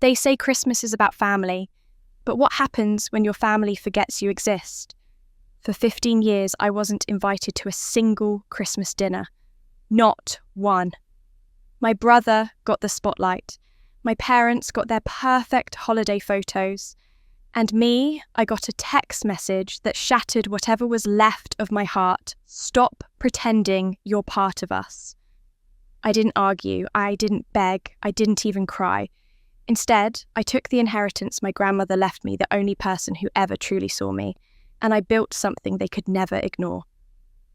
They say Christmas is about family, but what happens when your family forgets you exist? For 15 years, I wasn't invited to a single Christmas dinner. Not one. My brother got the spotlight. My parents got their perfect holiday photos. And me, I got a text message that shattered whatever was left of my heart. Stop pretending you're part of us. I didn't argue, I didn't beg, I didn't even cry. Instead, I took the inheritance my grandmother left me, the only person who ever truly saw me, and I built something they could never ignore.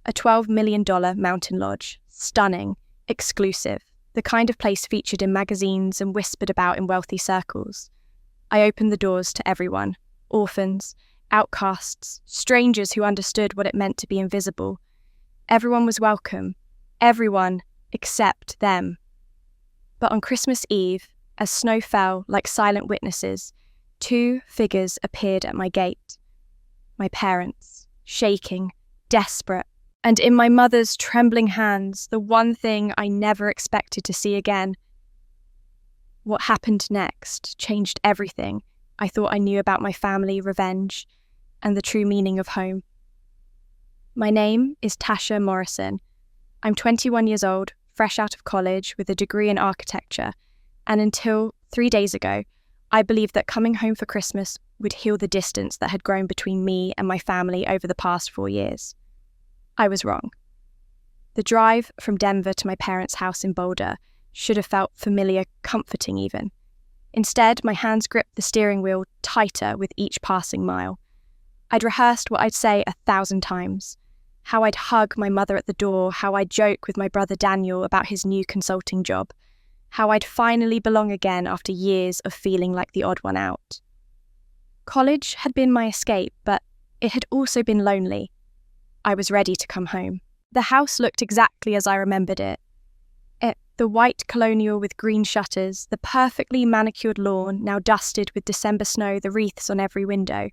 A $12 million mountain lodge, stunning, exclusive, the kind of place featured in magazines and whispered about in wealthy circles. I opened the doors to everyone, orphans, outcasts, strangers who understood what it meant to be invisible. Everyone was welcome, everyone except them. But on Christmas Eve, as snow fell like silent witnesses, two figures appeared at my gate. My parents, shaking, desperate, and in my mother's trembling hands, the one thing I never expected to see again. What happened next changed everything I thought I knew about my family, revenge, and the true meaning of home. My name is Tasha Morrison. I'm 21 years old, fresh out of college with a degree in architecture, and until 3 days ago, I believed that coming home for Christmas would heal the distance that had grown between me and my family over the past 4 years. I was wrong. The drive from Denver to my parents' house in Boulder should have felt familiar, comforting even. Instead, my hands gripped the steering wheel tighter with each passing mile. I'd rehearsed what I'd say 1,000 times. How I'd hug my mother at the door, how I'd joke with my brother Daniel about his new consulting job, how I'd finally belong again after years of feeling like the odd one out. College had been my escape, but it had also been lonely. I was ready to come home. The house looked exactly as I remembered it. The white colonial with green shutters, the perfectly manicured lawn, now dusted with December snow, the wreaths on every window.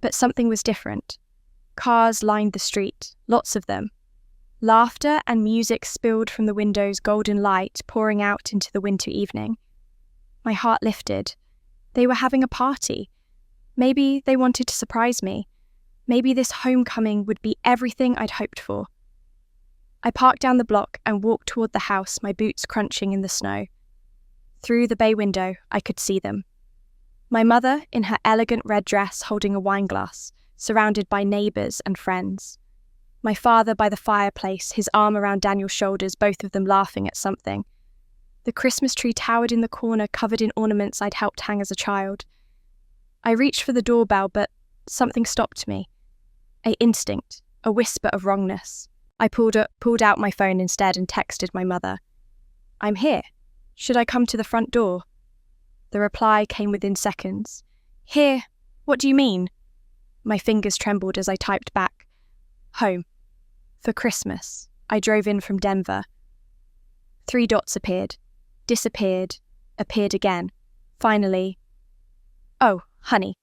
But something was different. Cars lined the street, lots of them. Laughter and music spilled from the window's golden light, pouring out into the winter evening. My heart lifted. They were having a party. Maybe they wanted to surprise me. Maybe this homecoming would be everything I'd hoped for. I parked down the block and walked toward the house, my boots crunching in the snow. Through the bay window, I could see them. My mother in her elegant red dress holding a wine glass, surrounded by neighbours and friends. My father by the fireplace, his arm around Daniel's shoulders, both of them laughing at something. The Christmas tree towered in the corner, covered in ornaments I'd helped hang as a child. I reached for the doorbell, but something stopped me. An instinct, a whisper of wrongness. I pulled out my phone instead and texted my mother. "I'm here. Should I come to the front door?" The reply came within seconds. "Here? What do you mean?" My fingers trembled as I typed back. "Home. For Christmas. I drove in from Denver." 3 dots appeared, disappeared, appeared again. Finally, "Oh, honey,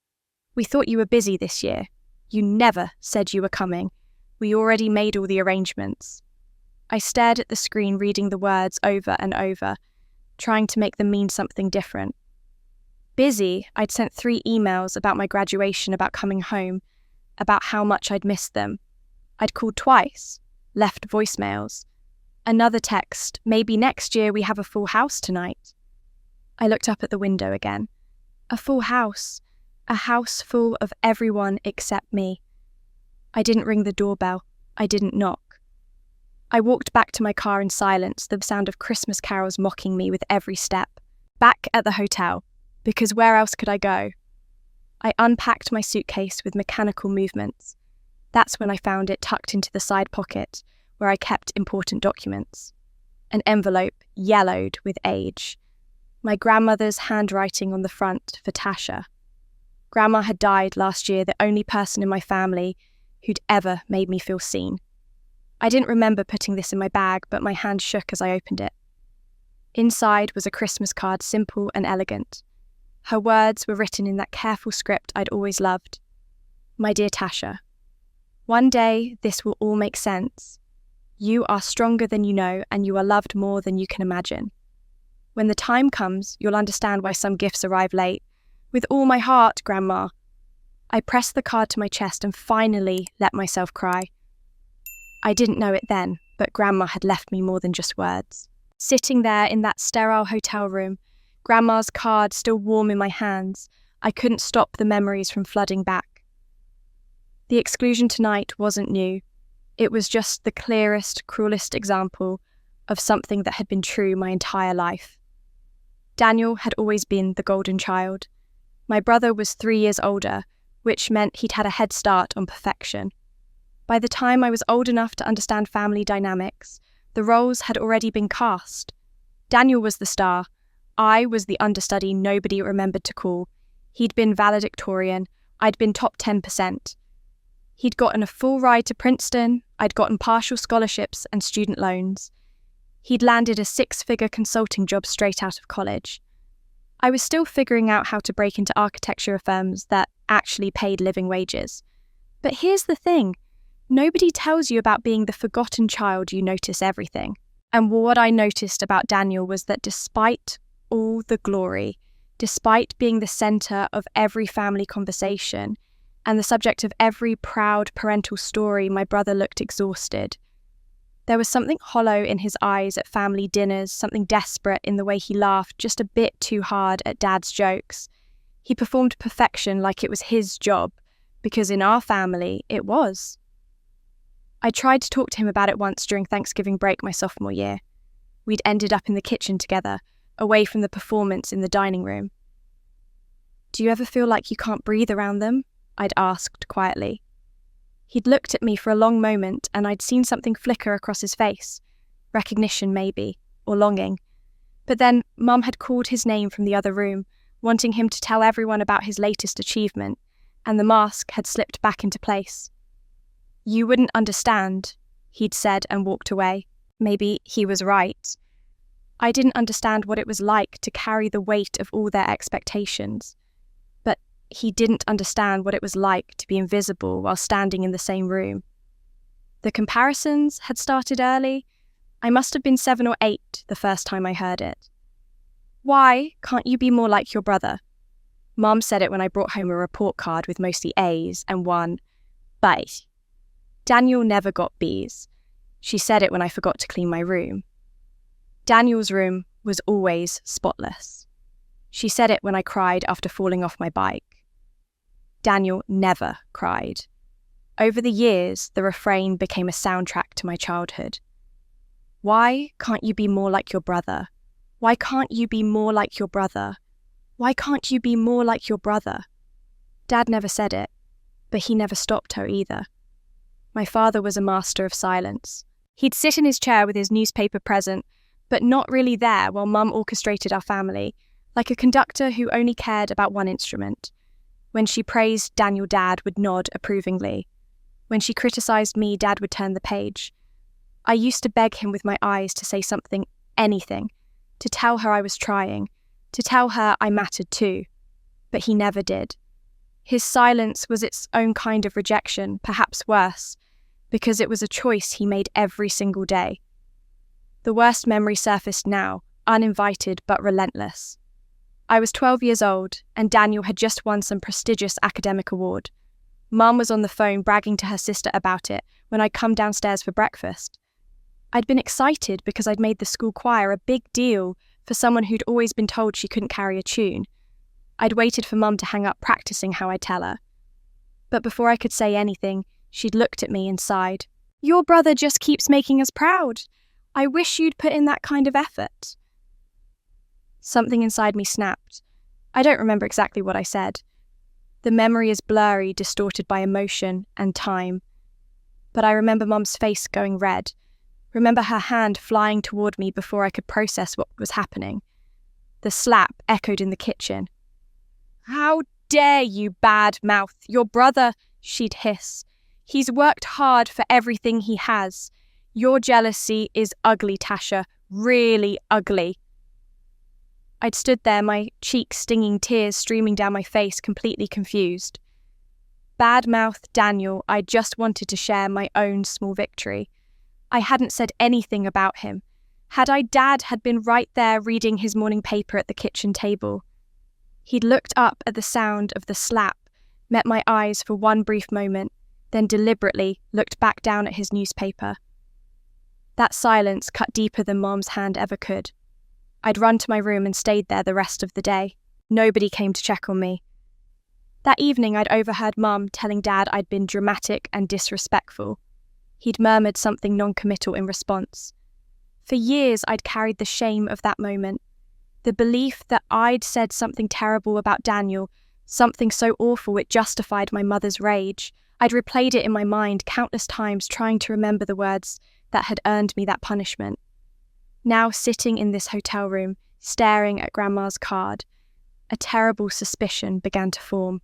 we thought you were busy this year. You never said you were coming. We already made all the arrangements." I stared at the screen, reading the words over and over, trying to make them mean something different. Busy, I'd sent 3 emails about my graduation, about coming home, about how much I'd missed them. I'd called twice, left voicemails. Another text, "Maybe next year we have a full house tonight." I looked up at the window again. A full house. A house full of everyone except me. I didn't ring the doorbell. I didn't knock. I walked back to my car in silence, the sound of Christmas carols mocking me with every step. Back at the hotel, because where else could I go? I unpacked my suitcase with mechanical movements. That's when I found it tucked into the side pocket, where I kept important documents. An envelope yellowed with age. My grandmother's handwriting on the front for Tasha. Grandma had died last year, the only person in my family who'd ever made me feel seen. I didn't remember putting this in my bag, but my hand shook as I opened it. Inside was a Christmas card, simple and elegant. Her words were written in that careful script I'd always loved. "My dear Tasha, one day this will all make sense. You are stronger than you know, and you are loved more than you can imagine. When the time comes, you'll understand why some gifts arrive late. With all my heart, Grandma. I pressed the card to my chest and finally let myself cry. I didn't know it then, but Grandma had left me more than just words. Sitting there in that sterile hotel room, Grandma's card still warm in my hands, I couldn't stop the memories from flooding back. The exclusion tonight wasn't new. It was just the clearest, cruelest example of something that had been true my entire life. Daniel had always been the golden child. My brother was 3 years older, which meant he'd had a head start on perfection. By the time I was old enough to understand family dynamics, the roles had already been cast. Daniel was the star. I was the understudy nobody remembered to call. He'd been valedictorian. I'd been top 10%. He'd gotten a full ride to Princeton. I'd gotten partial scholarships and student loans. He'd landed a 6-figure consulting job straight out of college. I was still figuring out how to break into architecture firms that actually paid living wages. But here's the thing. Nobody tells you about being the forgotten child you notice everything. And what I noticed about Daniel was that despite all the glory, despite being the centre of every family conversation and the subject of every proud parental story, my brother looked exhausted. There was something hollow in his eyes at family dinners, something desperate in the way he laughed just a bit too hard at Dad's jokes. He performed perfection like it was his job, because in our family, it was. I tried to talk to him about it once during Thanksgiving break my sophomore year. We'd ended up in the kitchen together, away from the performance in the dining room. "Do you ever feel like you can't breathe around them?" I'd asked quietly. He'd looked at me for a long moment and I'd seen something flicker across his face. Recognition maybe, or longing. But then Mum had called his name from the other room, wanting him to tell everyone about his latest achievement, and the mask had slipped back into place. "You wouldn't understand," he'd said and walked away. Maybe he was right. I didn't understand what it was like to carry the weight of all their expectations. But he didn't understand what it was like to be invisible while standing in the same room. The comparisons had started early. I must have been 7 or 8 the first time I heard it. "Why can't you be more like your brother?" Mum said it when I brought home a report card with mostly A's and one B. Daniel never got B's. She said it when I forgot to clean my room. Daniel's room was always spotless. She said it when I cried after falling off my bike. Daniel never cried. Over the years, the refrain became a soundtrack to my childhood. "Why can't you be more like your brother? Why can't you be more like your brother? Why can't you be more like your brother?" Dad never said it, but he never stopped her either. My father was a master of silence. He'd sit in his chair with his newspaper present, but not really there while Mum orchestrated our family, like a conductor who only cared about one instrument. When she praised Daniel, Dad would nod approvingly. When she criticised me, Dad would turn the page. I used to beg him with my eyes to say something, anything, to tell her I was trying, to tell her I mattered too. But he never did. His silence was its own kind of rejection, perhaps worse, because it was a choice he made every single day. The worst memory surfaced now, uninvited but relentless. I was 12 years old, and Daniel had just won some prestigious academic award. Mum was on the phone bragging to her sister about it when I'd come downstairs for breakfast. I'd been excited because I'd made the school choir a big deal for someone who'd always been told she couldn't carry a tune. I'd waited for Mum to hang up practicing how I'd tell her. But before I could say anything, she'd looked at me and sighed. "Your brother just keeps making us proud. I wish you'd put in that kind of effort." Something inside me snapped. I don't remember exactly what I said. The memory is blurry, distorted by emotion and time. But I remember Mum's face going red. Remember her hand flying toward me before I could process what was happening. The slap echoed in the kitchen. "How dare you, bad mouth! Your brother," she'd hiss. "He's worked hard for everything he has. Your jealousy is ugly, Tasha. Really ugly." I'd stood there, my cheeks stinging, tears streaming down my face, completely confused. Bad-mouthed Daniel, I just wanted to share my own small victory. I hadn't said anything about him. Dad had been right there reading his morning paper at the kitchen table. He'd looked up at the sound of the slap, met my eyes for one brief moment, then deliberately looked back down at his newspaper. That silence cut deeper than Mom's hand ever could. I'd run to my room and stayed there the rest of the day. Nobody came to check on me. That evening I'd overheard Mum telling Dad I'd been dramatic and disrespectful. He'd murmured something non-committal in response. For years I'd carried the shame of that moment, the belief that I'd said something terrible about Daniel, something so awful it justified my mother's rage. I'd replayed it in my mind countless times, trying to remember the words that had earned me that punishment. Now, sitting in this hotel room, staring at Grandma's card, a terrible suspicion began to form.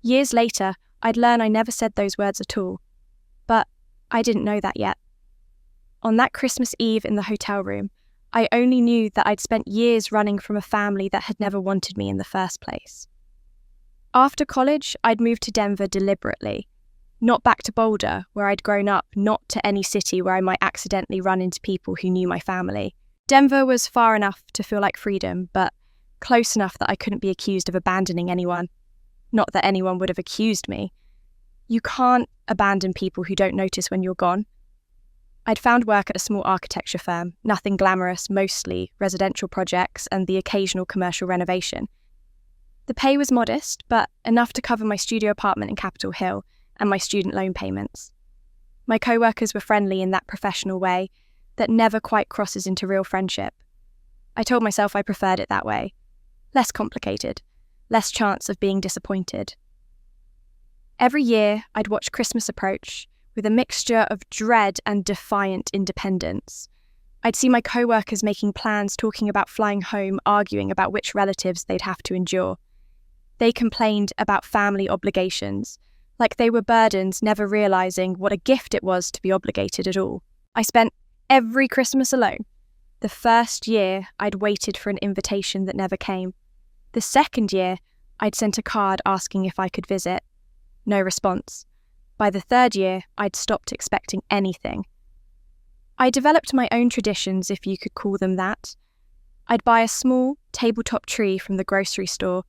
Years later, I'd learn I never said those words at all. But I didn't know that yet. On that Christmas Eve in the hotel room, I only knew that I'd spent years running from a family that had never wanted me in the first place. After college, I'd moved to Denver deliberately. Not back to Boulder, where I'd grown up, not to any city where I might accidentally run into people who knew my family. Denver was far enough to feel like freedom, but close enough that I couldn't be accused of abandoning anyone. Not that anyone would have accused me. You can't abandon people who don't notice when you're gone. I'd found work at a small architecture firm, nothing glamorous, mostly residential projects and the occasional commercial renovation. The pay was modest, but enough to cover my studio apartment in Capitol Hill and my student loan payments. My co-workers were friendly in that professional way that never quite crosses into real friendship. I told myself I preferred it that way. Less complicated, less chance of being disappointed. Every year, I'd watch Christmas approach with a mixture of dread and defiant independence. I'd see my co-workers making plans, talking about flying home, arguing about which relatives they'd have to endure. They complained about family obligations, like they were burdens, never realising what a gift it was to be obligated at all. I spent every Christmas alone. The first year, I'd waited for an invitation that never came. The second year, I'd sent a card asking if I could visit. No response. By the third year, I'd stopped expecting anything. I developed my own traditions, if you could call them that. I'd buy a small tabletop tree from the grocery store,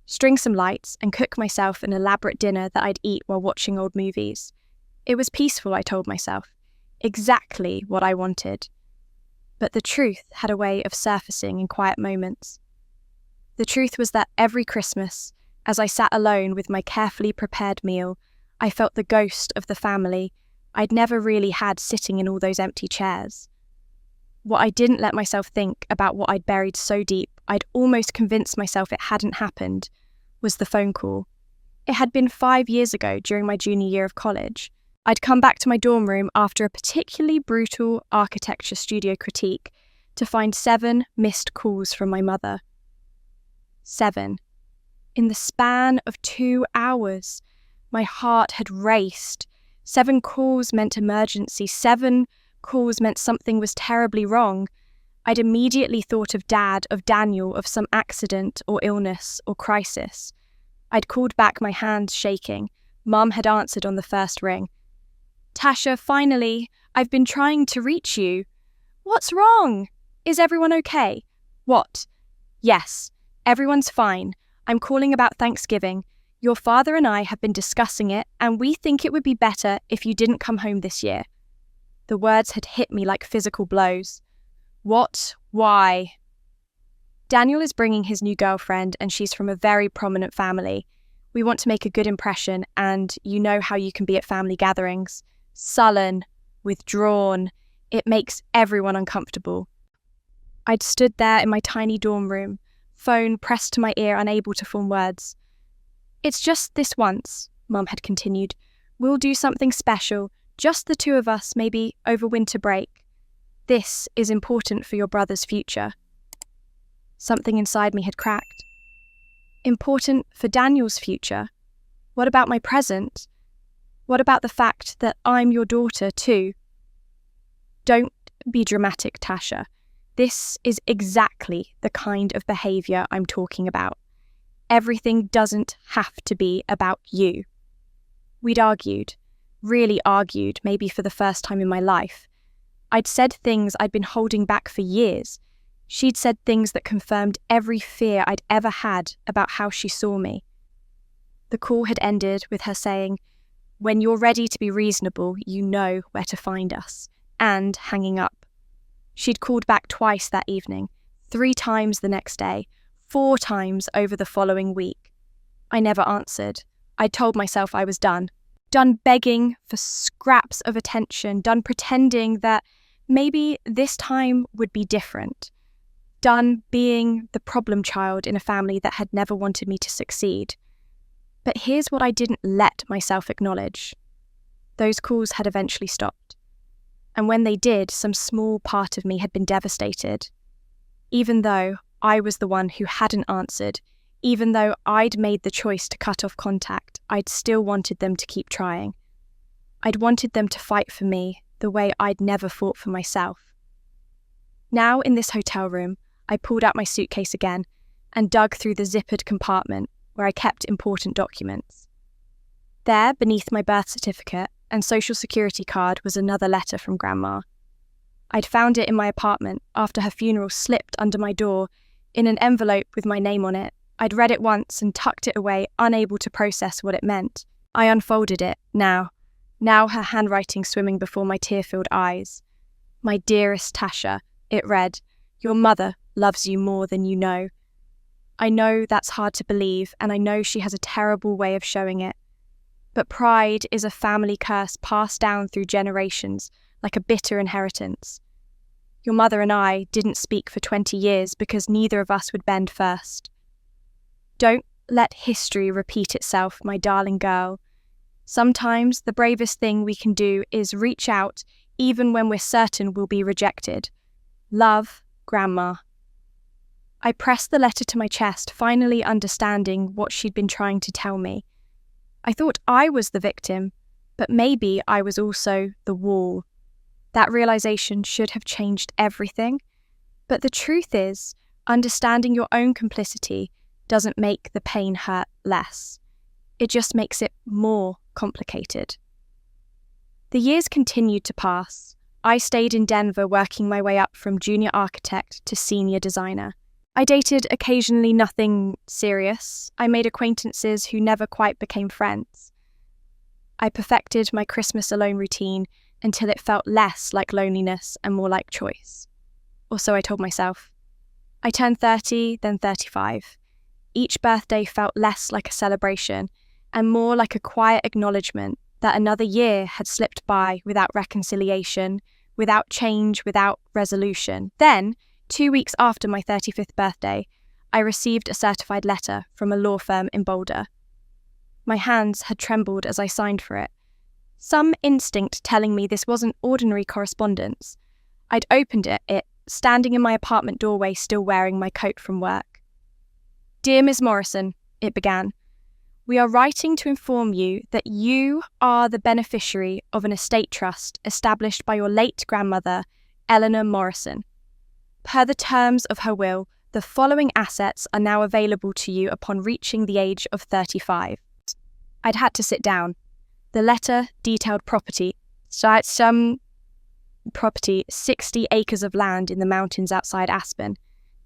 string some lights, and cook myself an elaborate dinner that I'd eat while watching old movies. It was peaceful, I told myself. Exactly what I wanted. But the truth had a way of surfacing in quiet moments. The truth was that every Christmas, as I sat alone with my carefully prepared meal, I felt the ghost of the family I'd never really had sitting in all those empty chairs. What I didn't let myself think about, what I'd buried so deep, I'd almost convinced myself it hadn't happened, was the phone call. It had been 5 years ago during my junior year of college. I'd come back to my dorm room after a particularly brutal architecture studio critique to find 7 missed calls from my mother. 7. In the span of 2 hours, my heart had raced. 7 calls meant emergency. 7 calls meant something was terribly wrong. I'd immediately thought of Dad, of Daniel, of some accident or illness or crisis. I'd called back, my hands shaking. Mum had answered on the first ring. "Tasha, finally, I've been trying to reach you." "What's wrong? Is everyone okay?" "What?" "Yes, everyone's fine. I'm calling about Thanksgiving. Your father and I have been discussing it, and we think it would be better if you didn't come home this year." The words had hit me like physical blows. What? Why? Daniel is bringing his new girlfriend, and she's from a very prominent family. We want to make a good impression, and you know how you can be at family gatherings. Sullen, withdrawn. It makes everyone uncomfortable. I'd stood there in my tiny dorm room, phone pressed to my ear, unable to form words. "It's just this once," Mum had continued. "We'll do something special, just the 2 of us, maybe over winter break. This is important for your brother's future." Something inside me had cracked. Important for Daniel's future? What about my present? What about the fact that I'm your daughter too? Don't be dramatic, Tasha. This is exactly the kind of behaviour I'm talking about. Everything doesn't have to be about you. We'd argued, really argued, maybe for the first time in my life. I'd said things I'd been holding back for years. She'd said things that confirmed every fear I'd ever had about how she saw me. The call had ended with her saying, "When you're ready to be reasonable, you know where to find us," and hanging up. She'd called back twice that evening, 3 times the next day, 4 times over the following week. I never answered. I told myself I was done. Done begging for scraps of attention, done pretending that maybe this time would be different. Done being the problem child in a family that had never wanted me to succeed. But here's what I didn't let myself acknowledge. Those calls had eventually stopped. And when they did, some small part of me had been devastated. Even though I was the one who hadn't answered, even though I'd made the choice to cut off contact, I'd still wanted them to keep trying. I'd wanted them to fight for me the way I'd never fought for myself. Now in this hotel room, I pulled out my suitcase again and dug through the zippered compartment where I kept important documents. There, beneath my birth certificate and social security card, was another letter from Grandma. I'd found it in my apartment after her funeral slipped under my door in an envelope with my name on it. I'd read it once and tucked it away, unable to process what it meant. I unfolded it, now her handwriting swimming before my tear-filled eyes. "My dearest Tasha," it read, "your mother loves you more than you know. I know that's hard to believe, and I know she has a terrible way of showing it. But pride is a family curse passed down through generations, like a bitter inheritance. Your mother and I didn't speak for 20 years because neither of us would bend first. Don't let history repeat itself, my darling girl. Sometimes the bravest thing we can do is reach out even when we're certain we'll be rejected. Love, Grandma." I pressed the letter to my chest, finally understanding what she'd been trying to tell me. I thought I was the victim, but maybe I was also the wall. That realization should have changed everything. But the truth is, understanding your own complicity doesn't make the pain hurt less. It just makes it more complicated. The years continued to pass. I stayed in Denver working my way up from junior architect to senior designer. I dated occasionally, nothing serious. I made acquaintances who never quite became friends. I perfected my Christmas alone routine until it felt less like loneliness and more like choice. Or so I told myself. I turned 30, then 35. Each birthday felt less like a celebration and more like a quiet acknowledgement that another year had slipped by without reconciliation, without change, without resolution. Then, 2 weeks after my 35th birthday, I received a certified letter from a law firm in Boulder. My hands had trembled as I signed for it. Some instinct telling me this wasn't ordinary correspondence. I'd opened it standing in my apartment doorway, still wearing my coat from work. "Dear Ms. Morrison," it began, "we are writing to inform you that you are the beneficiary of an estate trust established by your late grandmother, Eleanor Morrison. Per the terms of her will, the following assets are now available to you upon reaching the age of 35. I'd had to sit down. The letter detailed property, 60 acres of land in the mountains outside Aspen,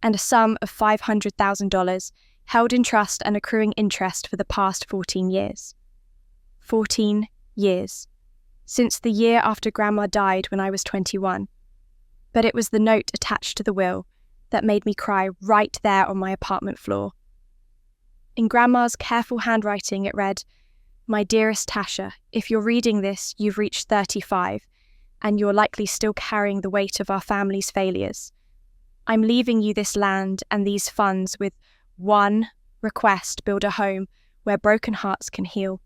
and a sum of $500,000 held in trust and accruing interest for the past 14 years. 14 years. Since the year after Grandma died when I was 21. But it was the note attached to the will that made me cry right there on my apartment floor. In Grandma's careful handwriting it read, "My dearest Tasha, if you're reading this, you've reached 35, and you're likely still carrying the weight of our family's failures. I'm leaving you this land and these funds with one request: build a home where broken hearts can heal.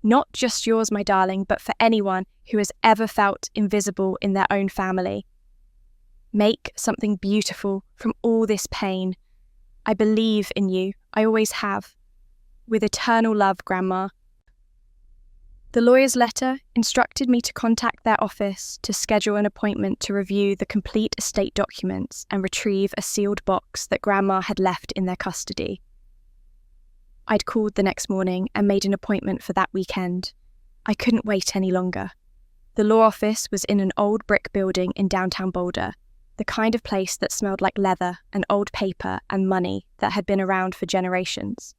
Not just yours, my darling, but for anyone who has ever felt invisible in their own family. Make something beautiful from all this pain. I believe in you. I always have. With eternal love, Grandma." The lawyer's letter instructed me to contact their office to schedule an appointment to review the complete estate documents and retrieve a sealed box that Grandma had left in their custody. I'd called the next morning and made an appointment for that weekend. I couldn't wait any longer. The law office was in an old brick building in downtown Boulder, the kind of place that smelled like leather and old paper and money that had been around for generations.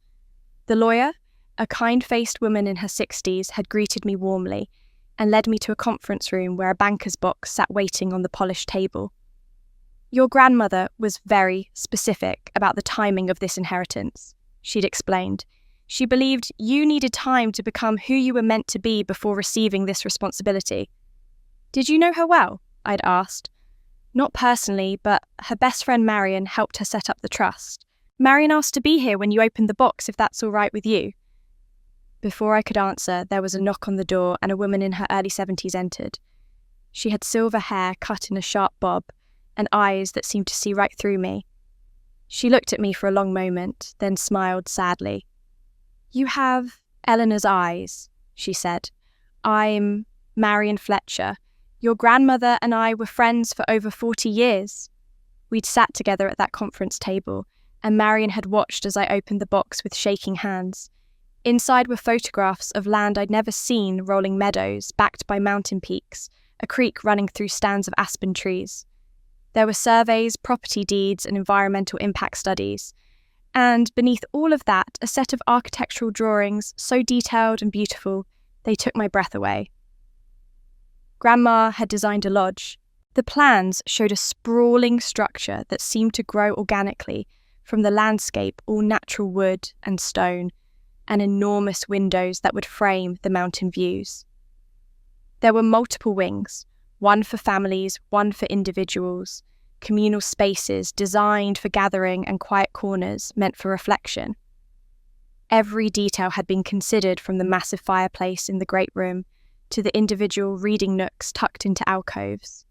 The lawyer, a kind-faced woman in her 60s, had greeted me warmly and led me to a conference room where a banker's box sat waiting on the polished table. "Your grandmother was very specific about the timing of this inheritance," she'd explained. "She believed you needed time to become who you were meant to be before receiving this responsibility." "Did you know her well?" I'd asked. "Not personally, but her best friend Marion helped her set up the trust. Marion asked to be here when you opened the box, if that's all right with you." Before I could answer, there was a knock on the door and a woman in her early 70s entered. She had silver hair cut in a sharp bob and eyes that seemed to see right through me. She looked at me for a long moment, then smiled sadly. "You have Eleanor's eyes," she said. "I'm Marion Fletcher. Your grandmother and I were friends for over 40 years. We'd sat together at that conference table, and Marion had watched as I opened the box with shaking hands. Inside were photographs of land I'd never seen, rolling meadows backed by mountain peaks, a creek running through stands of aspen trees. There were surveys, property deeds, and environmental impact studies. And beneath all of that, a set of architectural drawings so detailed and beautiful, they took my breath away. Grandma had designed a lodge. The plans showed a sprawling structure that seemed to grow organically from the landscape, all natural wood and stone, and enormous windows that would frame the mountain views. There were multiple wings, one for families, one for individuals, communal spaces designed for gathering and quiet corners meant for reflection. Every detail had been considered, from the massive fireplace in the great room to the individual reading nooks tucked into alcoves.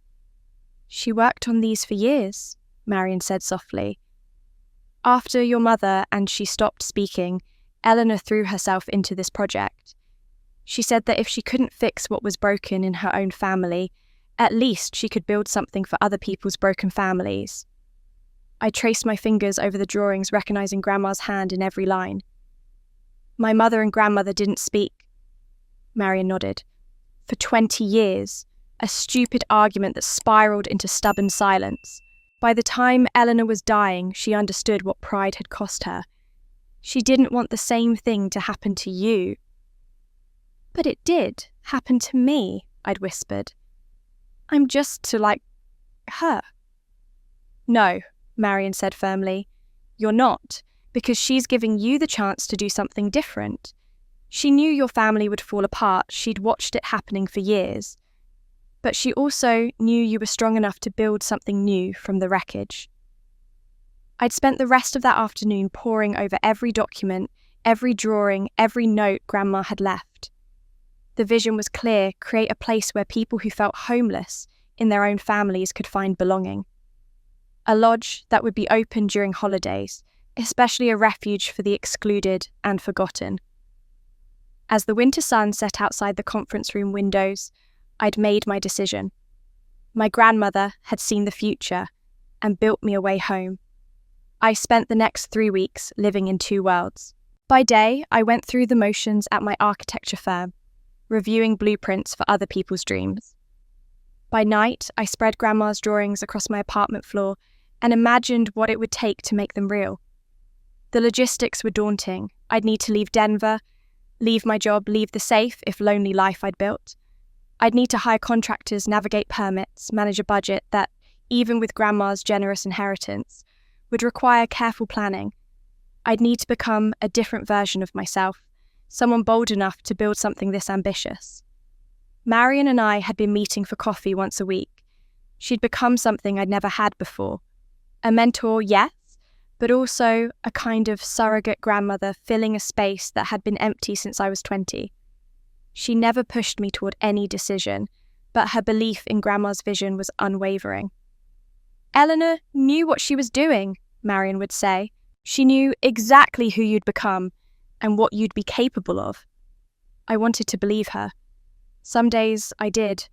"She worked on these for years," Marion said softly. "After your mother and she stopped speaking, Eleanor threw herself into this project. She said that if she couldn't fix what was broken in her own family, at least she could build something for other people's broken families." I traced my fingers over the drawings, recognizing Grandma's hand in every line. "My mother and grandmother didn't speak." Marion nodded. "For 20 years, a stupid argument that spiraled into stubborn silence. By the time Eleanor was dying, she understood what pride had cost her. She didn't want the same thing to happen to you." "But it did happen to me," I'd whispered. "I'm just to like her." "No," Marion said firmly. "You're not, because she's giving you the chance to do something different. She knew your family would fall apart. She'd watched it happening for years. But she also knew you were strong enough to build something new from the wreckage." I'd spent the rest of that afternoon poring over every document, every drawing, every note Grandma had left. The vision was clear: create a place where people who felt homeless in their own families could find belonging. A lodge that would be open during holidays, especially a refuge for the excluded and forgotten. As the winter sun set outside the conference room windows, I'd made my decision. My grandmother had seen the future and built me a way home. I spent the next 3 weeks living in two worlds. By day, I went through the motions at my architecture firm, reviewing blueprints for other people's dreams. By night, I spread Grandma's drawings across my apartment floor and imagined what it would take to make them real. The logistics were daunting. I'd need to leave Denver, leave my job, leave the safe, if lonely life I'd built. I'd need to hire contractors, navigate permits, manage a budget that, even with Grandma's generous inheritance, would require careful planning. I'd need to become a different version of myself, someone bold enough to build something this ambitious. Marion and I had been meeting for coffee once a week. She'd become something I'd never had before. A mentor, yes, but also a kind of surrogate grandmother filling a space that had been empty since I was 20. She never pushed me toward any decision, but her belief in Grandma's vision was unwavering. "Eleanor knew what she was doing," Marion would say. "She knew exactly who you'd become and what you'd be capable of." I wanted to believe her. Some days I did.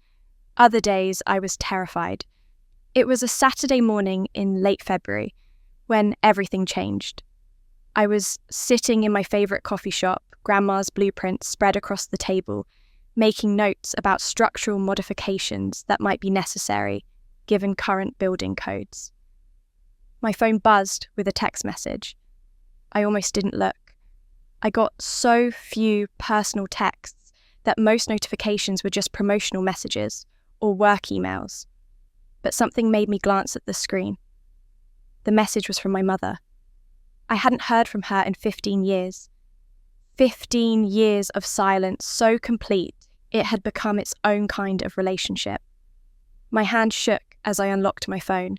Other days I was terrified. It was a Saturday morning in late February when everything changed. I was sitting in my favourite coffee shop, Grandma's blueprints spread across the table, making notes about structural modifications that might be necessary given current building codes. My phone buzzed with a text message. I almost didn't look. I got so few personal texts that most notifications were just promotional messages or work emails. But something made me glance at the screen. The message was from my mother. I hadn't heard from her in 15 years. 15 years of silence so complete it had become its own kind of relationship. My hand shook as I unlocked my phone.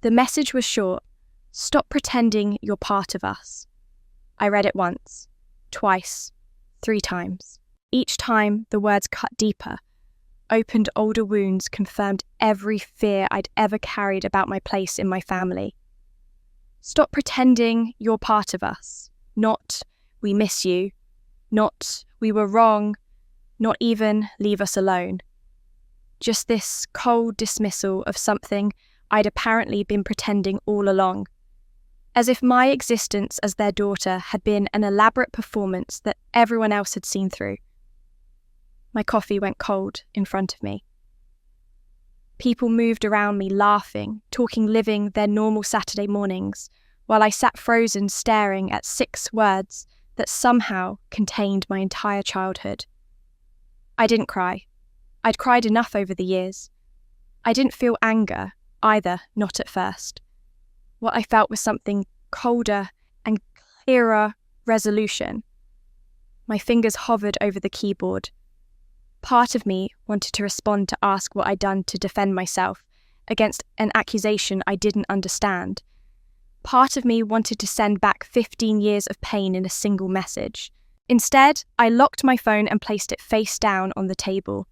The message was short. Stop pretending you're part of us. I read it once, twice, 3 times. Each time the words cut deeper, opened older wounds, confirmed every fear I'd ever carried about my place in my family. Stop pretending you're part of us. Not, we miss you. Not, we were wrong. Not even, leave us alone. Just this cold dismissal of something I'd apparently been pretending all along. As if my existence as their daughter had been an elaborate performance that everyone else had seen through. My coffee went cold in front of me. People moved around me laughing, talking, living their normal Saturday mornings, while I sat frozen staring at 6 words that somehow contained my entire childhood. I didn't cry. I'd cried enough over the years. I didn't feel anger, either, not at first. What I felt was something colder and clearer resolution. My fingers hovered over the keyboard. Part of me wanted to respond to ask what I'd done to defend myself against an accusation I didn't understand. Part of me wanted to send back 15 years of pain in a single message. Instead, I locked my phone and placed it face down on the table.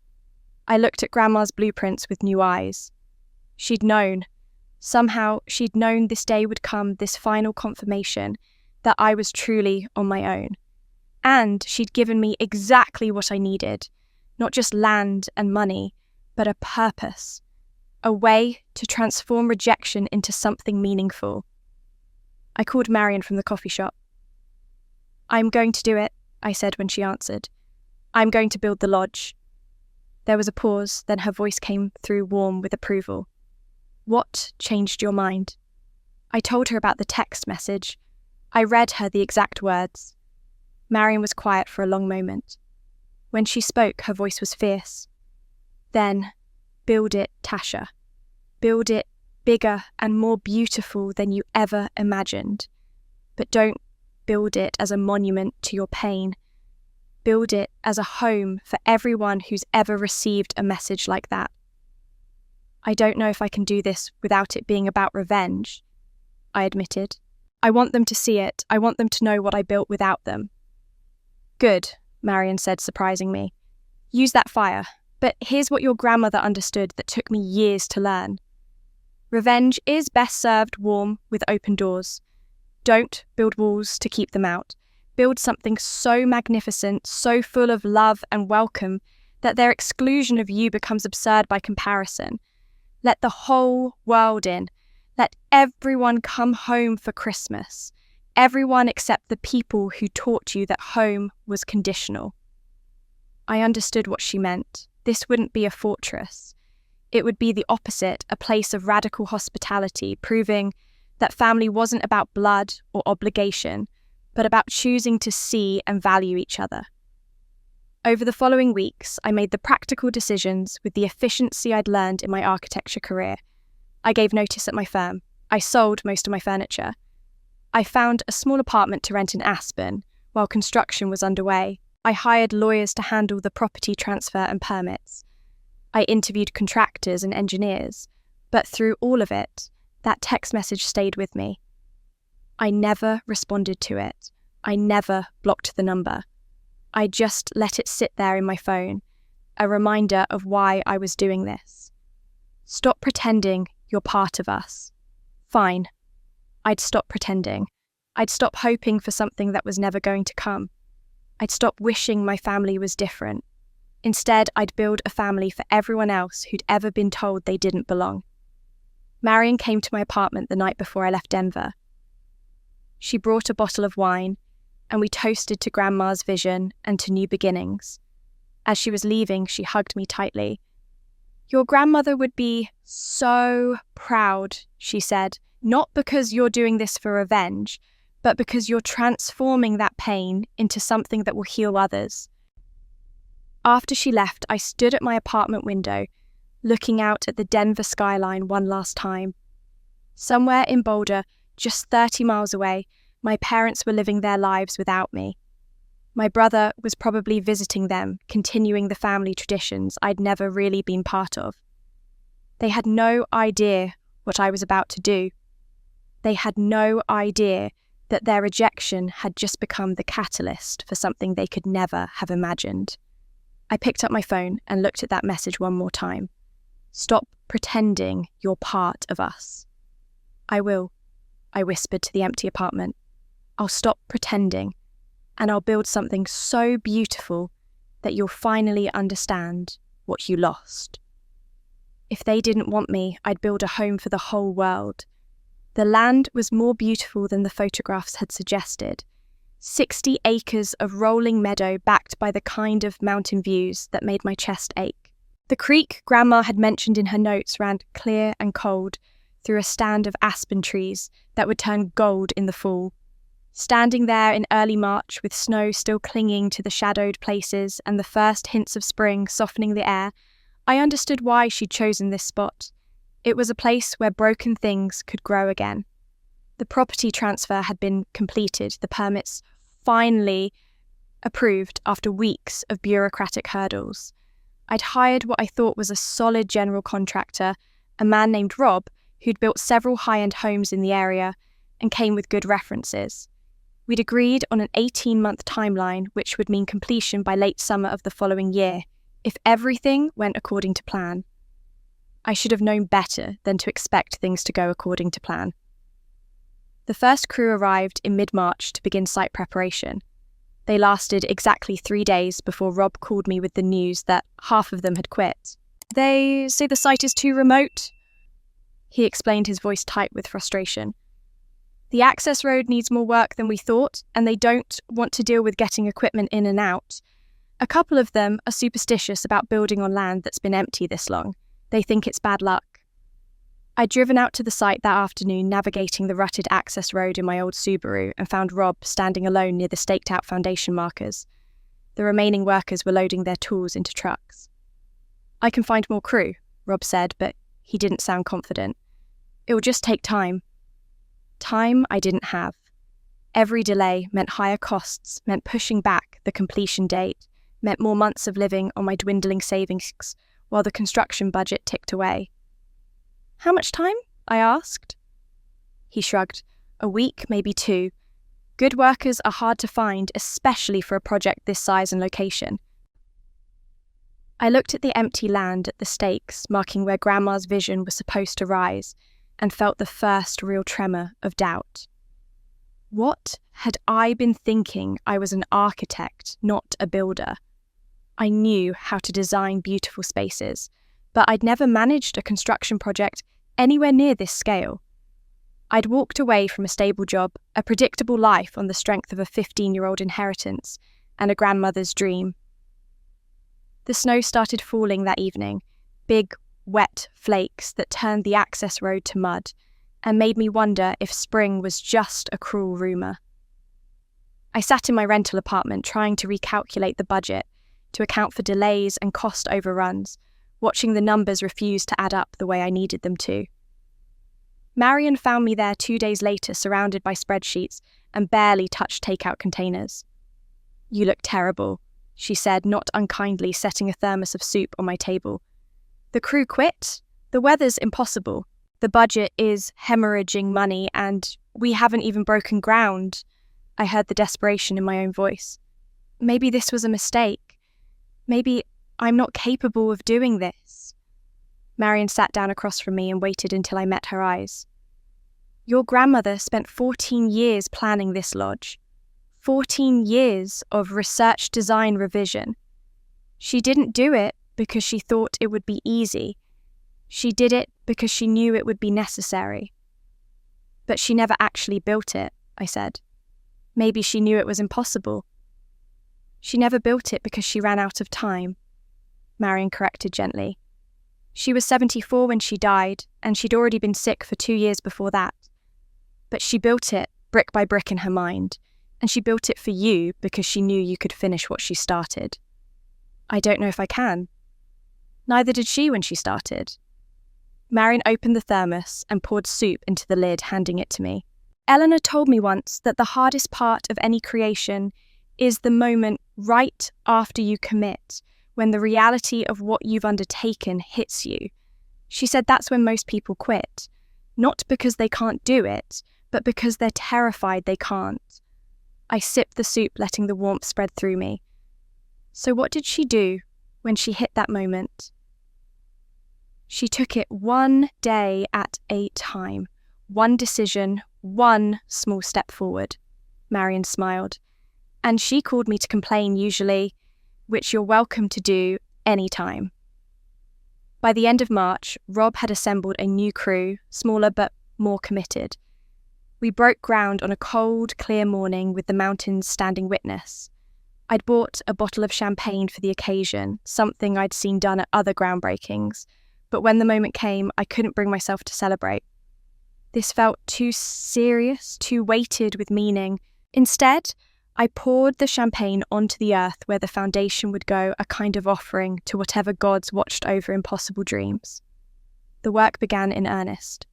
I looked at Grandma's blueprints with new eyes. She'd known. Somehow, she'd known this day would come, this final confirmation that I was truly on my own. And she'd given me exactly what I needed. Not just land and money, but a purpose. A way to transform rejection into something meaningful. I called Marion from the coffee shop. I'm going to do it, I said when she answered. I'm going to build the lodge. There was a pause, then her voice came through warm with approval. What changed your mind? I told her about the text message. I read her the exact words. Marion was quiet for a long moment. When she spoke, her voice was fierce. Then, build it, Tasha. Build it bigger and more beautiful than you ever imagined. But don't build it as a monument to your pain. Build it as a home for everyone who's ever received a message like that. I don't know if I can do this without it being about revenge, I admitted. I want them to see it. I want them to know what I built without them. Good, Marion said, surprising me. Use that fire. But here's what your grandmother understood that took me years to learn. Revenge is best served warm with open doors. Don't build walls to keep them out. Build something so magnificent, so full of love and welcome, that their exclusion of you becomes absurd by comparison. Let the whole world in. Let everyone come home for Christmas. Everyone except the people who taught you that home was conditional. I understood what she meant. This wouldn't be a fortress. It would be the opposite, a place of radical hospitality, proving that family wasn't about blood or obligation, but about choosing to see and value each other. Over the following weeks, I made the practical decisions with the efficiency I'd learned in my architecture career. I gave notice at my firm. I sold most of my furniture. I found a small apartment to rent in Aspen while construction was underway. I hired lawyers to handle the property transfer and permits. I interviewed contractors and engineers, but through all of it, that text message stayed with me. I never responded to it. I never blocked the number. I just let it sit there in my phone, a reminder of why I was doing this. Stop pretending you're part of us. Fine. I'd stop pretending. I'd stop hoping for something that was never going to come. I'd stop wishing my family was different. Instead, I'd build a family for everyone else who'd ever been told they didn't belong. Marion came to my apartment the night before I left Denver. She brought a bottle of wine, and we toasted to Grandma's vision and to new beginnings. As she was leaving, she hugged me tightly. "Your grandmother would be so proud," she said, "not because you're doing this for revenge, but because you're transforming that pain into something that will heal others." After she left, I stood at my apartment window, looking out at the Denver skyline one last time. Somewhere in Boulder, just 30 miles away, my parents were living their lives without me. My brother was probably visiting them, continuing the family traditions I'd never really been part of. They had no idea what I was about to do. They had no idea that their rejection had just become the catalyst for something they could never have imagined. I picked up my phone and looked at that message one more time. "Stop pretending you're part of us." "I will," I whispered to the empty apartment. "I'll stop pretending, and I'll build something so beautiful that you'll finally understand what you lost." If they didn't want me, I'd build a home for the whole world. The land was more beautiful than the photographs had suggested. 60 acres of rolling meadow backed by the kind of mountain views that made my chest ache. The creek Grandma had mentioned in her notes ran clear and cold through a stand of aspen trees that would turn gold in the fall. Standing there in early March with snow still clinging to the shadowed places and the first hints of spring softening the air, I understood why she'd chosen this spot. It was a place where broken things could grow again. The property transfer had been completed, the permits finally approved after weeks of bureaucratic hurdles. I'd hired what I thought was a solid general contractor, a man named Rob, who'd built several high-end homes in the area and came with good references. We'd agreed on an 18-month timeline, which would mean completion by late summer of the following year, if everything went according to plan. I should have known better than to expect things to go according to plan. The first crew arrived in mid-March to begin site preparation. They lasted exactly 3 days before Rob called me with the news that half of them had quit. "They say the site is too remote," he explained, his voice tight with frustration. "The access road needs more work than we thought, and they don't want to deal with getting equipment in and out. A couple of them are superstitious about building on land that's been empty this long. They think it's bad luck." I'd driven out to the site that afternoon, navigating the rutted access road in my old Subaru, and found Rob standing alone near the staked-out foundation markers. The remaining workers were loading their tools into trucks. "I can find more crew," Rob said, but he didn't sound confident. "It will just take time." Time I didn't have. Every delay meant higher costs, meant pushing back the completion date, meant more months of living on my dwindling savings while the construction budget ticked away. "How much time?" I asked. He shrugged. "A week, maybe 2. Good workers are hard to find, especially for a project this size and location." I looked at the empty land at the stakes, marking where Grandma's vision was supposed to rise, and felt the first real tremor of doubt. What had I been thinking? I was an architect, not a builder. I knew how to design beautiful spaces, but I'd never managed a construction project anywhere near this scale. I'd walked away from a stable job, a predictable life on the strength of a 15-year-old inheritance, and a grandmother's dream. The snow started falling that evening, big, wet flakes that turned the access road to mud, and made me wonder if spring was just a cruel rumour. I sat in my rental apartment trying to recalculate the budget, to account for delays and cost overruns, watching the numbers refuse to add up the way I needed them to. Marion found me there 2 days later, surrounded by spreadsheets and barely touched takeout containers. "You look terrible," she said, not unkindly, setting a thermos of soup on my table. "The crew quit. The weather's impossible. The budget is hemorrhaging money, and we haven't even broken ground." I heard the desperation in my own voice. Maybe this was a mistake. Maybe I'm not capable of doing this. Marion sat down across from me and waited until I met her eyes. "Your grandmother spent 14 years planning this lodge. 14 years of research, design, revision. She didn't do it because she thought it would be easy. She did it because she knew it would be necessary. But she never actually built it," I said. "Maybe she knew it was impossible." She never built it because she ran out of time, Marion corrected gently. She was 74 when she died, and she'd already been sick for 2 years before that. But she built it brick by brick in her mind, and she built it for you because she knew you could finish what she started. I don't know if I can. Neither did she when she started. Marion opened the thermos and poured soup into the lid, handing it to me. Eleanor told me once that the hardest part of any creation is the moment right after you commit, when the reality of what you've undertaken hits you. She said that's when most people quit, not because they can't do it, but because they're terrified they can't. I sipped the soup, letting the warmth spread through me. So what did she do when she hit that moment? She took it one day at a time, one decision, one small step forward. Marion smiled. And she called me to complain usually, which you're welcome to do anytime. By the end of March, Rob had assembled a new crew, smaller but more committed. We broke ground on a cold, clear morning with the mountains standing witness. I'd bought a bottle of champagne for the occasion, something I'd seen done at other groundbreakings, but when the moment came, I couldn't bring myself to celebrate. This felt too serious, too weighted with meaning. Instead, I poured the champagne onto the earth where the foundation would go, a kind of offering to whatever gods watched over impossible dreams. The work began in earnest.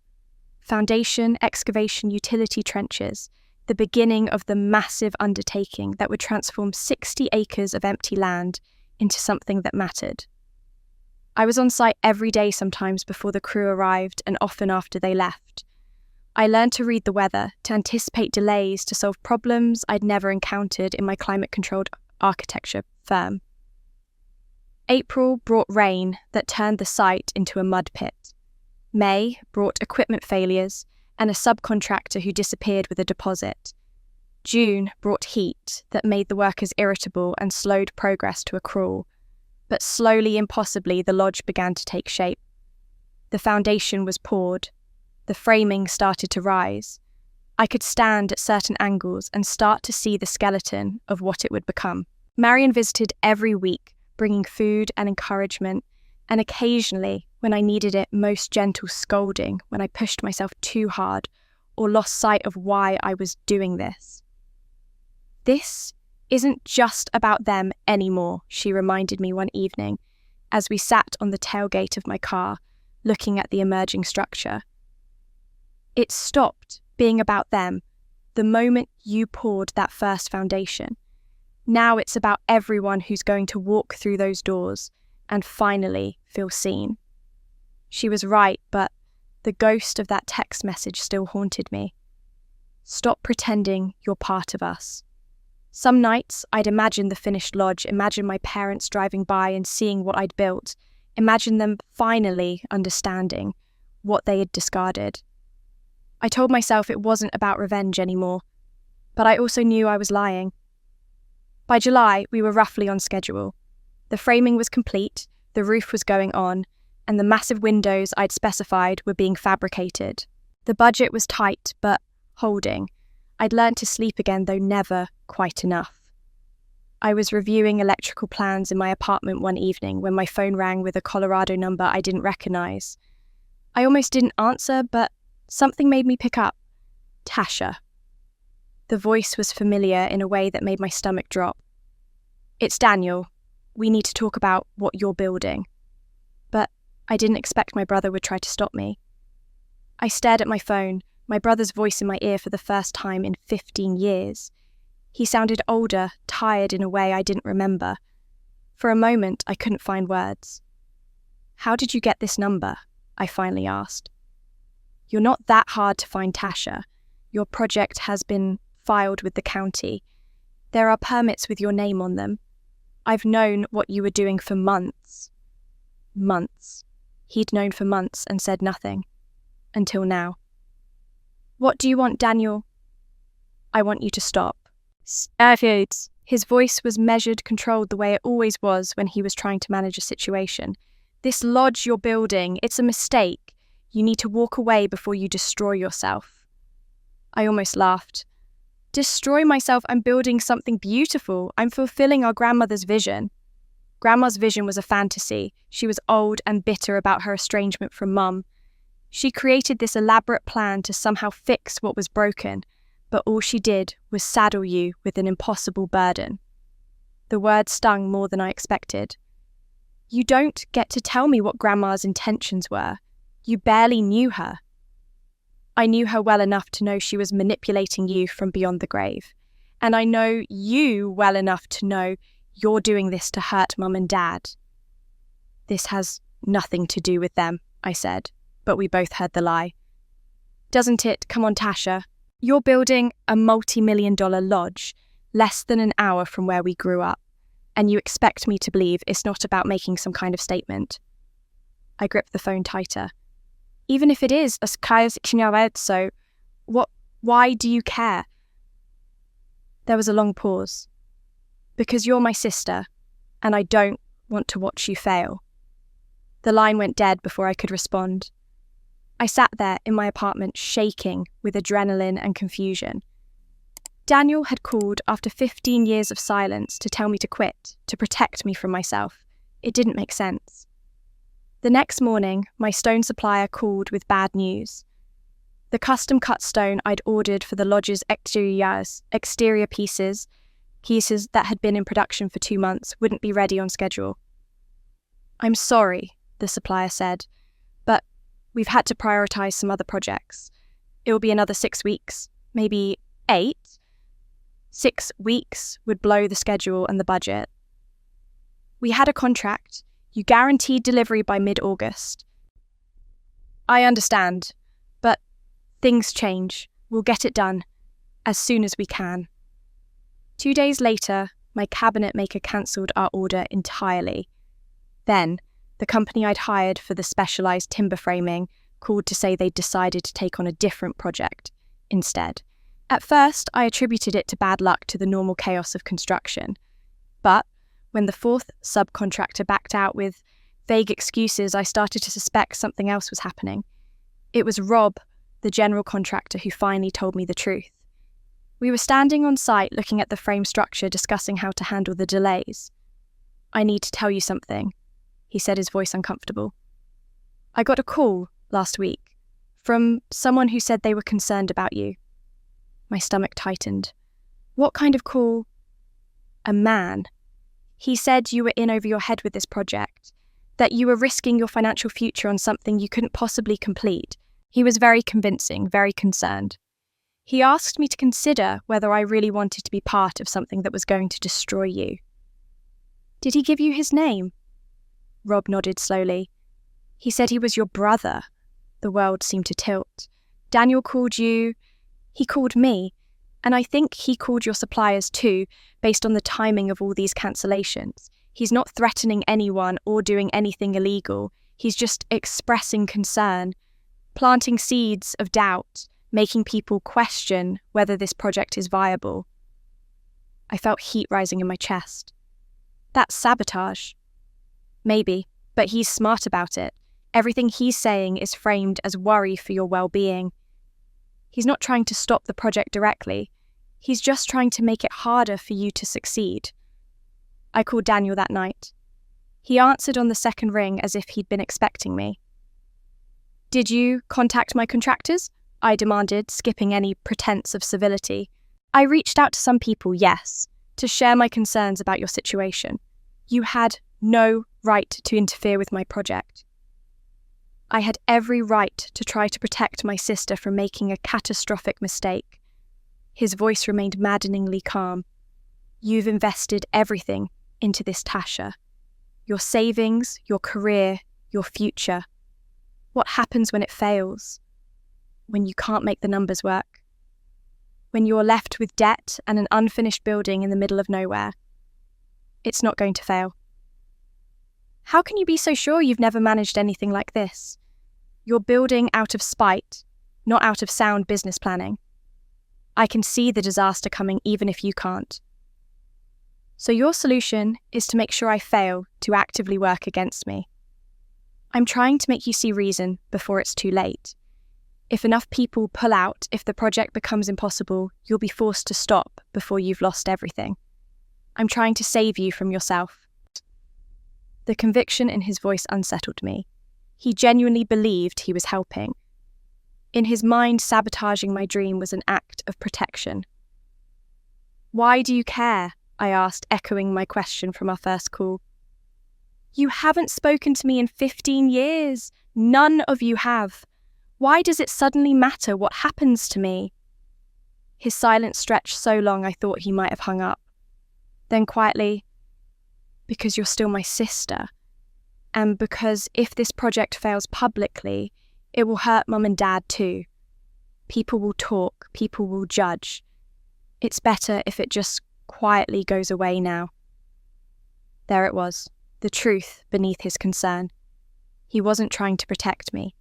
Foundation, excavation, utility trenches, the beginning of the massive undertaking that would transform 60 acres of empty land into something that mattered. I was on site every day sometimes before the crew arrived and often after they left. I learned to read the weather, to anticipate delays, to solve problems I'd never encountered in my climate-controlled architecture firm. April brought rain that turned the site into a mud pit. May brought equipment failures and a subcontractor who disappeared with a deposit. June brought heat that made the workers irritable and slowed progress to a crawl. But slowly, impossibly, the lodge began to take shape. The foundation was poured. The framing started to rise. I could stand at certain angles and start to see the skeleton of what it would become. Marion visited every week, bringing food and encouragement, and occasionally, when I needed it, most gentle scolding when I pushed myself too hard or lost sight of why I was doing this. This isn't just about them anymore, she reminded me one evening as we sat on the tailgate of my car, looking at the emerging structure. It stopped being about them the moment you poured that first foundation. Now it's about everyone who's going to walk through those doors and finally feel seen. She was right, but the ghost of that text message still haunted me. Stop pretending you're part of us. Some nights I'd imagine the finished lodge, imagine my parents driving by and seeing what I'd built, imagine them finally understanding what they had discarded. I told myself it wasn't about revenge anymore, but I also knew I was lying. By July, we were roughly on schedule. The framing was complete, the roof was going on, and the massive windows I'd specified were being fabricated. The budget was tight, but holding. I'd learned to sleep again, though never quite enough. I was reviewing electrical plans in my apartment one evening when my phone rang with a Colorado number I didn't recognize. I almost didn't answer, but something made me pick up. Tasha. The voice was familiar in a way that made my stomach drop. It's Daniel. We need to talk about what you're building. But I didn't expect my brother would try to stop me. I stared at my phone, my brother's voice in my ear for the first time in 15 years. He sounded older, tired in a way I didn't remember. For a moment, I couldn't find words. How did you get this number? I finally asked. You're not that hard to find, Tasha. Your project has been filed with the county. There are permits with your name on them. I've known what you were doing for months. Months. He'd known for months and said nothing. Until now. What do you want, Daniel? I want you to stop. His voice was measured, controlled the way it always was when he was trying to manage a situation. This lodge you're building, it's a mistake. You need to walk away before you destroy yourself. I almost laughed. destroy myself. I'm building something beautiful. I'm fulfilling our grandmother's vision. Grandma's vision was a fantasy. She was old and bitter about her estrangement from Mum. She created this elaborate plan to somehow fix what was broken, but all she did was saddle you with an impossible burden. The word stung more than I expected. You don't get to tell me what Grandma's intentions were. You barely knew her. I knew her well enough to know she was manipulating you from beyond the grave. And I know you well enough to know you're doing this to hurt Mum and Dad. This has nothing to do with them, I said, but we both heard the lie. Doesn't it? Come on, Tasha. You're building a multi-million-dollar lodge less than an hour from where we grew up, and you expect me to believe it's not about making some kind of statement. I gripped the phone tighter. Even if it is, so why do you care? There was a long pause. Because you're my sister, and I don't want to watch you fail. The line went dead before I could respond. I sat there in my apartment shaking with adrenaline and confusion. Daniel had called after 15 years of silence to tell me to quit, to protect me from myself. It didn't make sense. The next morning, my stone supplier called with bad news. The custom-cut stone I'd ordered for the lodge's exterior pieces that had been in production for 2 months, wouldn't be ready on schedule. I'm sorry, the supplier said, but we've had to prioritize some other projects. It will be another 6 weeks, maybe 8. 6 weeks would blow the schedule and the budget. We had a contract. You guaranteed delivery by mid-August. I understand, but things change. We'll get it done as soon as we can. 2 days later, my cabinet maker cancelled our order entirely. Then, the company I'd hired for the specialised timber framing called to say they'd decided to take on a different project instead. At first, I attributed it to bad luck to the normal chaos of construction. But when the 4th subcontractor backed out with vague excuses, I started to suspect something else was happening. It was Rob, the general contractor, who finally told me the truth. We were standing on site looking at the frame structure, discussing how to handle the delays. I need to tell you something, he said, his voice uncomfortable. I got a call last week from someone who said they were concerned about you. My stomach tightened. What kind of call? A man. He said you were in over your head with this project, that you were risking your financial future on something you couldn't possibly complete. He was very convincing, very concerned. He asked me to consider whether I really wanted to be part of something that was going to destroy you. Did he give you his name? Rob nodded slowly. He said he was your brother. The world seemed to tilt. Daniel called you. He called me. And I think he called your suppliers too, based on the timing of all these cancellations. He's not threatening anyone or doing anything illegal. He's just expressing concern, planting seeds of doubt, making people question whether this project is viable. I felt heat rising in my chest. That's sabotage. Maybe, but he's smart about it. Everything he's saying is framed as worry for your well-being. He's not trying to stop the project directly. He's just trying to make it harder for you to succeed. I called Daniel that night. He answered on the second ring as if he'd been expecting me. Did you contact my contractors? I demanded, skipping any pretense of civility. I reached out to some people, yes, to share my concerns about your situation. You had no right to interfere with my project. I had every right to try to protect my sister from making a catastrophic mistake. His voice remained maddeningly calm. You've invested everything into this, Tasha. Your savings, your career, your future. What happens when it fails? When you can't make the numbers work? When you're left with debt and an unfinished building in the middle of nowhere? It's not going to fail. How can you be so sure you've never managed anything like this? You're building out of spite, not out of sound business planning. I can see the disaster coming even if you can't. So your solution is to make sure I fail to actively work against me. I'm trying to make you see reason before it's too late. If enough people pull out, if the project becomes impossible, you'll be forced to stop before you've lost everything. I'm trying to save you from yourself." The conviction in his voice unsettled me. He genuinely believed he was helping. In his mind, sabotaging my dream was an act of protection. "Why do you care?" I asked, echoing my question from our first call. "You haven't spoken to me in 15 years. None of you have. Why does it suddenly matter what happens to me?" His silence stretched so long I thought he might have hung up. Then quietly, "Because you're still my sister. And because if this project fails publicly, it will hurt Mum and Dad too. People will talk, people will judge. It's better if it just quietly goes away now." There it was, the truth beneath his concern. He wasn't trying to protect me.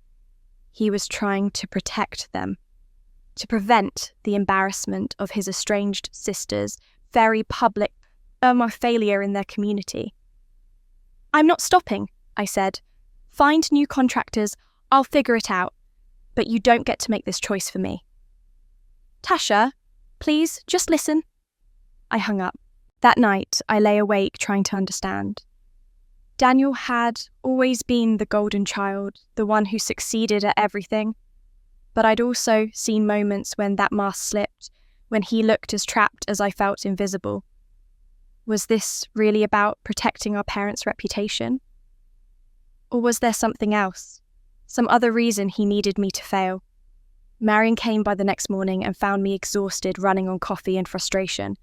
He was trying to protect them, to prevent the embarrassment of his estranged sister's very public failure in their community. "I'm not stopping," I said. "Find new contractors, I'll figure it out. But you don't get to make this choice for me." "Tasha, please, just listen." I hung up. That night, I lay awake trying to understand. Daniel had always been the golden child, the one who succeeded at everything. But I'd also seen moments when that mask slipped, when he looked as trapped as I felt invisible. Was this really about protecting our parents' reputation? Or was there something else? Some other reason he needed me to fail? Marion came by the next morning and found me exhausted, running on coffee and frustration.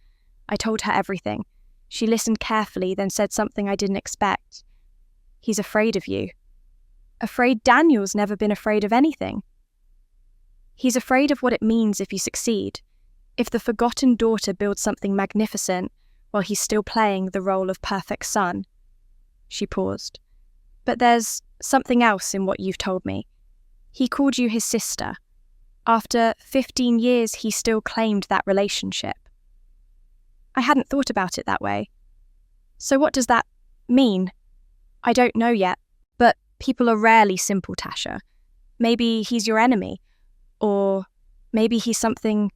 I told her everything. She listened carefully, then said something I didn't expect. "He's afraid of you." Afraid? Daniel's never been afraid of anything. He's afraid of what it means if you succeed. If the forgotten daughter builds something magnificent while he's still playing the role of perfect son. She paused. "But there's something else in what you've told me. He called you his sister. After 15 years, he still claimed that relationship." I hadn't thought about it that way. "So what does that mean?" "I don't know yet, but people are rarely simple, Tasha. Maybe he's your enemy, or maybe he's something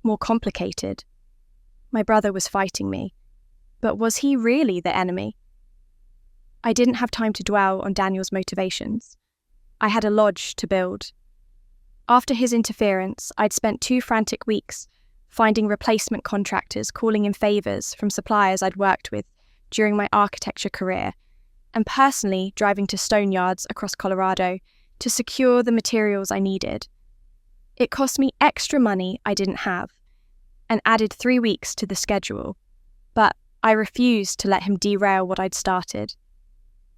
more complicated." My brother was fighting me, but was he really the enemy? I didn't have time to dwell on Daniel's motivations. I had a lodge to build. After his interference, I'd spent 2 frantic weeks finding replacement contractors, calling in favours from suppliers I'd worked with during my architecture career, and personally driving to stone yards across Colorado to secure the materials I needed. It cost me extra money I didn't have, and added 3 weeks to the schedule, but I refused to let him derail what I'd started.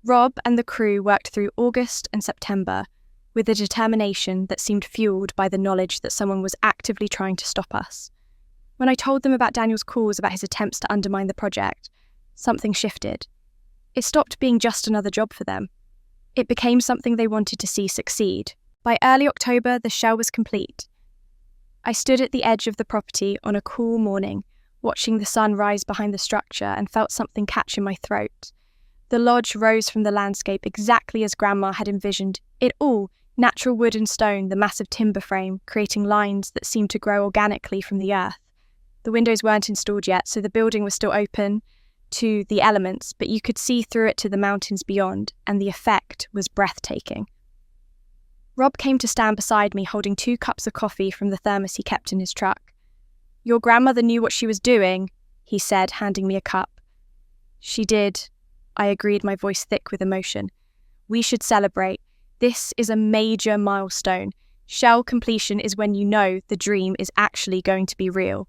Rob and the crew worked through August and September with a determination that seemed fueled by the knowledge that someone was actively trying to stop us. When I told them about Daniel's calls about his attempts to undermine the project, something shifted. It stopped being just another job for them. It became something they wanted to see succeed. By early October, the shell was complete. I stood at the edge of the property on a cool morning, watching the sun rise behind the structure, and felt something catch in my throat. The lodge rose from the landscape exactly as Grandma had envisioned it all, natural wood and stone, the massive timber frame, creating lines that seemed to grow organically from the earth. The windows weren't installed yet, so the building was still open to the elements, but you could see through it to the mountains beyond, and the effect was breathtaking. Rob came to stand beside me, holding 2 cups of coffee from the thermos he kept in his truck. "Your grandmother knew what she was doing," he said, handing me a cup. "She did," I agreed, my voice thick with emotion. "We should celebrate. This is a major milestone. Shell completion is when you know the dream is actually going to be real."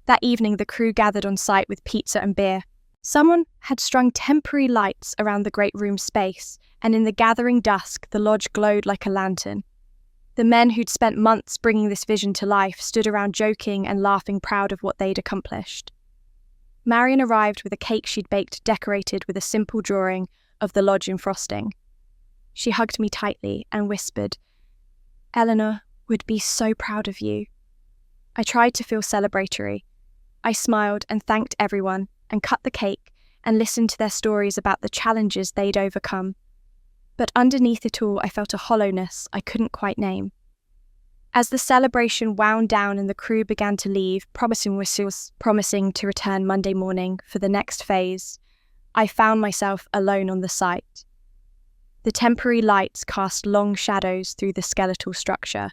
That evening, the crew gathered on site with pizza and beer. Someone had strung temporary lights around the great room space, and in the gathering dusk, the lodge glowed like a lantern. The men who'd spent months bringing this vision to life stood around joking and laughing, proud of what they'd accomplished. Marion arrived with a cake she'd baked decorated with a simple drawing of the lodge in frosting. She hugged me tightly and whispered, "Eleanor would be so proud of you." I tried to feel celebratory. I smiled and thanked everyone and cut the cake and listened to their stories about the challenges they'd overcome. But underneath it all, I felt a hollowness I couldn't quite name. As the celebration wound down and the crew began to leave, promising to return Monday morning for the next phase, I found myself alone on the site. The temporary lights cast long shadows through the skeletal structure.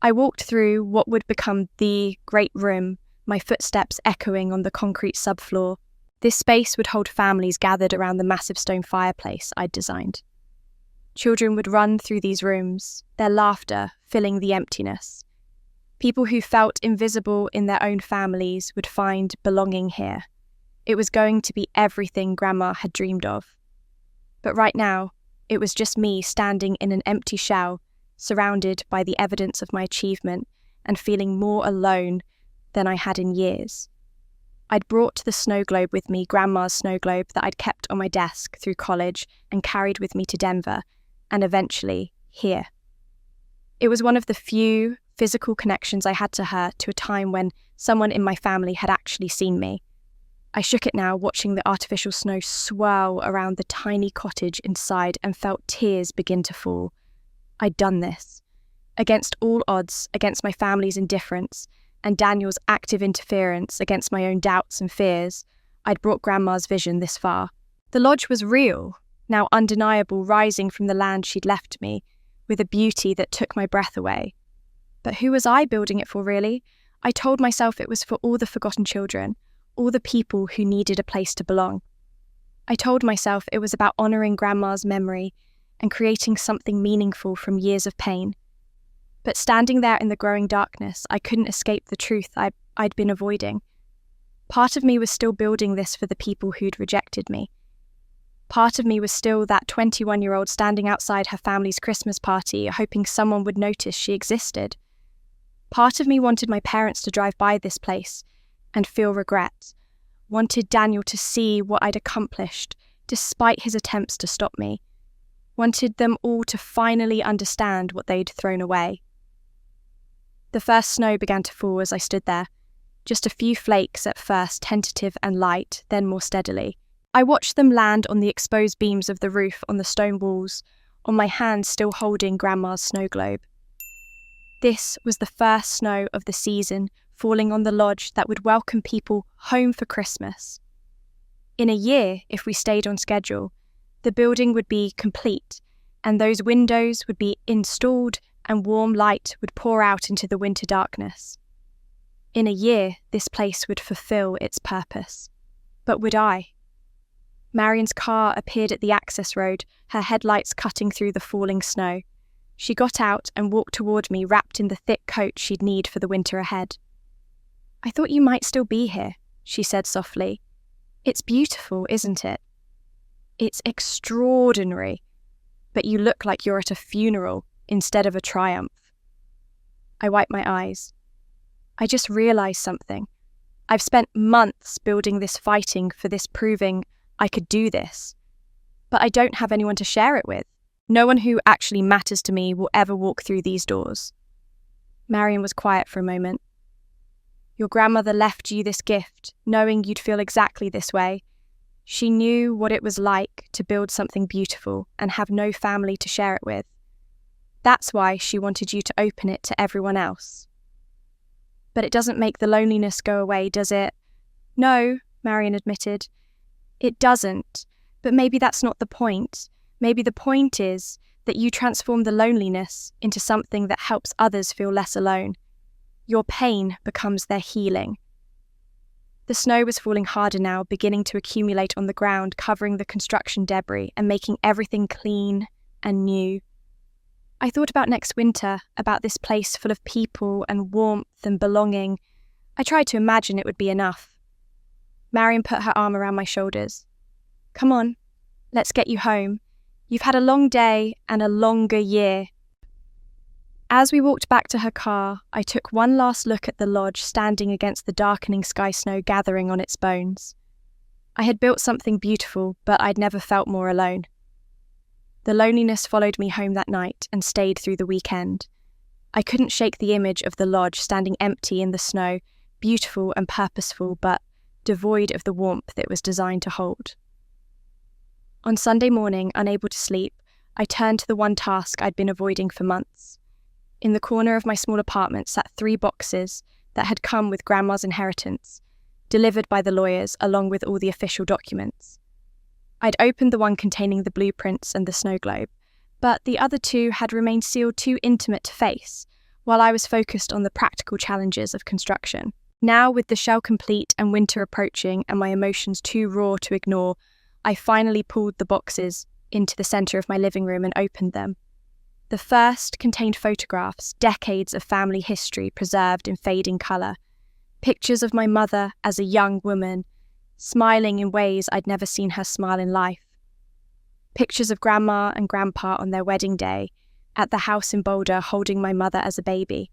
I walked through what would become the great room, my footsteps echoing on the concrete subfloor. This space would hold families gathered around the massive stone fireplace I'd designed. Children would run through these rooms, their laughter filling the emptiness. People who felt invisible in their own families would find belonging here. It was going to be everything Grandma had dreamed of. But right now, it was just me standing in an empty shell, surrounded by the evidence of my achievement and feeling more alone than I had in years. I'd brought the snow globe with me, Grandma's snow globe that I'd kept on my desk through college and carried with me to Denver, and eventually here. It was one of the few physical connections I had to her, to a time when someone in my family had actually seen me. I shook it now, watching the artificial snow swirl around the tiny cottage inside, and felt tears begin to fall. I'd done this. Against all odds, against my family's indifference, and Daniel's active interference, against my own doubts and fears, I'd brought Grandma's vision this far. The lodge was real, now undeniable, rising from the land she'd left me, with a beauty that took my breath away. But who was I building it for, really? I told myself it was for all the forgotten children, all the people who needed a place to belong. I told myself it was about honouring Grandma's memory and creating something meaningful from years of pain. But standing there in the growing darkness, I couldn't escape the truth I'd been avoiding. Part of me was still building this for the people who'd rejected me. Part of me was still that 21-year-old standing outside her family's Christmas party, hoping someone would notice she existed. Part of me wanted my parents to drive by this place and feel regret, wanted Daniel to see what I'd accomplished, despite his attempts to stop me, wanted them all to finally understand what they'd thrown away. The first snow began to fall as I stood there, just a few flakes at first, tentative and light, then more steadily. I watched them land on the exposed beams of the roof, on the stone walls, on my hand still holding Grandma's snow globe. This was the first snow of the season, falling on the lodge that would welcome people home for Christmas. In a year, if we stayed on schedule, the building would be complete, and those windows would be installed and warm light would pour out into the winter darkness. In a year, this place would fulfill its purpose. But would I? Marion's car appeared at the access road, her headlights cutting through the falling snow. She got out and walked toward me, wrapped in the thick coat she'd need for the winter ahead. "I thought you might still be here," she said softly. "It's beautiful, isn't it?" "It's extraordinary, but you look like you're at a funeral instead of a triumph." I wiped my eyes. I just realised something. I've spent months building this, fighting for this, proving I could do this. But I don't have anyone to share it with. No one who actually matters to me will ever walk through these doors. Marion was quiet for a moment. "Your grandmother left you this gift, knowing you'd feel exactly this way. She knew what it was like to build something beautiful and have no family to share it with. That's why she wanted you to open it to everyone else." "But it doesn't make the loneliness go away, does it?" "No," Marion admitted. "It doesn't, but maybe that's not the point. Maybe the point is that you transform the loneliness into something that helps others feel less alone. Your pain becomes their healing." The snow was falling harder now, beginning to accumulate on the ground, covering the construction debris and making everything clean and new. I thought about next winter, about this place full of people and warmth and belonging. I tried to imagine it would be enough. Marion put her arm around my shoulders. "Come on, let's get you home. You've had a long day and a longer year." As we walked back to her car, I took one last look at the lodge standing against the darkening sky snow gathering on its bones. I had built something beautiful, but I'd never felt more alone. The loneliness followed me home that night and stayed through the weekend. I couldn't shake the image of the lodge standing empty in the snow, beautiful and purposeful, but devoid of the warmth it was designed to hold. On Sunday morning, unable to sleep, I turned to the one task I'd been avoiding for months. In the corner of my small apartment sat 3 boxes that had come with Grandma's inheritance, delivered by the lawyers along with all the official documents. I'd opened the one containing the blueprints and the snow globe, but the other 2 had remained sealed too intimate to face, while I was focused on the practical challenges of construction. Now, with the shell complete and winter approaching and my emotions too raw to ignore, I finally pulled the boxes into the centre of my living room and opened them. The first contained photographs, decades of family history preserved in fading colour, pictures of my mother as a young woman, smiling in ways I'd never seen her smile in life. Pictures of Grandma and Grandpa on their wedding day, at the house in Boulder holding my mother as a baby.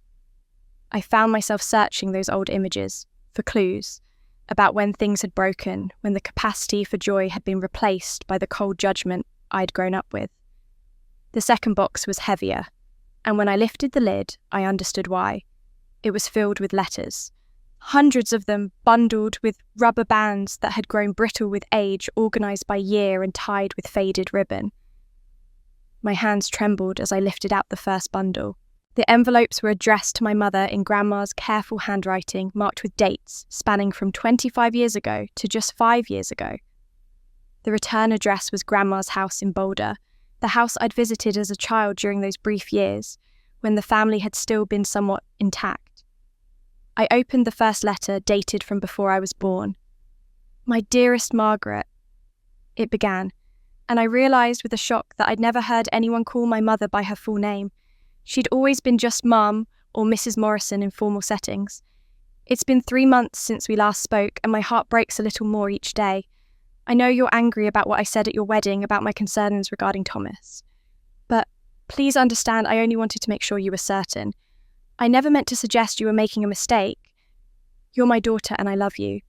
I found myself searching those old images for clues about when things had broken, when the capacity for joy had been replaced by the cold judgment I'd grown up with. The second box was heavier, and when I lifted the lid, I understood why. It was filled with letters. Hundreds of them bundled with rubber bands that had grown brittle with age, organised by year and tied with faded ribbon. My hands trembled as I lifted out the first bundle. The envelopes were addressed to my mother in Grandma's careful handwriting, marked with dates spanning from 25 years ago to just 5 years ago. The return address was Grandma's house in Boulder, the house I'd visited as a child during those brief years, when the family had still been somewhat intact. I opened the first letter, dated from before I was born. "My dearest Margaret," it began, and I realised with a shock that I'd never heard anyone call my mother by her full name. She'd always been just Mum or Mrs. Morrison in formal settings. It's been 3 months since we last spoke, and my heart breaks a little more each day. I know you're angry about what I said at your wedding about my concerns regarding Thomas. But please understand, I only wanted to make sure you were certain. I never meant to suggest you were making a mistake. You're my daughter and I love you.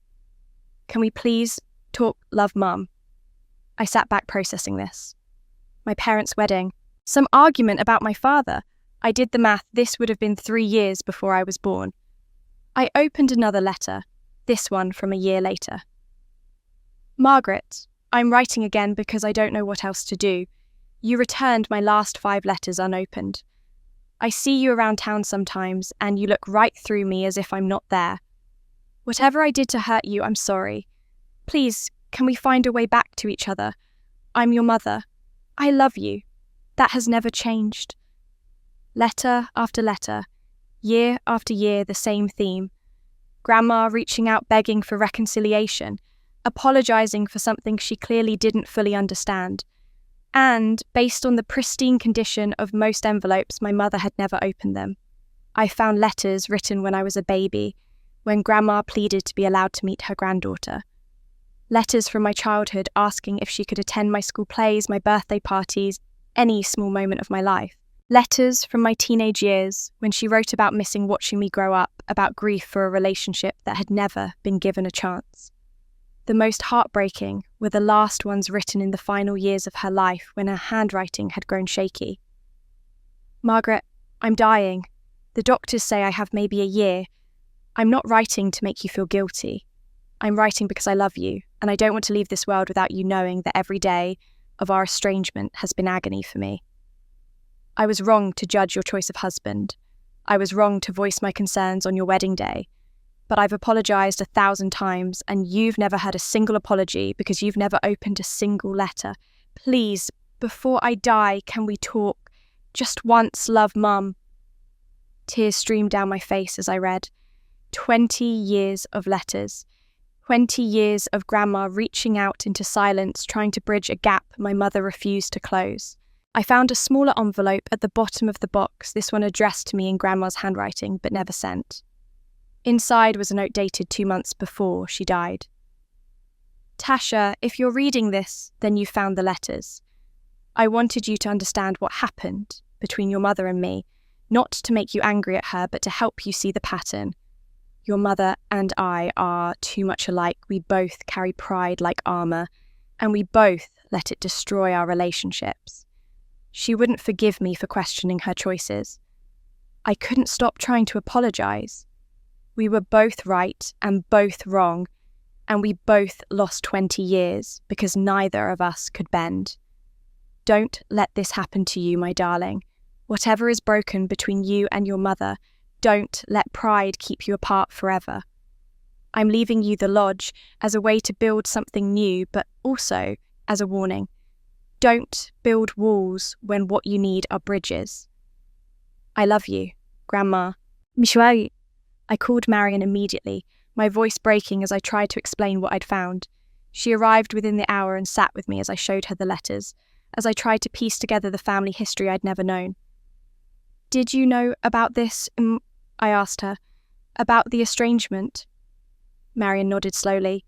Can we please talk, love, Mum? I sat back processing this. My parents' wedding. Some argument about my father. I did the math, this would have been 3 years before I was born. I opened another letter, this one from a year later. "Margaret, I'm writing again because I don't know what else to do. You returned my last 5 letters unopened. I see you around town sometimes, and you look right through me as if I'm not there. Whatever I did to hurt you, I'm sorry. Please, can we find a way back to each other? I'm your mother. I love you. That has never changed." Letter after letter, year after year, the same theme. Grandma reaching out begging for reconciliation, apologising for something she clearly didn't fully understand. And, based on the pristine condition of most envelopes, my mother had never opened them. I found letters written when I was a baby, when Grandma pleaded to be allowed to meet her granddaughter. Letters from my childhood asking if she could attend my school plays, my birthday parties, any small moment of my life. Letters from my teenage years, when she wrote about missing watching me grow up, about grief for a relationship that had never been given a chance. The most heartbreaking were the last ones written in the final years of her life when her handwriting had grown shaky. "Margaret, I'm dying. The doctors say I have maybe a year. I'm not writing to make you feel guilty. I'm writing because I love you, and I don't want to leave this world without you knowing that every day of our estrangement has been agony for me. I was wrong to judge your choice of husband. I was wrong to voice my concerns on your wedding day. But I've apologised 1,000 times, and you've never had a single apology because you've never opened a single letter. Please, before I die, can we talk? Just once, love, Mum." Tears streamed down my face as I read. 20 years of letters. 20 years of Grandma reaching out into silence, trying to bridge a gap my mother refused to close. I found a smaller envelope at the bottom of the box, this one addressed to me in Grandma's handwriting, but never sent. Inside was a note dated 2 months before she died. "Tasha, if you're reading this, then you found the letters. I wanted you to understand what happened between your mother and me, not to make you angry at her, but to help you see the pattern. Your mother and I are too much alike. We both carry pride like armour, and we both let it destroy our relationships. She wouldn't forgive me for questioning her choices. I couldn't stop trying to apologise. We were both right and both wrong, and we both lost 20 years because neither of us could bend. Don't let this happen to you, my darling. Whatever is broken between you and your mother, don't let pride keep you apart forever. I'm leaving you the lodge as a way to build something new, but also as a warning. Don't build walls when what you need are bridges. I love you, Grandma. Mishwari. I called Marion immediately, my voice breaking as I tried to explain what I'd found. She arrived within the hour and sat with me as I showed her the letters, as I tried to piece together the family history I'd never known. Did you know about this? I asked her. About the estrangement? Marion nodded slowly.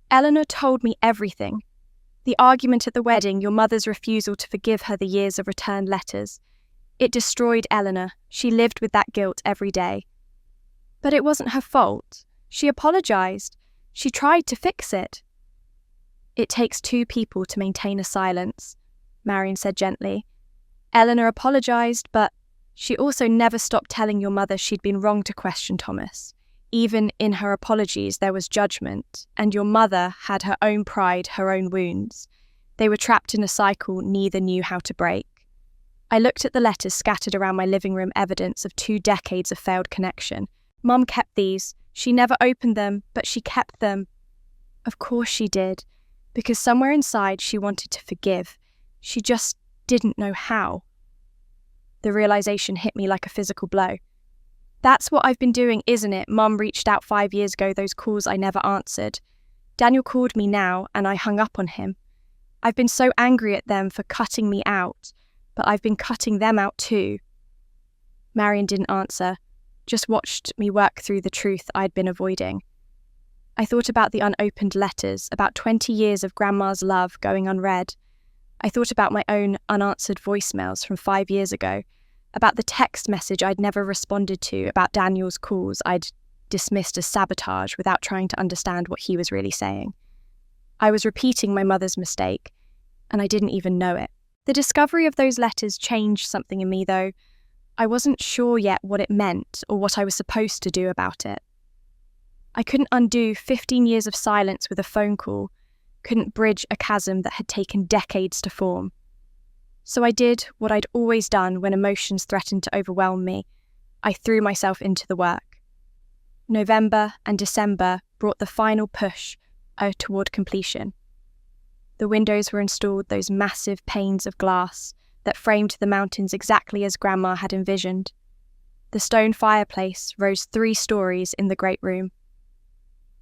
Eleanor told me everything. The argument at the wedding, your mother's refusal to forgive her the years of returned letters. It destroyed Eleanor. She lived with that guilt every day. But it wasn't her fault. She apologised. She tried to fix it. It takes two people to maintain a silence, Marion said gently. Eleanor apologised, but she also never stopped telling your mother she'd been wrong to question Thomas. Even in her apologies, there was judgment, and your mother had her own pride, her own wounds. They were trapped in a cycle neither knew how to break. I looked at the letters scattered around my living room, evidence of 2 decades of failed connection. Mum kept these. She never opened them, but she kept them. Of course she did, because somewhere inside she wanted to forgive. She just didn't know how. The realization hit me like a physical blow. That's what I've been doing, isn't it? Mum reached out 5 years ago, those calls I never answered. Daniel called me now, and I hung up on him. I've been so angry at them for cutting me out, but I've been cutting them out too. Marion didn't answer, just watched me work through the truth I'd been avoiding. I thought about the unopened letters, about 20 years of Grandma's love going unread. I thought about my own unanswered voicemails from 5 years ago, about the text message I'd never responded to, about Daniel's calls I'd dismissed as sabotage without trying to understand what he was really saying. I was repeating my mother's mistake, and I didn't even know it. The discovery of those letters changed something in me, though. I wasn't sure yet what it meant or what I was supposed to do about it. I couldn't undo 15 years of silence with a phone call, couldn't bridge a chasm that had taken decades to form. So I did what I'd always done when emotions threatened to overwhelm me. I threw myself into the work. November and December brought the final push toward completion. The windows were installed, those massive panes of glass that framed the mountains exactly as Grandma had envisioned. The stone fireplace rose 3 stories in the great room.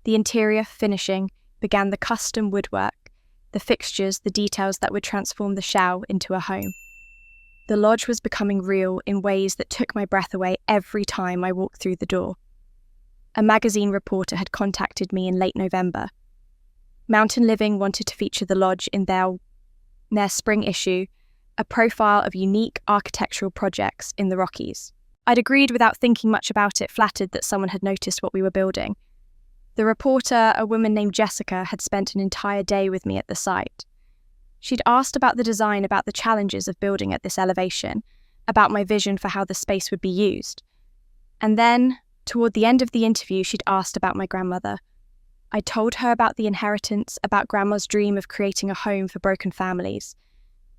The interior finishing began the custom woodwork, the fixtures, the details that would transform the Shao into a home. The lodge was becoming real in ways that took my breath away every time I walked through the door. A magazine reporter had contacted me in late November. Mountain Living wanted to feature the lodge in their spring issue, a profile of unique architectural projects in the Rockies. I'd agreed without thinking much about it, flattered that someone had noticed what we were building. The reporter, a woman named Jessica, had spent an entire day with me at the site. She'd asked about the design, about the challenges of building at this elevation, about my vision for how the space would be used. And then, toward the end of the interview, she'd asked about my grandmother. I told her about the inheritance, about Grandma's dream of creating a home for broken families.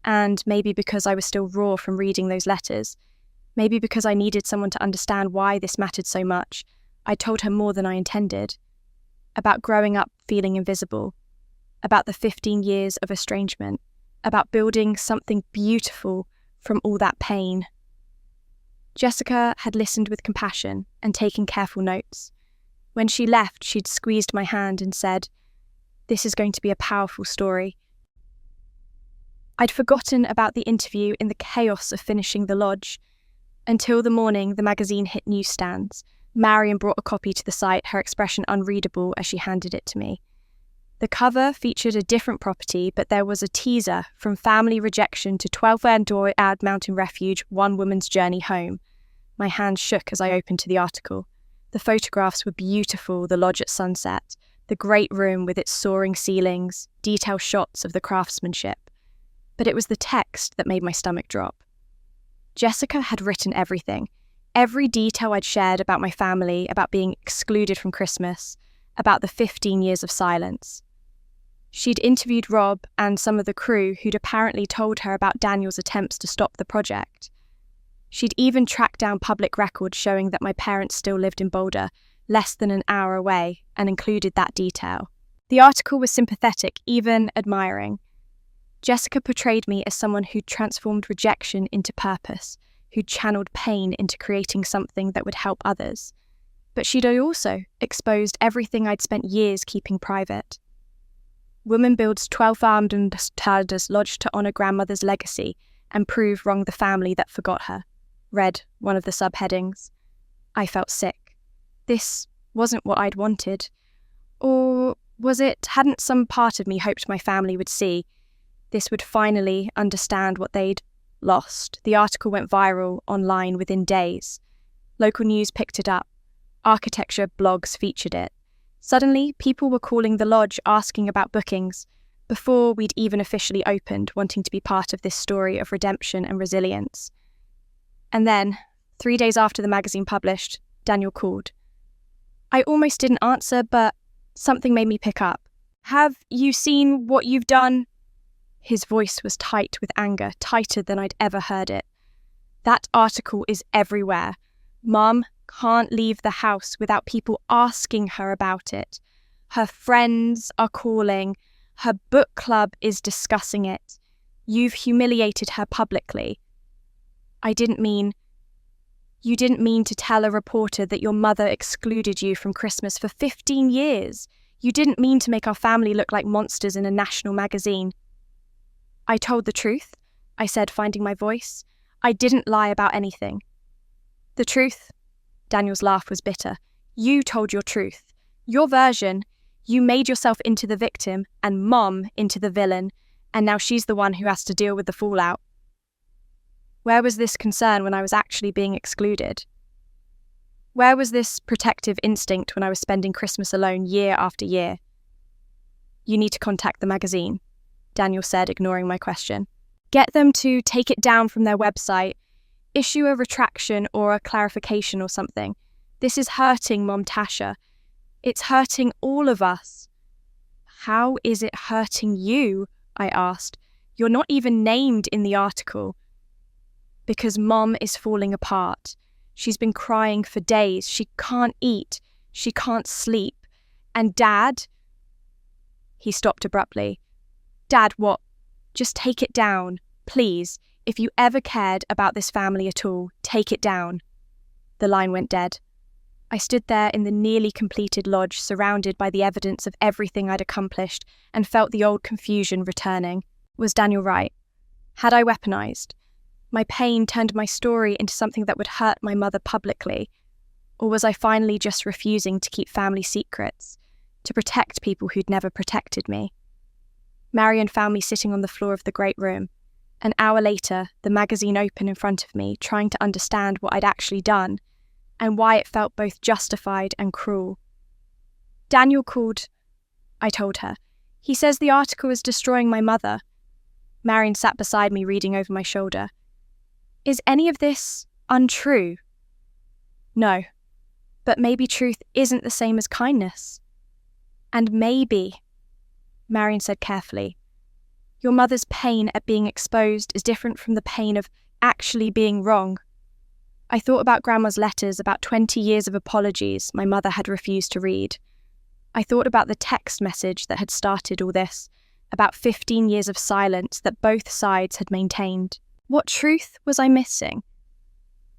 And maybe because I was still raw from reading those letters, maybe because I needed someone to understand why this mattered so much, I told her more than I intended. About growing up feeling invisible, about the 15 years of estrangement, about building something beautiful from all that pain. Jessica had listened with compassion and taken careful notes. When she left, she'd squeezed my hand and said, "This is going to be a powerful story." I'd forgotten about the interview in the chaos of finishing the lodge. Until the morning, the magazine hit newsstands. Marion brought a copy to the site, her expression unreadable as she handed it to me. The cover featured a different property, but there was a teaser from family rejection to 12-Ad Mountain Refuge, one woman's journey home. My hand shook as I opened to the article. The photographs were beautiful, the lodge at sunset, the great room with its soaring ceilings, detailed shots of the craftsmanship. But it was the text that made my stomach drop. Jessica had written everything. Every detail I'd shared about my family, about being excluded from Christmas, about the 15 years of silence. She'd interviewed Rob and some of the crew who'd apparently told her about Daniel's attempts to stop the project. She'd even tracked down public records showing that my parents still lived in Boulder, less than an hour away, and included that detail. The article was sympathetic, even admiring. Jessica portrayed me as someone who'd transformed rejection into purpose, who'd channeled pain into creating something that would help others. But she'd also exposed everything I'd spent years keeping private. Woman builds 12 Abenteuers lodged to honour grandmother's legacy and prove wrong the family that forgot her, read one of the subheadings. I felt sick. This wasn't what I'd wanted. Or was it, hadn't some part of me hoped my family would see? This would finally understand what they'd lost. The article went viral online within days. Local news picked it up. Architecture blogs featured it. Suddenly, people were calling the lodge asking about bookings, before we'd even officially opened, wanting to be part of this story of redemption and resilience. And then, 3 days after the magazine published, Daniel called. I almost didn't answer, but something made me pick up. Have you seen what you've done? His voice was tight with anger, tighter than I'd ever heard it. That article is everywhere. Mum can't leave the house without people asking her about it. Her friends are calling. Her book club is discussing it. You've humiliated her publicly. You didn't mean to tell a reporter that your mother excluded you from Christmas for 15 years. You didn't mean to make our family look like monsters in a national magazine. I told the truth, I said, finding my voice. I didn't lie about anything. The truth? Daniel's laugh was bitter. You told your truth. Your version. You made yourself into the victim and Mom into the villain, and now she's the one who has to deal with the fallout. Where was this concern when I was actually being excluded? Where was this protective instinct when I was spending Christmas alone year after year? You need to contact the magazine, Daniel said, ignoring my question. Get them to take it down from their website, issue a retraction or a clarification or something. This is hurting Mom Tasha. It's hurting all of us. How is it hurting you? I asked. You're not even named in the article. Because Mom is falling apart. She's been crying for days. She can't eat. She can't sleep. And Dad? He stopped abruptly. Dad, what? Just take it down, please. If you ever cared about this family at all, take it down. The line went dead. I stood there in the nearly completed lodge, surrounded by the evidence of everything I'd accomplished, and felt the old confusion returning. Was Daniel right? Had I weaponized? My pain turned my story into something that would hurt my mother publicly. Or was I finally just refusing to keep family secrets, to protect people who'd never protected me? Marion found me sitting on the floor of the great room. An hour later, the magazine opened in front of me, trying to understand what I'd actually done, and why it felt both justified and cruel. Daniel called, I told her. He says the article is destroying my mother. Marion sat beside me, reading over my shoulder. Is any of this untrue? No, but maybe truth isn't the same as kindness. And maybe, Marion said carefully, your mother's pain at being exposed is different from the pain of actually being wrong. I thought about Grandma's letters, about 20 years of apologies my mother had refused to read. I thought about the text message that had started all this, about 15 years of silence that both sides had maintained. What truth was I missing?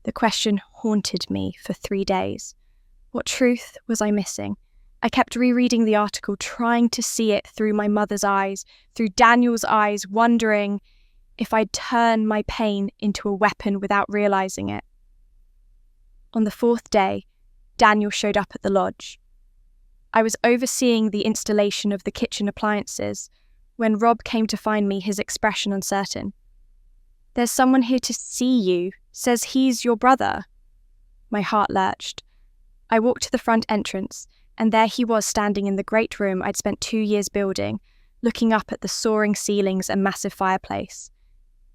The question haunted me for 3 days. What truth was I missing? I kept rereading the article, trying to see it through my mother's eyes, through Daniel's eyes, wondering if I'd turn my pain into a weapon without realizing it. On the 4th day, Daniel showed up at the lodge. I was overseeing the installation of the kitchen appliances when Rob came to find me, his expression uncertain. There's someone here to see you, says he's your brother. My heart lurched. I walked to the front entrance, and there he was standing in the great room I'd spent 2 years building, looking up at the soaring ceilings and massive fireplace.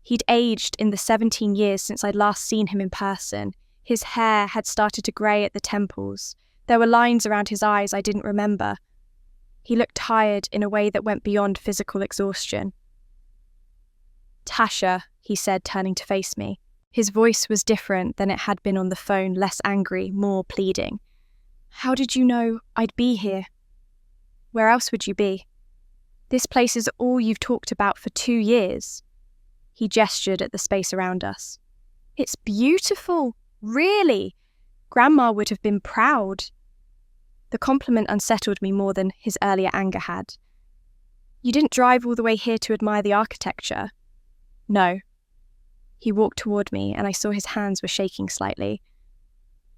He'd aged in the 17 years since I'd last seen him in person. His hair had started to grey at the temples. There were lines around his eyes I didn't remember. He looked tired in a way that went beyond physical exhaustion. Tasha, he said, turning to face me. His voice was different than it had been on the phone, less angry, more pleading. How did you know I'd be here? Where else would you be? This place is all you've talked about for 2 years. He gestured at the space around us. It's beautiful, really. Grandma would have been proud. The compliment unsettled me more than his earlier anger had. You didn't drive all the way here to admire the architecture? No. He walked toward me and I saw his hands were shaking slightly.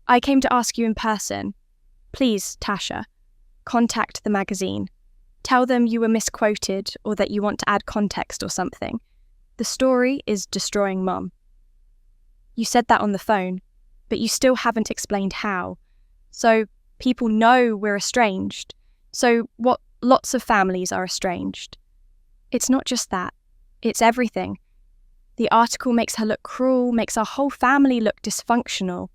I came to ask you in person. Please, Tasha, contact the magazine. Tell them you were misquoted or that you want to add context or something. The story is destroying Mum. You said that on the phone, but you still haven't explained how. So people know we're estranged. So what lots of families are estranged. It's not just that. It's everything. The article makes her look cruel, makes our whole family look dysfunctional.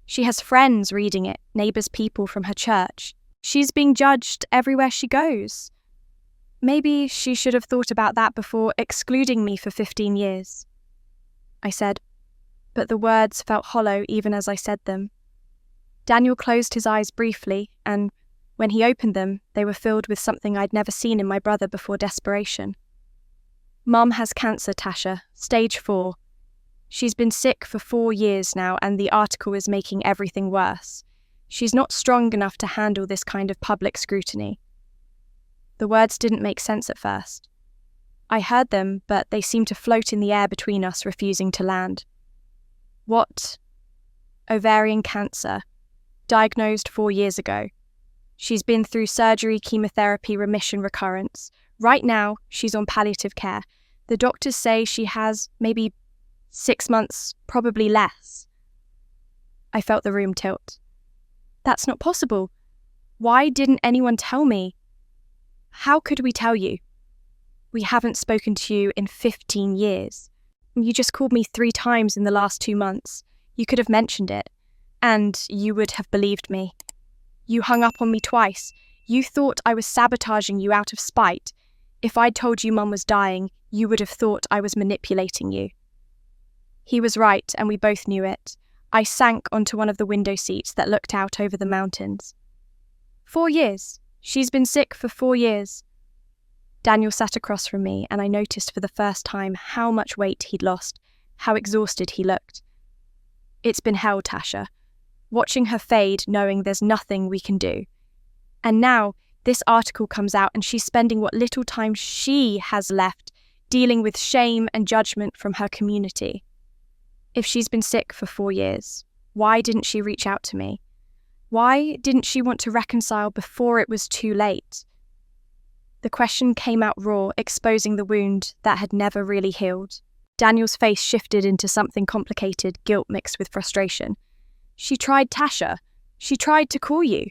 She has friends reading it, neighbours, people from her church. She's being judged everywhere she goes. Maybe she should have thought about that before excluding me for 15 years. I said, but the words felt hollow even as I said them. Daniel closed his eyes briefly, and when he opened them, they were filled with something I'd never seen in my brother before: desperation. Mum has cancer, Tasha, stage 4. She's been sick for 4 years now, and the article is making everything worse. She's not strong enough to handle this kind of public scrutiny. The words didn't make sense at first. I heard them, but they seemed to float in the air between us, refusing to land. What? Ovarian cancer. Diagnosed 4 years ago. She's been through surgery, chemotherapy, remission, recurrence. Right now, she's on palliative care. The doctors say she has maybe 6 months, probably less. I felt the room tilt. That's not possible. Why didn't anyone tell me? How could we tell you? We haven't spoken to you in 15 years. You just called me 3 times in the last 2 months. You could have mentioned it, and you would have believed me. You hung up on me twice. You thought I was sabotaging you out of spite. If I'd told you Mum was dying, you would have thought I was manipulating you. He was right, and we both knew it. I sank onto one of the window seats that looked out over the mountains. 4 years. She's been sick for 4 years. Daniel sat across from me, and I noticed for the first time how much weight he'd lost, how exhausted he looked. It's been hell, Tasha. Watching her fade, knowing there's nothing we can do. And now, this article comes out and she's spending what little time she has left dealing with shame and judgment from her community. If she's been sick for 4 years, why didn't she reach out to me? Why didn't she want to reconcile before it was too late? The question came out raw, exposing the wound that had never really healed. Daniel's face shifted into something complicated, guilt mixed with frustration. She tried, Tasha. She tried to call you.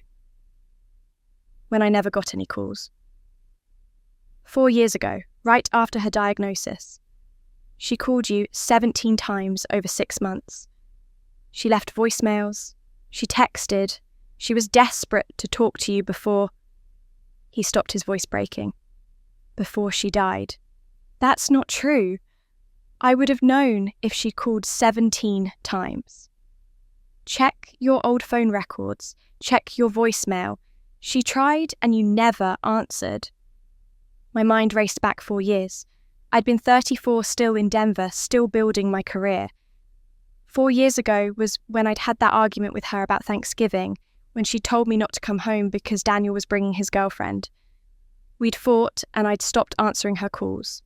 When I never got any calls. 4 years ago, right after her diagnosis, she called you 17 times over 6 months. She left voicemails. She texted. She was desperate to talk to you before... He stopped, his voice breaking. Before she died. That's not true. I would have known if she called 17 times. Check your old phone records. Check your voicemail. She tried and you never answered. My mind raced back 4 years. I'd been 34, still in Denver, still building my career. 4 years ago was when I'd had that argument with her about Thanksgiving, when she told me not to come home because Daniel was bringing his girlfriend. We'd fought and I'd stopped answering her calls.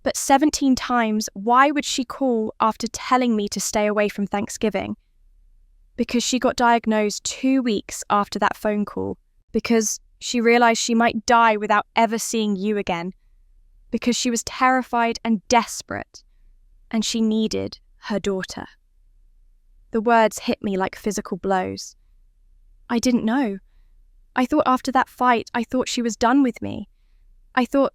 But 17 times, why would she call after telling me to stay away from Thanksgiving? Because she got diagnosed 2 weeks after that phone call. Because she realised she might die without ever seeing you again. Because she was terrified and desperate. And she needed her daughter. The words hit me like physical blows. I didn't know. I thought after that fight, I thought she was done with me. I thought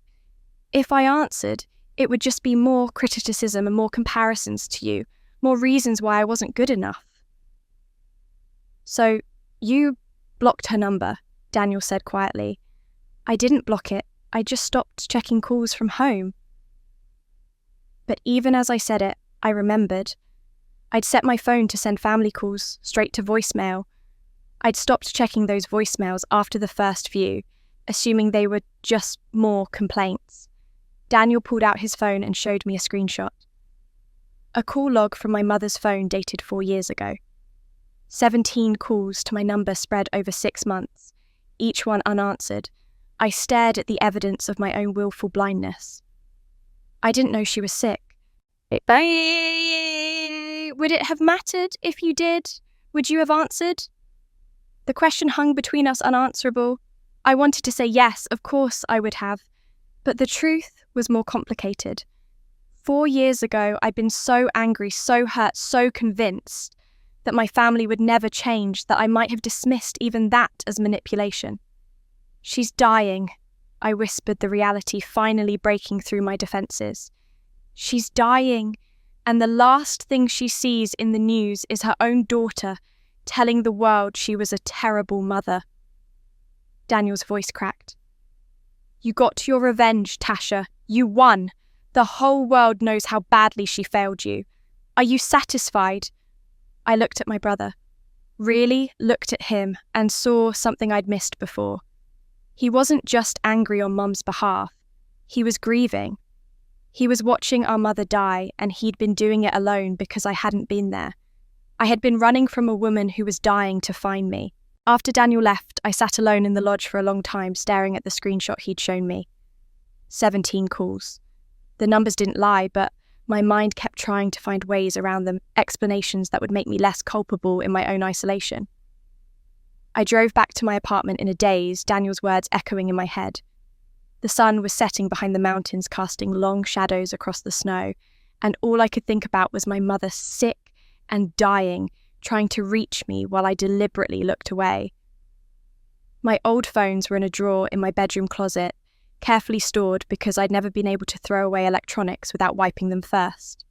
if I answered, it would just be more criticism and more comparisons to you, more reasons why I wasn't good enough. So, you blocked her number, Daniel said quietly. I didn't block it, I just stopped checking calls from home. But even as I said it, I remembered. I'd set my phone to send family calls straight to voicemail. I'd stopped checking those voicemails after the first few, assuming they were just more complaints. Daniel pulled out his phone and showed me a screenshot. A call log from my mother's phone dated 4 years ago. 17 calls to my number spread over 6 months, each one unanswered. I stared at the evidence of my own willful blindness. I didn't know she was sick. Would it have mattered if you did? Would you have answered? The question hung between us unanswerable. I wanted to say yes, of course I would have. But the truth was more complicated. 4 years ago, I'd been so angry, so hurt, so convinced that my family would never change that I might have dismissed even that as manipulation. She's dying, I whispered, the reality finally breaking through my defences. She's dying, and the last thing she sees in the news is her own daughter telling the world she was a terrible mother. Daniel's voice cracked. You got your revenge, Tasha. You won. The whole world knows how badly she failed you. Are you satisfied? I looked at my brother. Really looked at him and saw something I'd missed before. He wasn't just angry on Mum's behalf. He was grieving. He was watching our mother die, and he'd been doing it alone because I hadn't been there. I had been running from a woman who was dying to find me. After Daniel left, I sat alone in the lodge for a long time, staring at the screenshot he'd shown me. 17 calls. The numbers didn't lie, but my mind kept trying to find ways around them, explanations that would make me less culpable in my own isolation. I drove back to my apartment in a daze, Daniel's words echoing in my head. The sun was setting behind the mountains, casting long shadows across the snow, and all I could think about was my mother sick and dying, trying to reach me while I deliberately looked away. My old phones were in a drawer in my bedroom closet, carefully stored because I'd never been able to throw away electronics without wiping them first.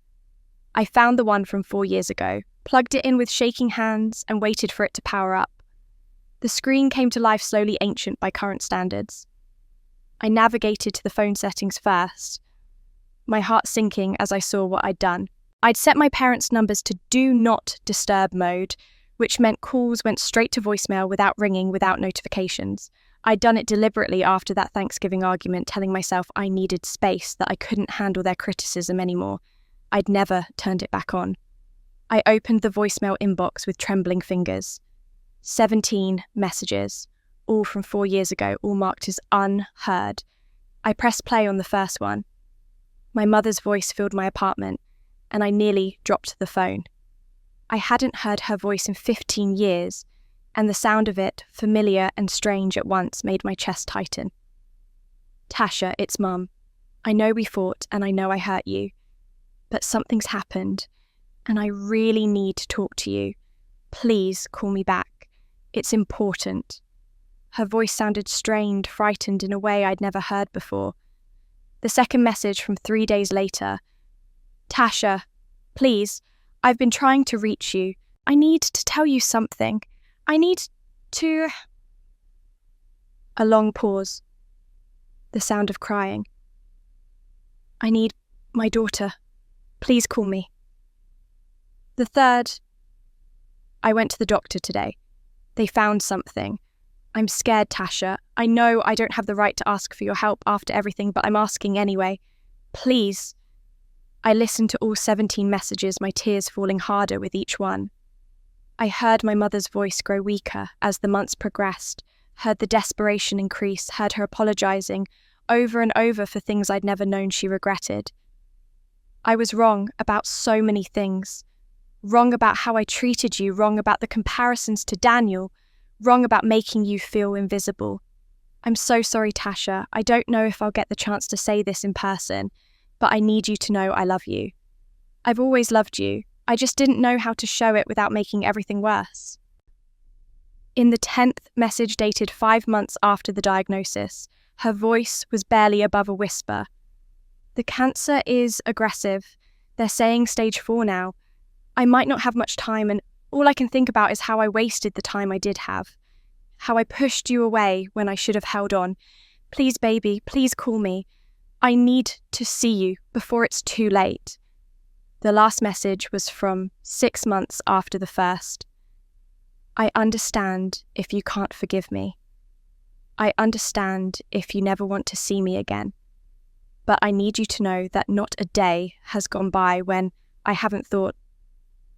I found the one from 4 years ago, plugged it in with shaking hands, and waited for it to power up. The screen came to life slowly, ancient by current standards. I navigated to the phone settings first, my heart sinking as I saw what I'd done. I'd set my parents' numbers to do not disturb mode, which meant calls went straight to voicemail without ringing, without notifications. I'd done it deliberately after that Thanksgiving argument, telling myself I needed space, that I couldn't handle their criticism anymore. I'd never turned it back on. I opened the voicemail inbox with trembling fingers. 17 messages, all from 4 years ago, all marked as unheard. I pressed play on the first one. My mother's voice filled my apartment, and I nearly dropped the phone. I hadn't heard her voice in 15 years, and the sound of it, familiar and strange at once, made my chest tighten. Tasha, it's Mum. I know we fought, and I know I hurt you, but something's happened, and I really need to talk to you. Please call me back. It's important. Her voice sounded strained, frightened in a way I'd never heard before. The second message from 3 days later. Tasha, please, I've been trying to reach you. I need to tell you something. I need to... A long pause. The sound of crying. I need my daughter. Please call me. The third. I went to the doctor today. They found something. I'm scared, Tasha. I know I don't have the right to ask for your help after everything, but I'm asking anyway. Please. I listened to all 17 messages, my tears falling harder with each one. I heard my mother's voice grow weaker as the months progressed, heard the desperation increase, heard her apologising over and over for things I'd never known she regretted. I was wrong about so many things. Wrong about how I treated you, wrong about the comparisons to Daniel, wrong about making you feel invisible. I'm so sorry, Tasha. I don't know if I'll get the chance to say this in person, but I need you to know I love you. I've always loved you. I just didn't know how to show it without making everything worse. In the 10th message dated 5 months after the diagnosis, her voice was barely above a whisper. The cancer is aggressive. They're saying stage 4 now. I might not have much time, and all I can think about is how I wasted the time I did have. How I pushed you away when I should have held on. Please, baby, please call me. I need to see you before it's too late. The last message was from 6 months after the first. I understand if you can't forgive me. I understand if you never want to see me again. But I need you to know that not a day has gone by when I haven't thought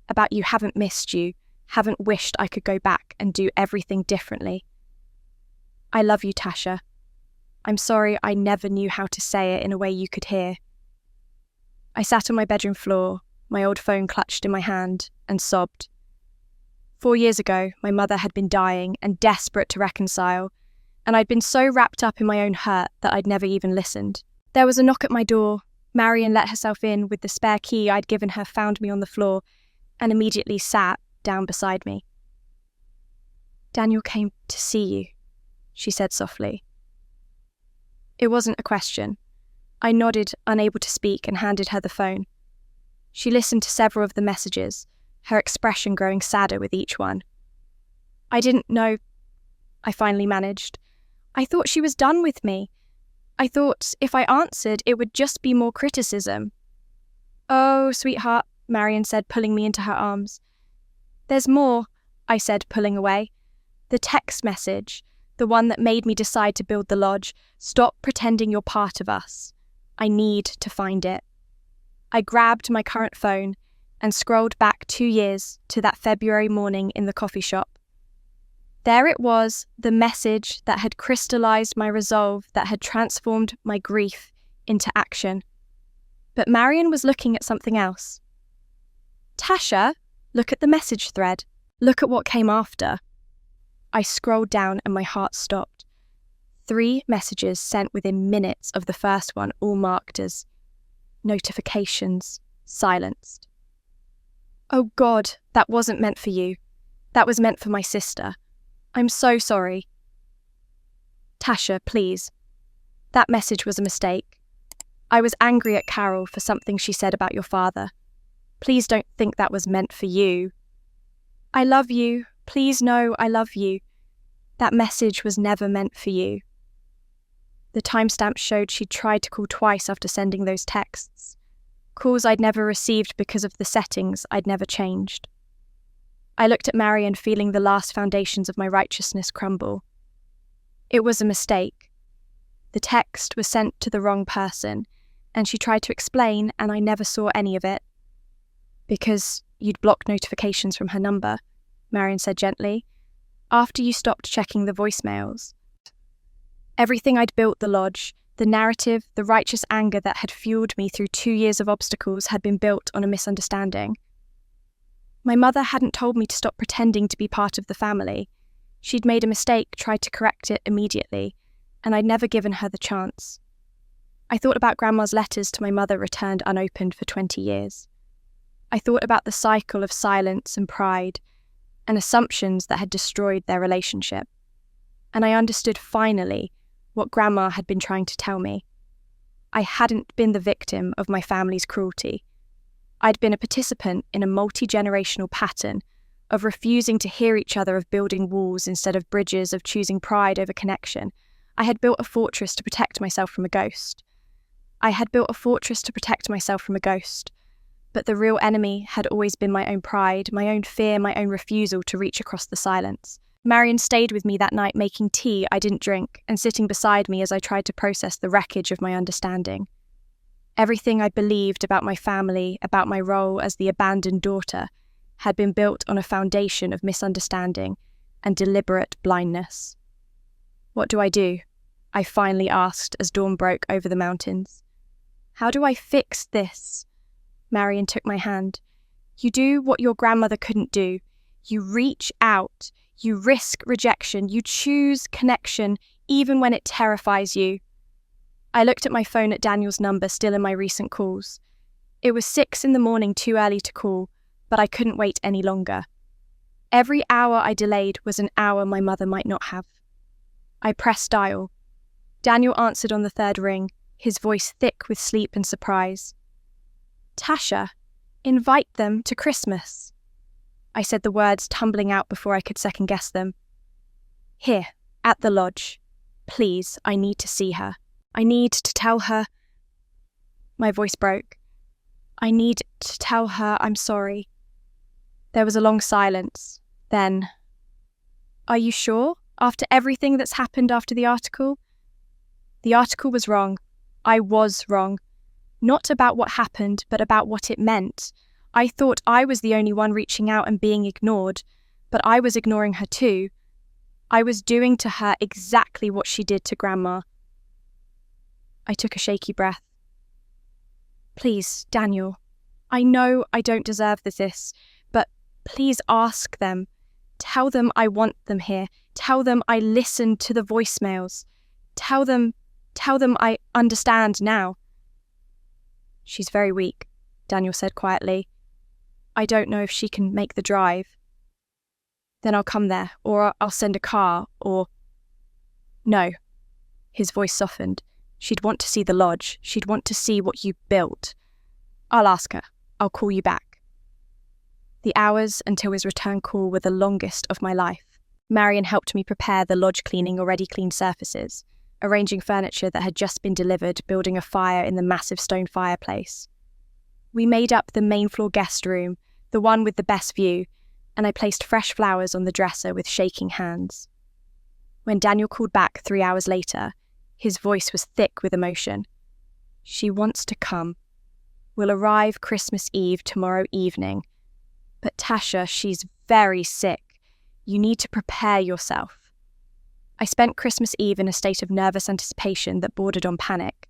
about you, haven't missed you, haven't wished I could go back and do everything differently. I love you, Tasha. I'm sorry I never knew how to say it in a way you could hear. I sat on my bedroom floor, my old phone clutched in my hand, and sobbed. 4 years ago, my mother had been dying and desperate to reconcile, and I'd been so wrapped up in my own hurt that I'd never even listened. There was a knock at my door. Marion let herself in with the spare key I'd given her, found me on the floor, and immediately sat down beside me. Daniel came to see you, she said softly. It wasn't a question. I nodded, unable to speak, and handed her the phone. She listened to several of the messages, her expression growing sadder with each one. I didn't know, I finally managed. I thought she was done with me. I thought if I answered, it would just be more criticism. Oh, sweetheart, Marion said, pulling me into her arms. There's more, I said, pulling away. The text message, the one that made me decide to build the lodge. Stop pretending you're part of us. I need to find it. I grabbed my current phone and scrolled back 2 years to that February morning in the coffee shop. There it was, the message that had crystallized my resolve, that had transformed my grief into action. But Marion was looking at something else. Tasha, look at the message thread. Look at what came after. I scrolled down and my heart stopped. 3 messages sent within minutes of the first one, all marked as notifications silenced. Oh God, that wasn't meant for you. That was meant for my sister. I'm so sorry. Tasha, please. That message was a mistake. I was angry at Carol for something she said about your father. Please don't think that was meant for you. I love you. Please know I love you. That message was never meant for you. The timestamp showed she'd tried to call twice after sending those texts. Calls I'd never received because of the settings I'd never changed. I looked at Marion, feeling the last foundations of my righteousness crumble. It was a mistake. The text was sent to the wrong person, and she tried to explain, and I never saw any of it. Because you'd blocked notifications from her number, Marion said gently, after you stopped checking the voicemails. Everything I'd built the lodge, the narrative, the righteous anger that had fueled me through 2 years of obstacles had been built on a misunderstanding. My mother hadn't told me to stop pretending to be part of the family. She'd made a mistake, tried to correct it immediately, and I'd never given her the chance. I thought about Grandma's letters to my mother returned unopened for 20 years. I thought about the cycle of silence and pride, and assumptions that had destroyed their relationship. And I understood finally what Grandma had been trying to tell me. I hadn't been the victim of my family's cruelty. I'd been a participant in a multi-generational pattern of refusing to hear each other, of building walls instead of bridges, of choosing pride over connection. I had built a fortress to protect myself from a ghost. But the real enemy had always been my own pride, my own fear, my own refusal to reach across the silence. Marion stayed with me that night, making tea I didn't drink, and sitting beside me as I tried to process the wreckage of my understanding. Everything I believed about my family, about my role as the abandoned daughter, had been built on a foundation of misunderstanding and deliberate blindness. What do? I finally asked as dawn broke over the mountains. How do I fix this? Marion took my hand. You do what your grandmother couldn't do. You reach out. You risk rejection. You choose connection, even when it terrifies you. I looked at my phone at Daniel's number, still in my recent calls. It was 6 a.m, too early to call, but I couldn't wait any longer. Every hour I delayed was an hour my mother might not have. I pressed dial. Daniel answered on the 3rd ring, his voice thick with sleep and surprise. Tasha, invite them to Christmas. I said the words tumbling out before I could second-guess them. Here, at the lodge. Please, I need to see her. I need to tell her. My voice broke. I need to tell her I'm sorry. There was a long silence. Then, are you sure? After everything that's happened after the article? The article was wrong. I was wrong. Not about what happened, but about what it meant. I thought I was the only one reaching out and being ignored, but I was ignoring her too. I was doing to her exactly what she did to Grandma. I took a shaky breath. Please, Daniel, I know I don't deserve this, but please ask them. Tell them I want them here. Tell them I listened to the voicemails. Tell them I understand now. She's very weak, Daniel said quietly. I don't know if she can make the drive. Then I'll come there, or I'll send a car, or... No. His voice softened. She'd want to see the lodge. She'd want to see what you built. I'll ask her. I'll call you back. The hours until his return call were the longest of my life. Marion helped me prepare the lodge cleaning already cleaned surfaces, arranging furniture that had just been delivered, building a fire in the massive stone fireplace. We made up the main floor guest room, the one with the best view, and I placed fresh flowers on the dresser with shaking hands. When Daniel called back 3 hours later, his voice was thick with emotion. She wants to come. We'll arrive Christmas Eve tomorrow evening. But Tasha, she's very sick. You need to prepare yourself. I spent Christmas Eve in a state of nervous anticipation that bordered on panic.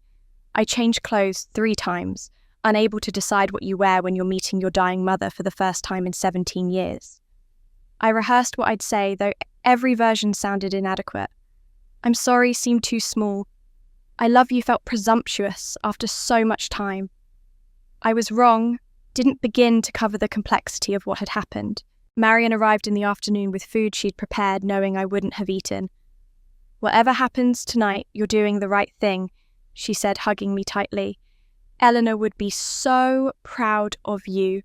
I changed clothes 3 times, unable to decide what you wear when you're meeting your dying mother for the first time in 17 years. I rehearsed what I'd say, though every version sounded inadequate. I'm sorry seemed too small. I love you felt presumptuous after so much time. I was wrong, didn't begin to cover the complexity of what had happened. Marion arrived in the afternoon with food she'd prepared, knowing I wouldn't have eaten. Whatever happens tonight, you're doing the right thing, she said, hugging me tightly. Eleanor would be so proud of you.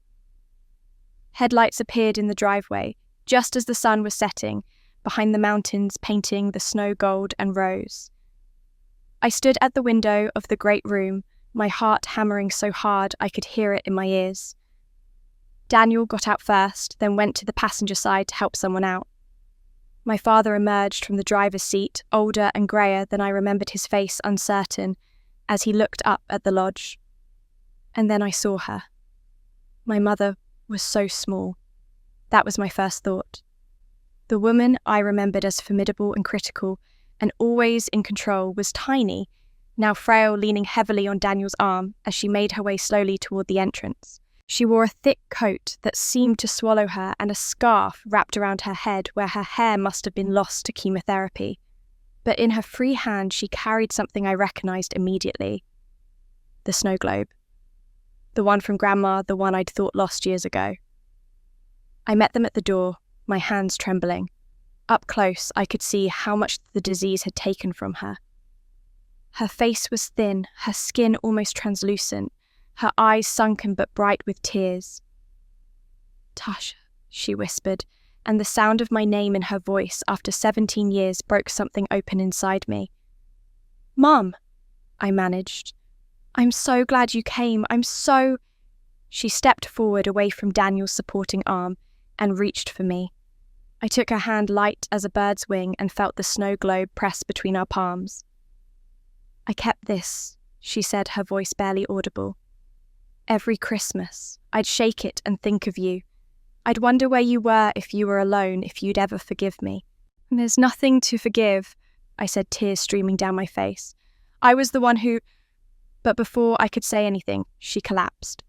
Headlights appeared in the driveway, just as the sun was setting, behind the mountains painting the snow gold and rose. I stood at the window of the great room, my heart hammering so hard I could hear it in my ears. Daniel got out first, then went to the passenger side to help someone out. My father emerged from the driver's seat, older and greyer than I remembered his face, uncertain, as he looked up at the lodge. And then I saw her. My mother was so small. That was my first thought. The woman I remembered as formidable and critical, and always in control, was tiny, now frail, leaning heavily on Daniel's arm as she made her way slowly toward the entrance. She wore a thick coat that seemed to swallow her and a scarf wrapped around her head where her hair must have been lost to chemotherapy. But in her free hand she carried something I recognized immediately. The snow globe. The one from Grandma, the one I'd thought lost years ago. I met them at the door, my hands trembling. Up close, I could see how much the disease had taken from her. Her face was thin, her skin almost translucent, her eyes sunken but bright with tears. Tasha, she whispered, and the sound of my name in her voice after 17 years broke something open inside me. Mum, I managed. I'm so glad you came, She stepped forward away from Daniel's supporting arm and reached for me. I took her hand light as a bird's wing and felt the snow globe press between our palms. I kept this, she said, her voice barely audible. Every Christmas, I'd shake it and think of you. I'd wonder where you were if you were alone, if you'd ever forgive me. There's nothing to forgive, I said, tears streaming down my face. I was the one who... But before I could say anything, she collapsed.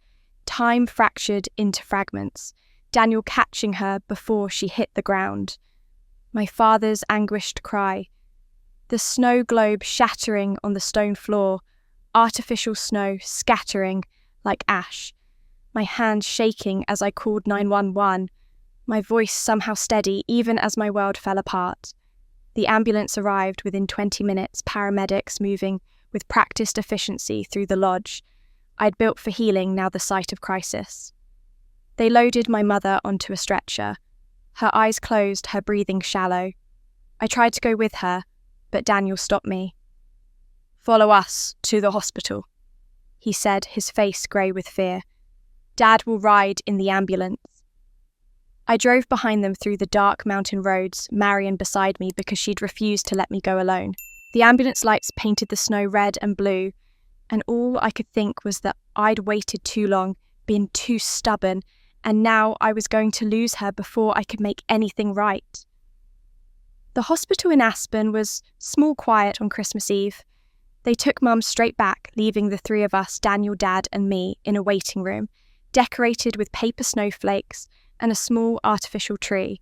Time fractured into fragments, Daniel catching her before she hit the ground. My father's anguished cry. The snow globe shattering on the stone floor, artificial snow scattering like ash. My hands shaking as I called 911, my voice somehow steady even as my world fell apart. The ambulance arrived within 20 minutes, paramedics moving with practiced efficiency through the lodge. I'd built for healing, now the site of crisis. They loaded my mother onto a stretcher. Her eyes closed, her breathing shallow. I tried to go with her, but Daniel stopped me. Follow us to the hospital, he said, his face grey with fear. Dad will ride in the ambulance. I drove behind them through the dark mountain roads, Marion beside me because she'd refused to let me go alone. The ambulance lights painted the snow red and blue, and all I could think was that I'd waited too long, been too stubborn, and now I was going to lose her before I could make anything right. The hospital in Aspen was small quiet on Christmas Eve. They took Mum straight back, leaving the three of us, Daniel, Dad and me, in a waiting room, decorated with paper snowflakes and a small artificial tree.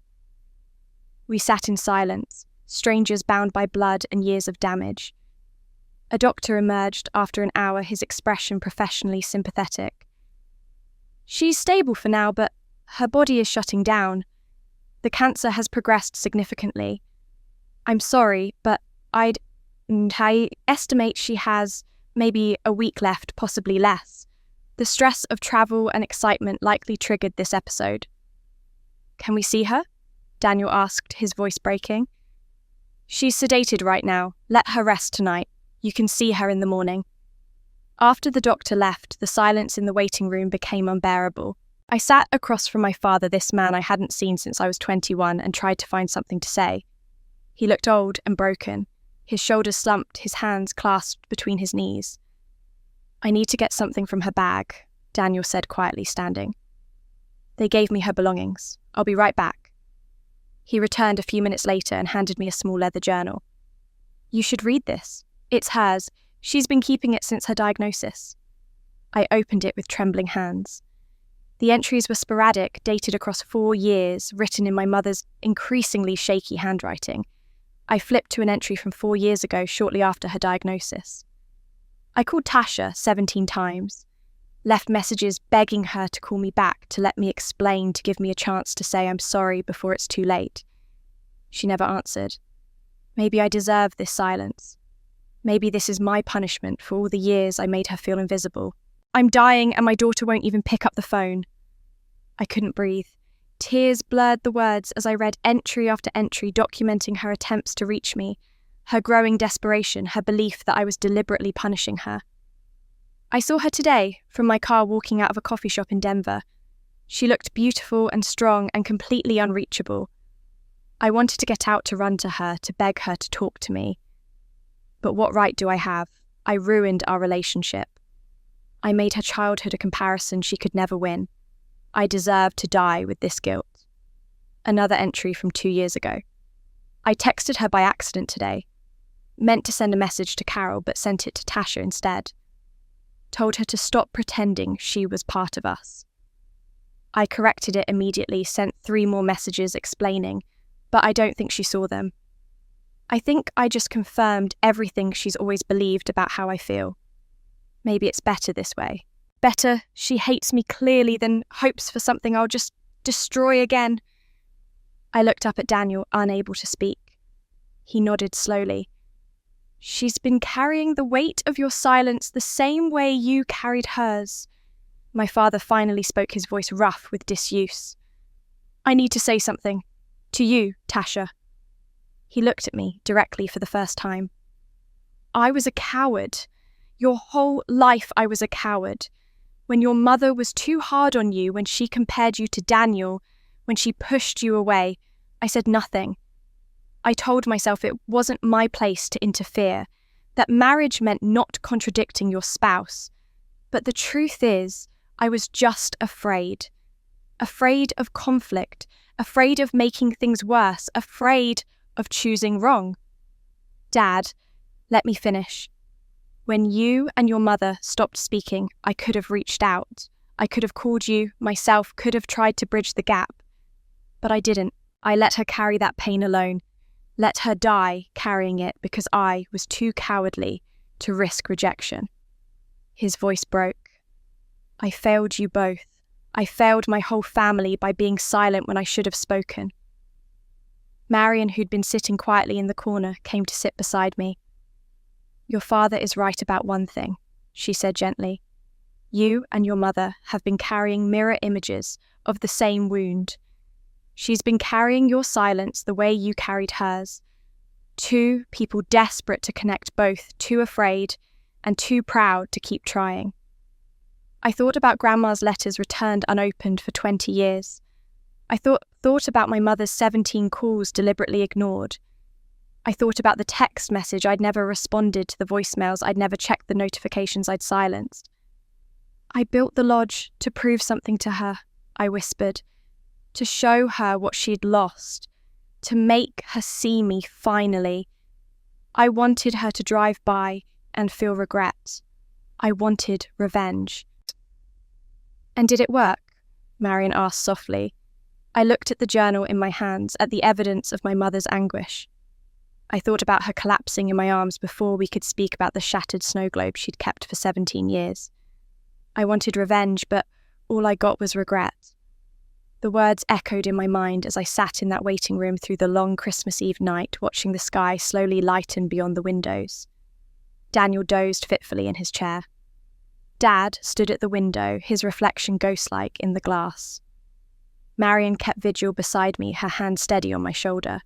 We sat in silence, strangers bound by blood and years of damage. A doctor emerged after an hour, his expression professionally sympathetic. She's stable for now, but her body is shutting down. The cancer has progressed significantly. I'm sorry, but I estimate she has maybe a week left, possibly less. The stress of travel and excitement likely triggered this episode. Can we see her? Daniel asked, his voice breaking. She's sedated right now. Let her rest tonight. You can see her in the morning. After the doctor left, the silence in the waiting room became unbearable. I sat across from my father, this man I hadn't seen since I was 21, and tried to find something to say. He looked old and broken. His shoulders slumped, his hands clasped between his knees. I need to get something from her bag, Daniel said quietly, standing. They gave me her belongings. I'll be right back. He returned a few minutes later and handed me a small leather journal. You should read this. It's hers. She's been keeping it since her diagnosis. I opened it with trembling hands. The entries were sporadic, dated across 4 years, written in my mother's increasingly shaky handwriting. I flipped to an entry from 4 years ago, shortly after her diagnosis. I called Tasha 17 times, left messages begging her to call me back, to let me explain, to give me a chance to say I'm sorry before it's too late. She never answered. Maybe I deserve this silence. Maybe this is my punishment for all the years I made her feel invisible. I'm dying and my daughter won't even pick up the phone. I couldn't breathe. Tears blurred the words as I read entry after entry documenting her attempts to reach me, her growing desperation, her belief that I was deliberately punishing her. I saw her today, from my car walking out of a coffee shop in Denver. She looked beautiful and strong and completely unreachable. I wanted to get out to run to her, to beg her to talk to me. But what right do I have? I ruined our relationship. I made her childhood a comparison she could never win. I deserve to die with this guilt. Another entry from 2 years ago. I texted her by accident today. Meant to send a message to Carol, but sent it to Tasha instead. Told her to stop pretending she was part of us. I corrected it immediately, sent 3 more messages explaining, but I don't think she saw them. I think I just confirmed everything she's always believed about how I feel. Maybe it's better this way. Better she hates me clearly than hopes for something I'll just destroy again. I looked up at Daniel, unable to speak. He nodded slowly. She's been carrying the weight of your silence the same way you carried hers. My father finally spoke, his voice rough with disuse. I need to say something. To you, Tasha. He looked at me directly for the first time. I was a coward. Your whole life I was a coward. When your mother was too hard on you, when she compared you to Daniel, when she pushed you away, I said nothing. I told myself it wasn't my place to interfere, that marriage meant not contradicting your spouse. But the truth is, I was just afraid. Afraid of conflict, afraid of making things worse, afraid of choosing wrong. Dad, let me finish. When you and your mother stopped speaking, I could have reached out. I could have called you, myself, could have tried to bridge the gap. But I didn't. I let her carry that pain alone. Let her die carrying it because I was too cowardly to risk rejection. His voice broke. I failed you both. I failed my whole family by being silent when I should have spoken. Marion, who'd been sitting quietly in the corner, came to sit beside me. Your father is right about one thing, she said gently. You and your mother have been carrying mirror images of the same wound. She's been carrying your silence the way you carried hers. 2 people desperate to connect, both too afraid and too proud to keep trying. I thought about Grandma's letters returned unopened for 20 years. I thought about my mother's 17 calls deliberately ignored. I thought about the text message I'd never responded to, the voicemails I'd never checked, the notifications I'd silenced. I built the lodge to prove something to her, I whispered, to show her what she'd lost, to make her see me finally. I wanted her to drive by and feel regret. I wanted revenge. And did it work? Marion asked softly. I looked at the journal in my hands, at the evidence of my mother's anguish. I thought about her collapsing in my arms before we could speak about the shattered snow globe she'd kept for 17 years. I wanted revenge, but all I got was regret. The words echoed in my mind as I sat in that waiting room through the long Christmas Eve night, watching the sky slowly lighten beyond the windows. Daniel dozed fitfully in his chair. Dad stood at the window, his reflection ghost-like in the glass. Marion kept vigil beside me, her hand steady on my shoulder.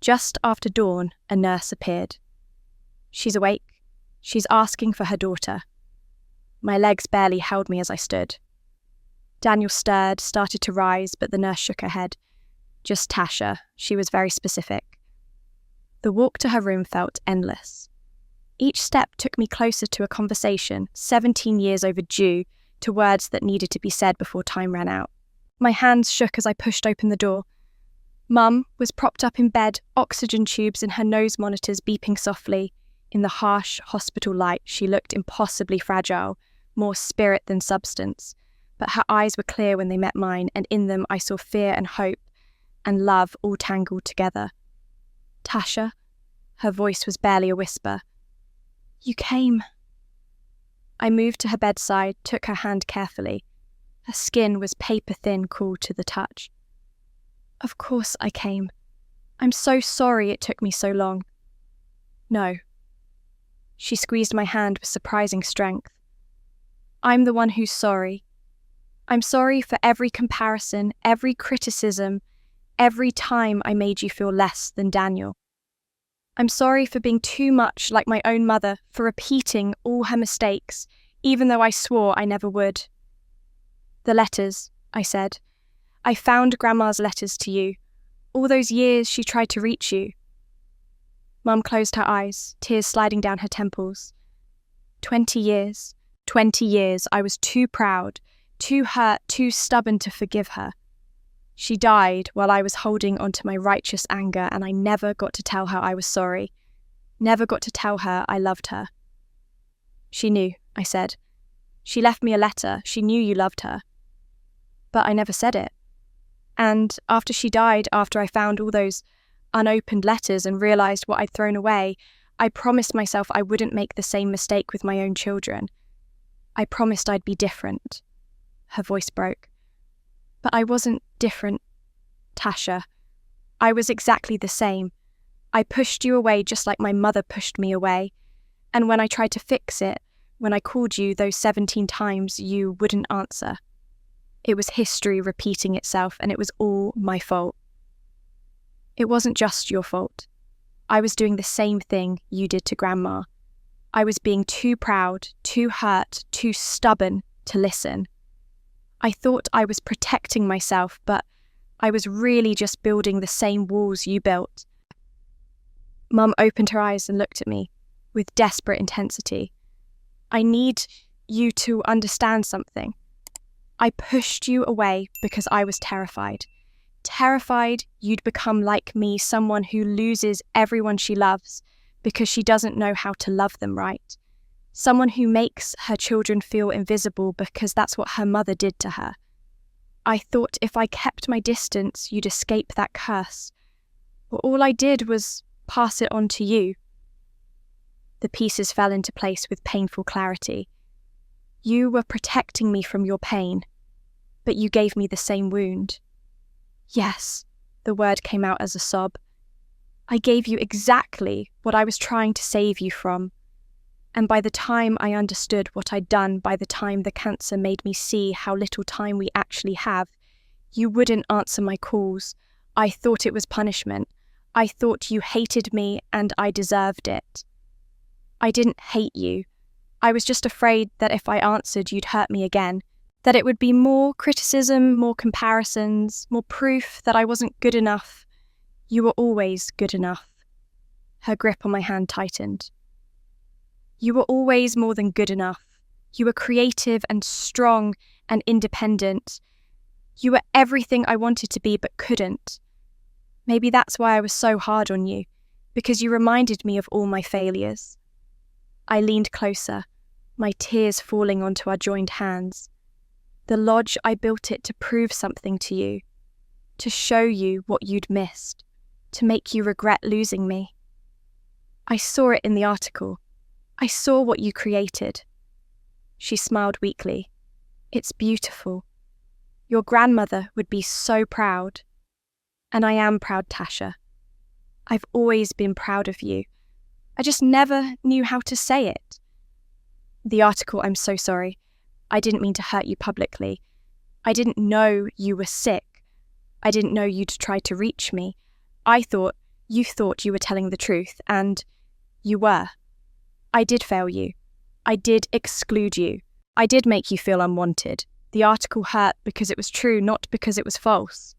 Just after dawn, a nurse appeared. She's awake. She's asking for her daughter. My legs barely held me as I stood. Daniel stirred, started to rise, but the nurse shook her head. Just Tasha. She was very specific. The walk to her room felt endless. Each step took me closer to a conversation, 17 years overdue, to words that needed to be said before time ran out. My hands shook as I pushed open the door. Mum was propped up in bed, oxygen tubes in her nose monitors beeping softly. In the harsh hospital light, she looked impossibly fragile, more spirit than substance. But her eyes were clear when they met mine, and in them I saw fear and hope and love all tangled together. Tasha, her voice was barely a whisper. You came. I moved to her bedside, took her hand carefully. Her skin was paper-thin, cool to the touch. Of course I came. I'm so sorry it took me so long. No. She squeezed my hand with surprising strength. I'm the one who's sorry. I'm sorry for every comparison, every criticism, every time I made you feel less than Daniel. I'm sorry for being too much like my own mother, for repeating all her mistakes, even though I swore I never would. The letters, I said. I found Grandma's letters to you. All those years she tried to reach you. Mum closed her eyes, tears sliding down her temples. 20 years. 20 years I was too proud, too hurt, too stubborn to forgive her. She died while I was holding onto my righteous anger, and I never got to tell her I was sorry. Never got to tell her I loved her. She knew, I said. She left me a letter. She knew you loved her. But I never said it. And after she died, after I found all those unopened letters and realised what I'd thrown away, I promised myself I wouldn't make the same mistake with my own children. I promised I'd be different. Her voice broke. But I wasn't different, Tasha. I was exactly the same. I pushed you away just like my mother pushed me away. And when I tried to fix it, when I called you those 17 times, you wouldn't answer. It was history repeating itself, and it was all my fault. It wasn't just your fault. I was doing the same thing you did to Grandma. I was being too proud, too hurt, too stubborn to listen. I thought I was protecting myself, but I was really just building the same walls you built. Mum opened her eyes and looked at me with desperate intensity. I need you to understand something. I pushed you away because I was terrified. Terrified you'd become like me, someone who loses everyone she loves because she doesn't know how to love them right. Someone who makes her children feel invisible because that's what her mother did to her. I thought if I kept my distance, you'd escape that curse. But all I did was pass it on to you. The pieces fell into place with painful clarity. You were protecting me from your pain, but you gave me the same wound. Yes, the word came out as a sob. I gave you exactly what I was trying to save you from. And by the time I understood what I'd done, by the time the cancer made me see how little time we actually have, you wouldn't answer my calls. I thought it was punishment. I thought you hated me and I deserved it. I didn't hate you. I was just afraid that if I answered, you'd hurt me again, that it would be more criticism, more comparisons, more proof that I wasn't good enough. You were always good enough. Her grip on my hand tightened. You were always more than good enough. You were creative and strong and independent. You were everything I wanted to be but couldn't. Maybe that's why I was so hard on you, because you reminded me of all my failures. I leaned closer, my tears falling onto our joined hands. The lodge, I built it to prove something to you, to show you what you'd missed, to make you regret losing me. I saw it in the article. I saw what you created. She smiled weakly. It's beautiful. Your grandmother would be so proud. And I am proud, Tasha. I've always been proud of you. I just never knew how to say it. The article, I'm so sorry. I didn't mean to hurt you publicly. I didn't know you were sick. I didn't know you'd tried to reach me. I thought you were telling the truth, and you were. I did fail you. I did exclude you. I did make you feel unwanted. The article hurt because it was true, not because it was false.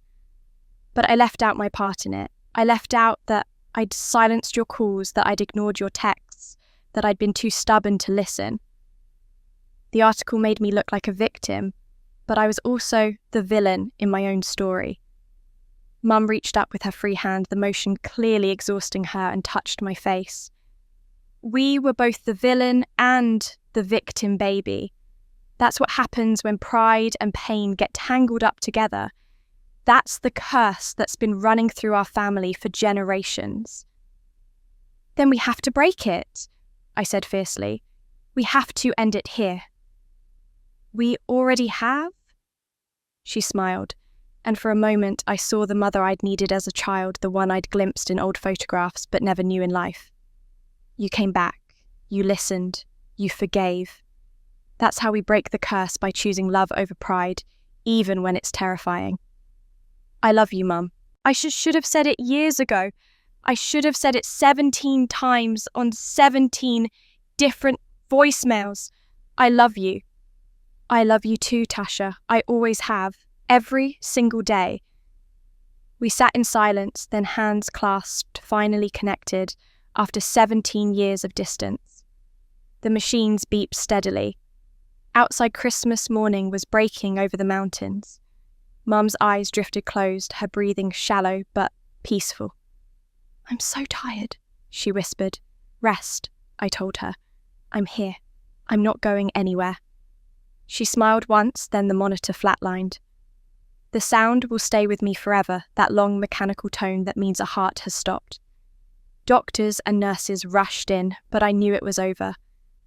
But I left out my part in it. I left out that I'd silenced your calls, that I'd ignored your texts, that I'd been too stubborn to listen. The article made me look like a victim, but I was also the villain in my own story. Mum reached up with her free hand, the motion clearly exhausting her, and touched my face. We were both the villain and the victim baby. That's what happens when pride and pain get tangled up together. That's the curse that's been running through our family for generations. Then we have to break it, I said fiercely. We have to end it here. We already have? She smiled, and for a moment I saw the mother I'd needed as a child, the one I'd glimpsed in old photographs but never knew in life. You came back, you listened, you forgave. That's how we break the curse, by choosing love over pride, even when it's terrifying. I love you, Mum. I should have said it years ago. I should have said it 17 times on 17 different voicemails. I love you. I love you too, Tasha. I always have. Every single day. We sat in silence, then hands clasped, finally connected, after 17 years of distance. The machines beeped steadily. Outside Christmas morning was breaking over the mountains. Mum's eyes drifted closed, her breathing shallow but peaceful. I'm so tired, she whispered. Rest, I told her. I'm here. I'm not going anywhere. She smiled once, then the monitor flatlined. The sound will stay with me forever, that long mechanical tone that means a heart has stopped. Doctors and nurses rushed in, but I knew it was over.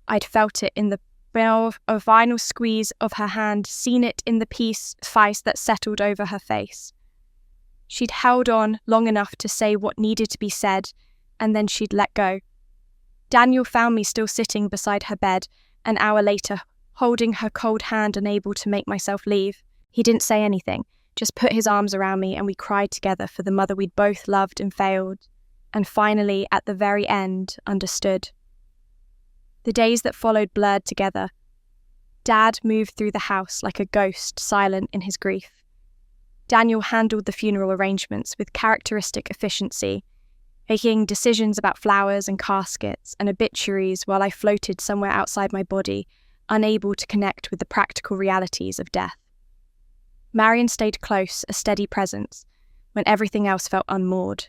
I'd felt it in the vinyl squeeze of her hand, seen it in the peace that settled over her face. She'd held on long enough to say what needed to be said, and then she'd let go. Daniel found me still sitting beside her bed, an hour later, holding her cold hand, unable to make myself leave. He didn't say anything, just put his arms around me, and we cried together for the mother we'd both loved and failed, and finally, at the very end, understood. The days that followed blurred together. Dad moved through the house like a ghost, silent in his grief. Daniel handled the funeral arrangements with characteristic efficiency, making decisions about flowers and caskets and obituaries while I floated somewhere outside my body, unable to connect with the practical realities of death. Marion stayed close, a steady presence, when everything else felt unmoored.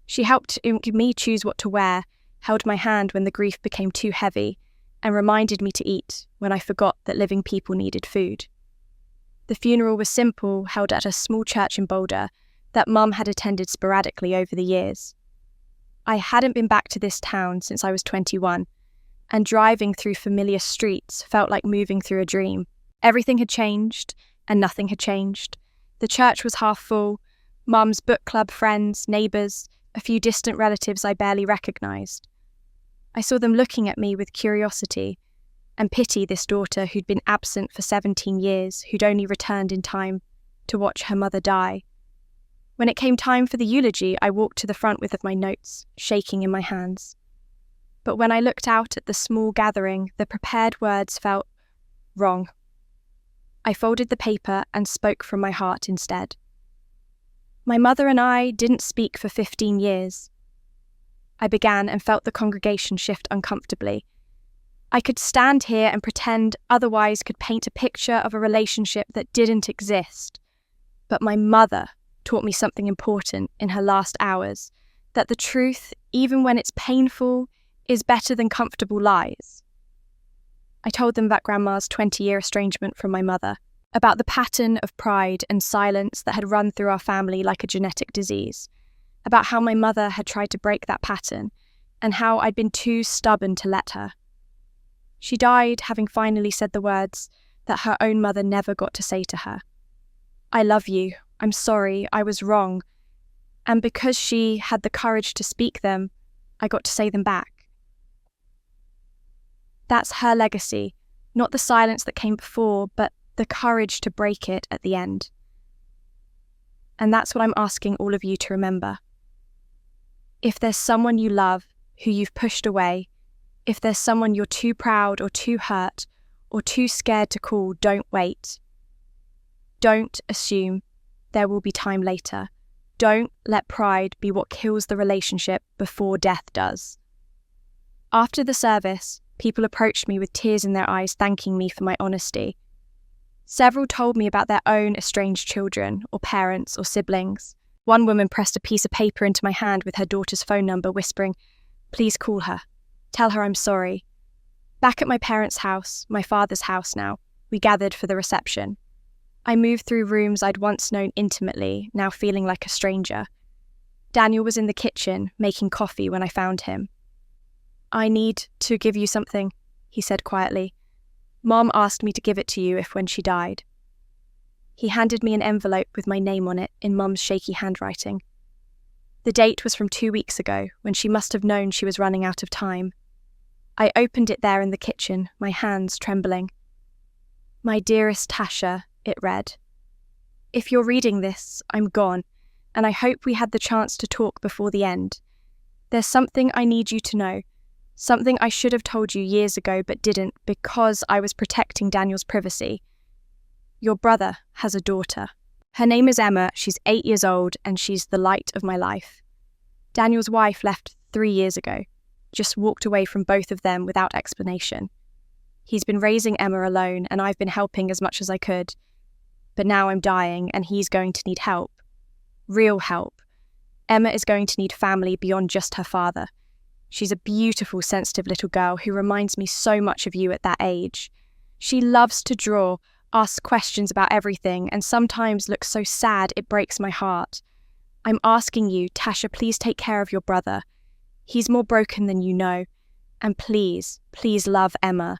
She helped me choose what to wear, held my hand when the grief became too heavy, and reminded me to eat when I forgot that living people needed food. The funeral was simple, held at a small church in Boulder that Mum had attended sporadically over the years. I hadn't been back to this town since I was 21, and driving through familiar streets felt like moving through a dream. Everything had changed, and nothing had changed. The church was half full, Mum's book club friends, neighbours, a few distant relatives I barely recognised. I saw them looking at me with curiosity and pity, this daughter who'd been absent for 17 years, who'd only returned in time to watch her mother die. When it came time for the eulogy, I walked to the front with my notes, shaking in my hands. but when I looked out at the small gathering, the prepared words felt wrong. I folded the paper and spoke from my heart instead. My mother and I didn't speak for 15 years. I began and felt the congregation shift uncomfortably. I could stand here and pretend otherwise could paint a picture of a relationship that didn't exist. But my mother taught me something important in her last hours, that the truth, even when it's painful, is better than comfortable lies. I told them about Grandma's 20-year estrangement from my mother, about the pattern of pride and silence that had run through our family like a genetic disease, about how my mother had tried to break that pattern, and how I'd been too stubborn to let her. She died having finally said the words that her own mother never got to say to her. I love you, I'm sorry, I was wrong. And because she had the courage to speak them, I got to say them back. That's her legacy, not the silence that came before, but the courage to break it at the end. And that's what I'm asking all of you to remember. If there's someone you love who you've pushed away, if there's someone you're too proud or too hurt or too scared to call, don't wait. Don't assume there will be time later. Don't let pride be what kills the relationship before death does. After the service, people approached me with tears in their eyes thanking me for my honesty. Several told me about their own estranged children or parents or siblings. One woman pressed a piece of paper into my hand with her daughter's phone number, whispering, "Please call her. Tell her I'm sorry." Back at my parents' house, my father's house now, we gathered for the reception. I moved through rooms I'd once known intimately, now feeling like a stranger. Daniel was in the kitchen, making coffee when I found him. "I need to give you something," he said quietly. "Mom asked me to give it to you if when she died." He handed me an envelope with my name on it in Mum's shaky handwriting. The date was from 2 weeks ago, when she must have known she was running out of time. I opened it there in the kitchen, my hands trembling. "My dearest Tasha," it read. "If you're reading this, I'm gone, and I hope we had the chance to talk before the end. There's something I need you to know, something I should have told you years ago but didn't because I was protecting Daniel's privacy. Your brother has a daughter. Her name is Emma, she's 8 years old, and she's the light of my life. Daniel's wife left 3 years ago, just walked away from both of them without explanation. He's been raising Emma alone, and I've been helping as much as I could. But now I'm dying, and he's going to need help. Real help. Emma is going to need family beyond just her father. She's a beautiful, sensitive little girl who reminds me so much of you at that age. She loves to draw, asks questions about everything, and sometimes looks so sad it breaks my heart. I'm asking you, Tasha, please take care of your brother. He's more broken than you know. And please, please love Emma.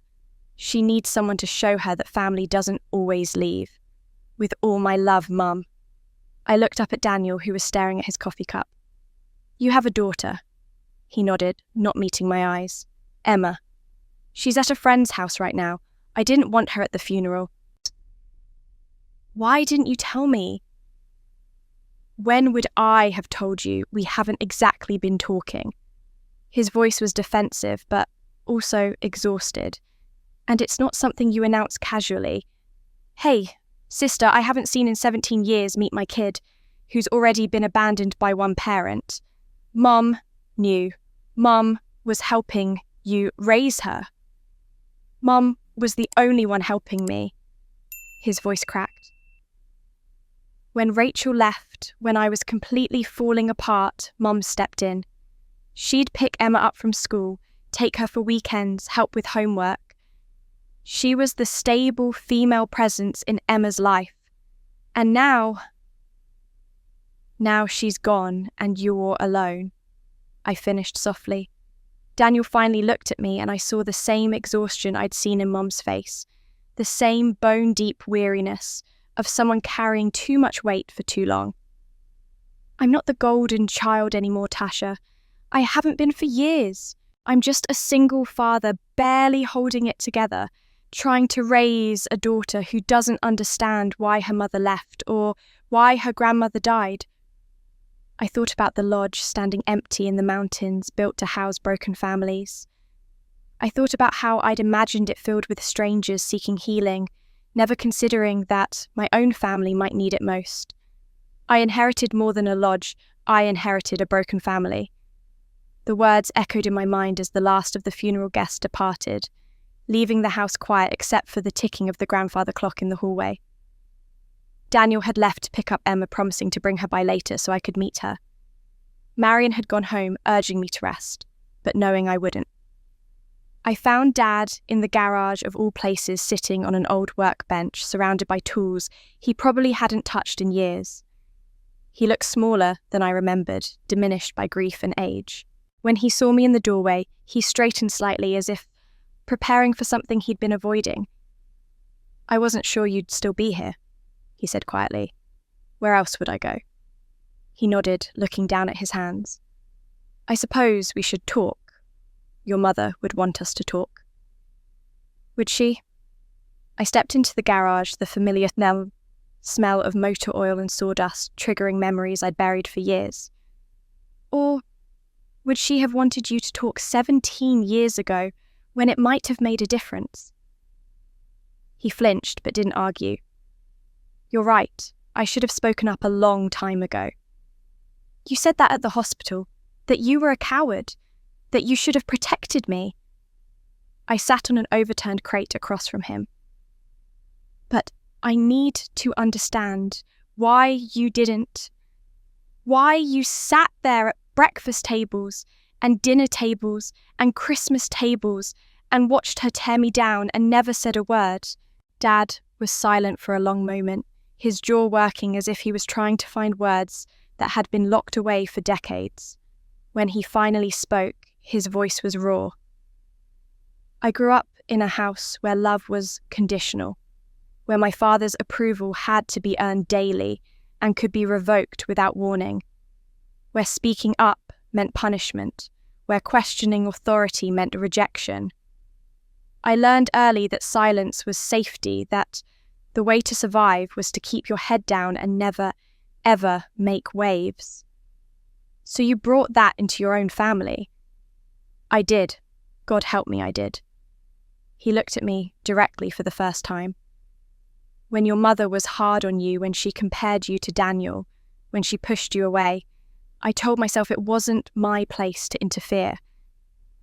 She needs someone to show her that family doesn't always leave. With all my love, Mum." I looked up at Daniel, who was staring at his coffee cup. "You have a daughter." He nodded, not meeting my eyes. "Emma. She's at a friend's house right now. I didn't want her at the funeral." "Why didn't you tell me?" "When would I have told you? We haven't exactly been talking." His voice was defensive, but also exhausted. "And it's not something you announce casually. Hey, sister I haven't seen in 17 years meet my kid, who's already been abandoned by one parent. Mum knew. Mum was helping you raise her. Mum was the only one helping me." His voice cracked. "When Rachel left, when I was completely falling apart, Mum stepped in. She'd pick Emma up from school, take her for weekends, help with homework. She was the stable female presence in Emma's life. And now she's gone and you're alone." I finished softly. Daniel finally looked at me and I saw the same exhaustion I'd seen in Mum's face, the same bone-deep weariness of someone carrying too much weight for too long. "I'm not the golden child anymore, Tasha. I haven't been for years. I'm just a single father barely holding it together, trying to raise a daughter who doesn't understand why her mother left or why her grandmother died." I thought about the lodge standing empty in the mountains built to house broken families, I thought about how I'd imagined it filled with strangers seeking healing, never considering that my own family might need it most. I inherited more than a lodge, I inherited a broken family. The words echoed in my mind as the last of the funeral guests departed, leaving the house quiet except for the ticking of the grandfather clock in the hallway. Daniel had left to pick up Emma, promising to bring her by later so I could meet her. Marion had gone home, urging me to rest, but knowing I wouldn't. I found Dad in the garage of all places, sitting on an old workbench, surrounded by tools he probably hadn't touched in years. He looked smaller than I remembered, diminished by grief and age. When he saw me in the doorway, he straightened slightly as if preparing for something he'd been avoiding. "I wasn't sure you'd still be here," he said quietly. "Where else would I go?" He nodded, looking down at his hands. "I suppose we should talk. Your mother would want us to talk." Would she? I stepped into the garage, the familiar smell of motor oil and sawdust triggering memories I'd buried for years. Or would she have wanted you to talk 17 years ago, when it might have made a difference? He flinched but didn't argue. "You're right, I should have spoken up a long time ago. You said that at the hospital, that you were a coward, that you should have protected me." I sat on an overturned crate across from him. "But I need to understand why you didn't. Why you sat there at breakfast tables and dinner tables and Christmas tables and watched her tear me down and never said a word." Dad was silent for a long moment, his jaw working as if he was trying to find words that had been locked away for decades. When he finally spoke, his voice was raw. "I grew up in a house where love was conditional, where my father's approval had to be earned daily and could be revoked without warning, where speaking up meant punishment, where questioning authority meant rejection. I learned early that silence was safety, that the way to survive was to keep your head down and never, ever make waves. So you brought that into your own family." "I did. God help me, I did." He looked at me directly for the first time. "When your mother was hard on you, when she compared you to Daniel, when she pushed you away, I told myself it wasn't my place to interfere,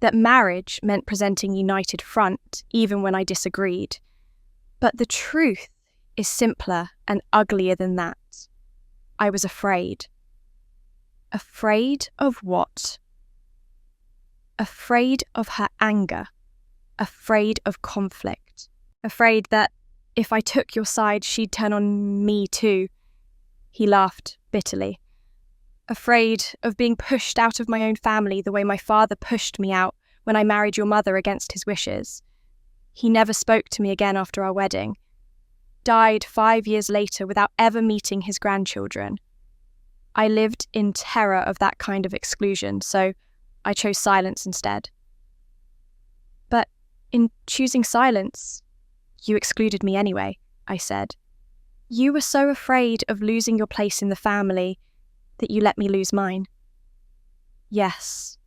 that marriage meant presenting a united front even when I disagreed. But the truth is simpler and uglier than that. I was afraid." Afraid of what? Afraid of her anger. Afraid of conflict. Afraid that if I took your side, she'd turn on me too. He laughed bitterly. Afraid of being pushed out of my own family the way my father pushed me out when I married your mother against his wishes. He never spoke to me again after our wedding. Died 5 years later without ever meeting his grandchildren. I lived in terror of that kind of exclusion, so I chose silence instead. "But in choosing silence, you excluded me anyway," I said. "You were so afraid of losing your place in the family that you let me lose mine." "Yes."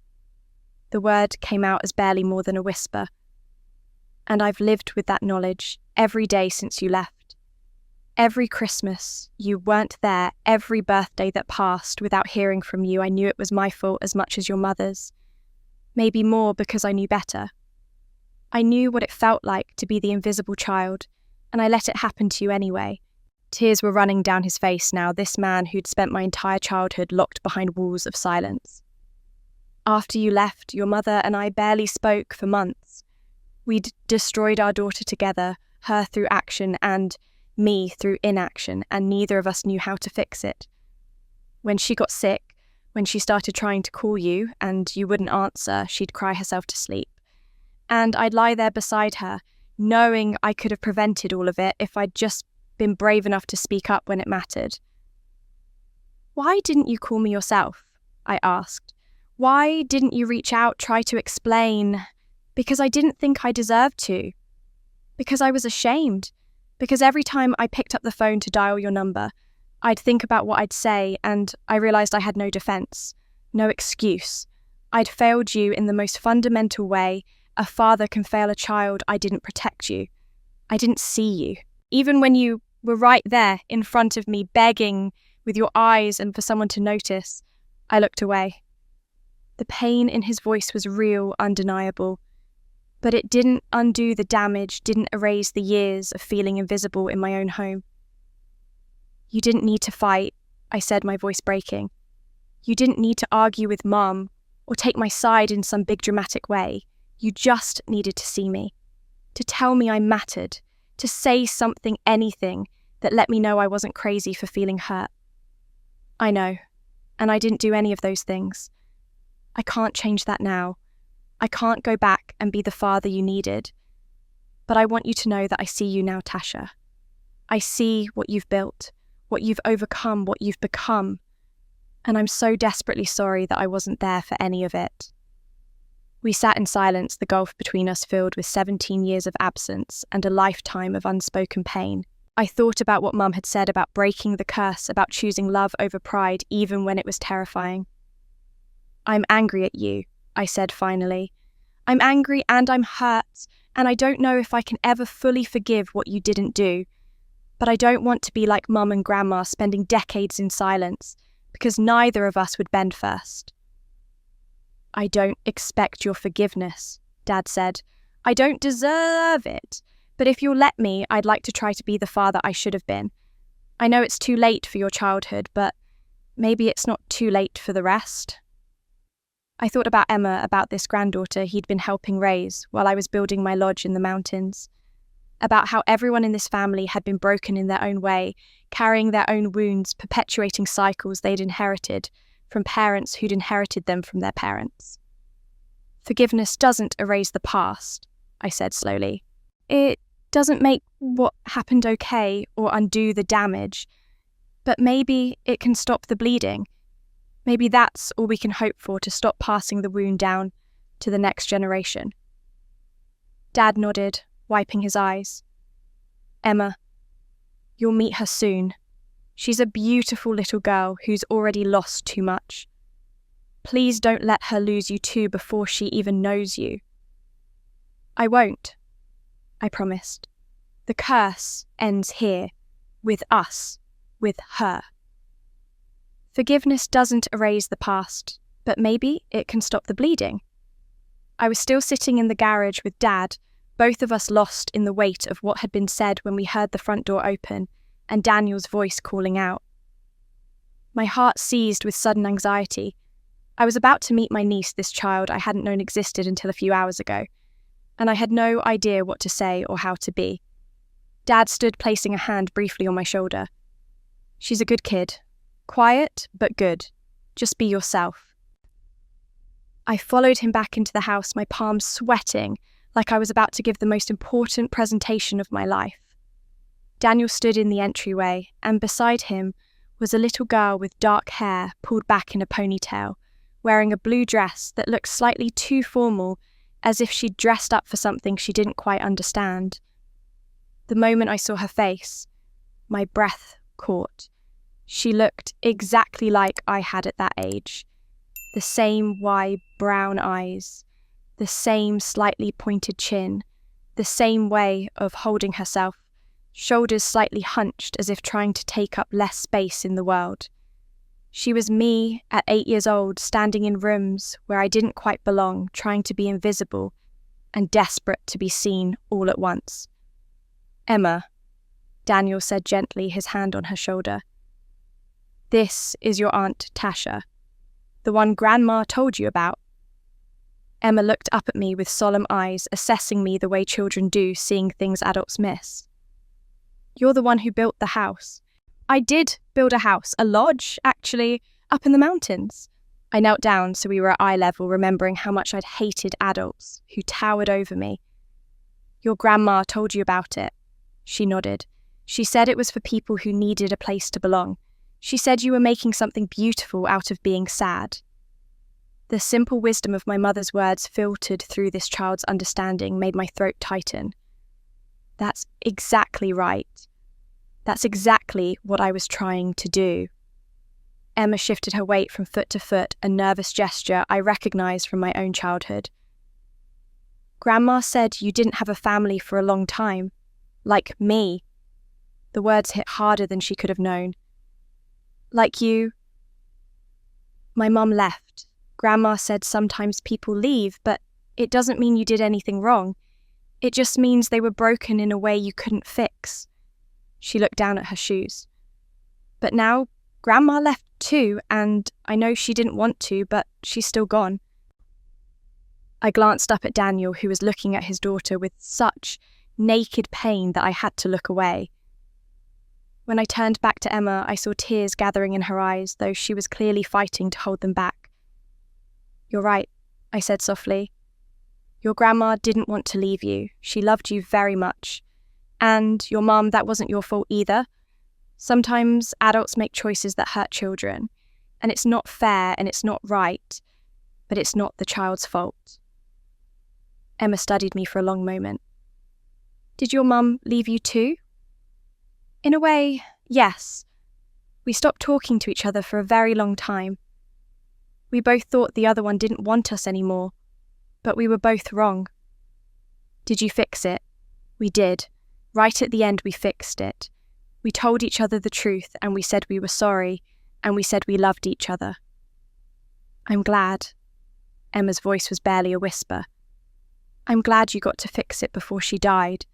The word came out as barely more than a whisper. "And I've lived with that knowledge every day since you left. Every Christmas, you weren't there. Every birthday that passed without hearing from you, I knew it was my fault as much as your mother's. Maybe more because I knew better. I knew what it felt like to be the invisible child, and I let it happen to you anyway." Tears were running down his face now, this man who'd spent my entire childhood locked behind walls of silence. "After you left, your mother and I barely spoke for months. We'd destroyed our daughter together, her through action and me through inaction, and neither of us knew how to fix it. When she got sick, when she started trying to call you and you wouldn't answer, she'd cry herself to sleep. And I'd lie there beside her, knowing I could have prevented all of it if I'd just been brave enough to speak up when it mattered." "Why didn't you call me yourself?" I asked. "Why didn't you reach out, try to explain?" "Because I didn't think I deserved to. Because I was ashamed. Because every time I picked up the phone to dial your number, I'd think about what I'd say, and I realised I had no defence, no excuse. I'd failed you in the most fundamental way, a father can fail a child, I didn't protect you. I didn't see you. Even when you were right there in front of me, begging with your eyes and for someone to notice, I looked away. The pain in his voice was real, undeniable, but it didn't undo the damage, didn't erase the years of feeling invisible in my own home. You didn't need to fight, I said, my voice breaking. You didn't need to argue with Mum or take my side in some big dramatic way. You just needed to see me, to tell me I mattered, to say something, anything, that let me know I wasn't crazy for feeling hurt. I know, and I didn't do any of those things. I can't change that now. I can't go back and be the father you needed. But I want you to know that I see you now, Tasha. I see what you've built, what you've overcome, what you've become. And I'm so desperately sorry that I wasn't there for any of it. We sat in silence, the gulf between us filled with 17 years of absence and a lifetime of unspoken pain. I thought about what Mum had said about breaking the curse, about choosing love over pride, even when it was terrifying. I'm angry at you, I said finally. I'm angry and I'm hurt, and I don't know if I can ever fully forgive what you didn't do. But I don't want to be like Mum and Grandma spending decades in silence, because neither of us would bend first. I don't expect your forgiveness, Dad said. I don't deserve it, but if you'll let me, I'd like to try to be the father I should have been. I know it's too late for your childhood, but maybe it's not too late for the rest. I thought about Emma, about this granddaughter he'd been helping raise while I was building my lodge in the mountains. About how everyone in this family had been broken in their own way, carrying their own wounds, perpetuating cycles they'd inherited from parents who'd inherited them from their parents. Forgiveness doesn't erase the past, I said slowly. It doesn't make what happened okay or undo the damage, but maybe it can stop the bleeding. Maybe that's all we can hope for, to stop passing the wound down to the next generation. Dad nodded, wiping his eyes. Emma, you'll meet her soon. She's a beautiful little girl who's already lost too much. Please don't let her lose you too before she even knows you. I won't, I promised. The curse ends here, with us, with her. Forgiveness doesn't erase the past, but maybe it can stop the bleeding. I was still sitting in the garage with Dad, both of us lost in the weight of what had been said when we heard the front door open and Daniel's voice calling out. My heart seized with sudden anxiety. I was about to meet my niece, this child I hadn't known existed until a few hours ago, and I had no idea what to say or how to be. Dad stood, placing a hand briefly on my shoulder. She's a good kid. Quiet, but good. Just be yourself. I followed him back into the house, my palms sweating, like I was about to give the most important presentation of my life. Daniel stood in the entryway, and beside him was a little girl with dark hair pulled back in a ponytail, wearing a blue dress that looked slightly too formal, as if she'd dressed up for something she didn't quite understand. The moment I saw her face, my breath caught. She looked exactly like I had at that age. The same wide brown eyes, the same slightly pointed chin, the same way of holding herself, shoulders slightly hunched as if trying to take up less space in the world. She was me at 8 years old, standing in rooms where I didn't quite belong, trying to be invisible and desperate to be seen all at once. Emma, Daniel said gently, his hand on her shoulder. This is your Aunt Tasha, the one Grandma told you about. Emma looked up at me with solemn eyes, assessing me the way children do, seeing things adults miss. You're the one who built the house. I did build a house, a lodge, actually, up in the mountains. I knelt down so we were at eye level, remembering how much I'd hated adults who towered over me. Your grandma told you about it. She nodded. She said it was for people who needed a place to belong. She said you were making something beautiful out of being sad. The simple wisdom of my mother's words filtered through this child's understanding made my throat tighten. That's exactly right. That's exactly what I was trying to do. Emma shifted her weight from foot to foot, a nervous gesture I recognized from my own childhood. Grandma said you didn't have a family for a long time. Like me. The words hit harder than she could have known. Like you. My mum left. Grandma said sometimes people leave, but it doesn't mean you did anything wrong. It just means they were broken in a way you couldn't fix. She looked down at her shoes. But now, Grandma left too, and I know she didn't want to, but she's still gone. I glanced up at Daniel, who was looking at his daughter with such naked pain that I had to look away. When I turned back to Emma, I saw tears gathering in her eyes, though she was clearly fighting to hold them back. "You're right," I said softly. "Your grandma didn't want to leave you. She loved you very much. And your mum, that wasn't your fault either. Sometimes adults make choices that hurt children, and it's not fair and it's not right, but it's not the child's fault." Emma studied me for a long moment. "Did your mum leave you too?" "In a way, yes. We stopped talking to each other for a very long time. We both thought the other one didn't want us anymore, but we were both wrong." "Did you fix it?" "We did. Right at the end, we fixed it. We told each other the truth, and we said we were sorry, and we said we loved each other." "I'm glad." Emma's voice was barely a whisper. "I'm glad you got to fix it before she died."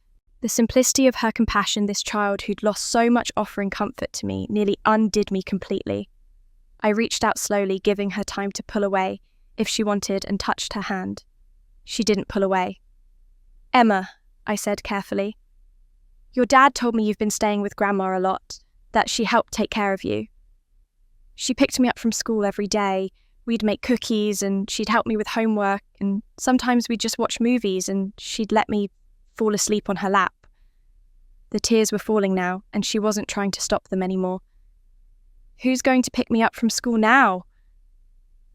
The simplicity of her compassion, this child who'd lost so much offering comfort to me, nearly undid me completely. I reached out slowly, giving her time to pull away, if she wanted, and touched her hand. She didn't pull away. "Emma," I said carefully, "your dad told me you've been staying with Grandma a lot, that she helped take care of you. She picked me up from school every day. We'd make cookies and she'd help me with homework, and sometimes we'd just watch movies and she'd let me fall asleep on her lap." The tears were falling now, and she wasn't trying to stop them anymore. "Who's going to pick me up from school now?"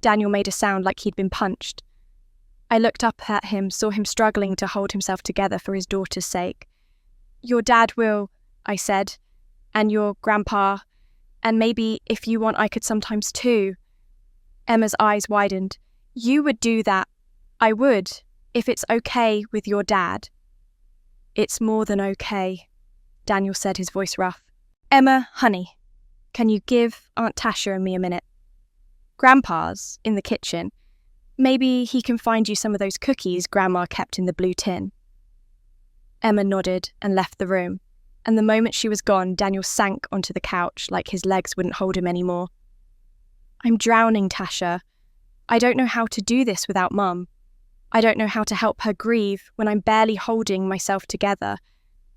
Daniel made a sound like he'd been punched. I looked up at him, saw him struggling to hold himself together for his daughter's sake. "Your dad will," I said, "and your grandpa, and maybe if you want I could sometimes too." Emma's eyes widened. "You would do that." "I would, if it's okay with your dad." "It's more than okay," Daniel said, his voice rough. "Emma, honey, can you give Aunt Tasha and me a minute? Grandpa's in the kitchen. Maybe he can find you some of those cookies Grandma kept in the blue tin." Emma nodded and left the room, and the moment she was gone, Daniel sank onto the couch like his legs wouldn't hold him anymore. "I'm drowning, Tasha. I don't know how to do this without Mum. I don't know how to help her grieve when I'm barely holding myself together.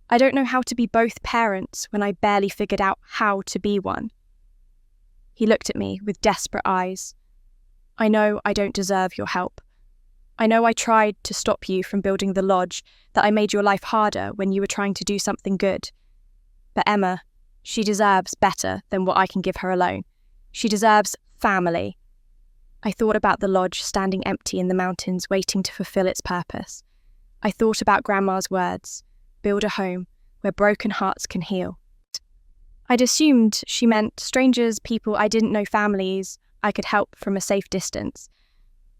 I don't know how to be both parents when I barely figured out how to be one." He looked at me with desperate eyes. "I know I don't deserve your help. I know I tried to stop you from building the lodge, that I made your life harder when you were trying to do something good. But Emma, she deserves better than what I can give her alone. She deserves family." I thought about the lodge standing empty in the mountains, waiting to fulfill its purpose. I thought about Grandma's words, "Build a home where broken hearts can heal." I'd assumed she meant strangers, people I didn't know, families I could help from a safe distance.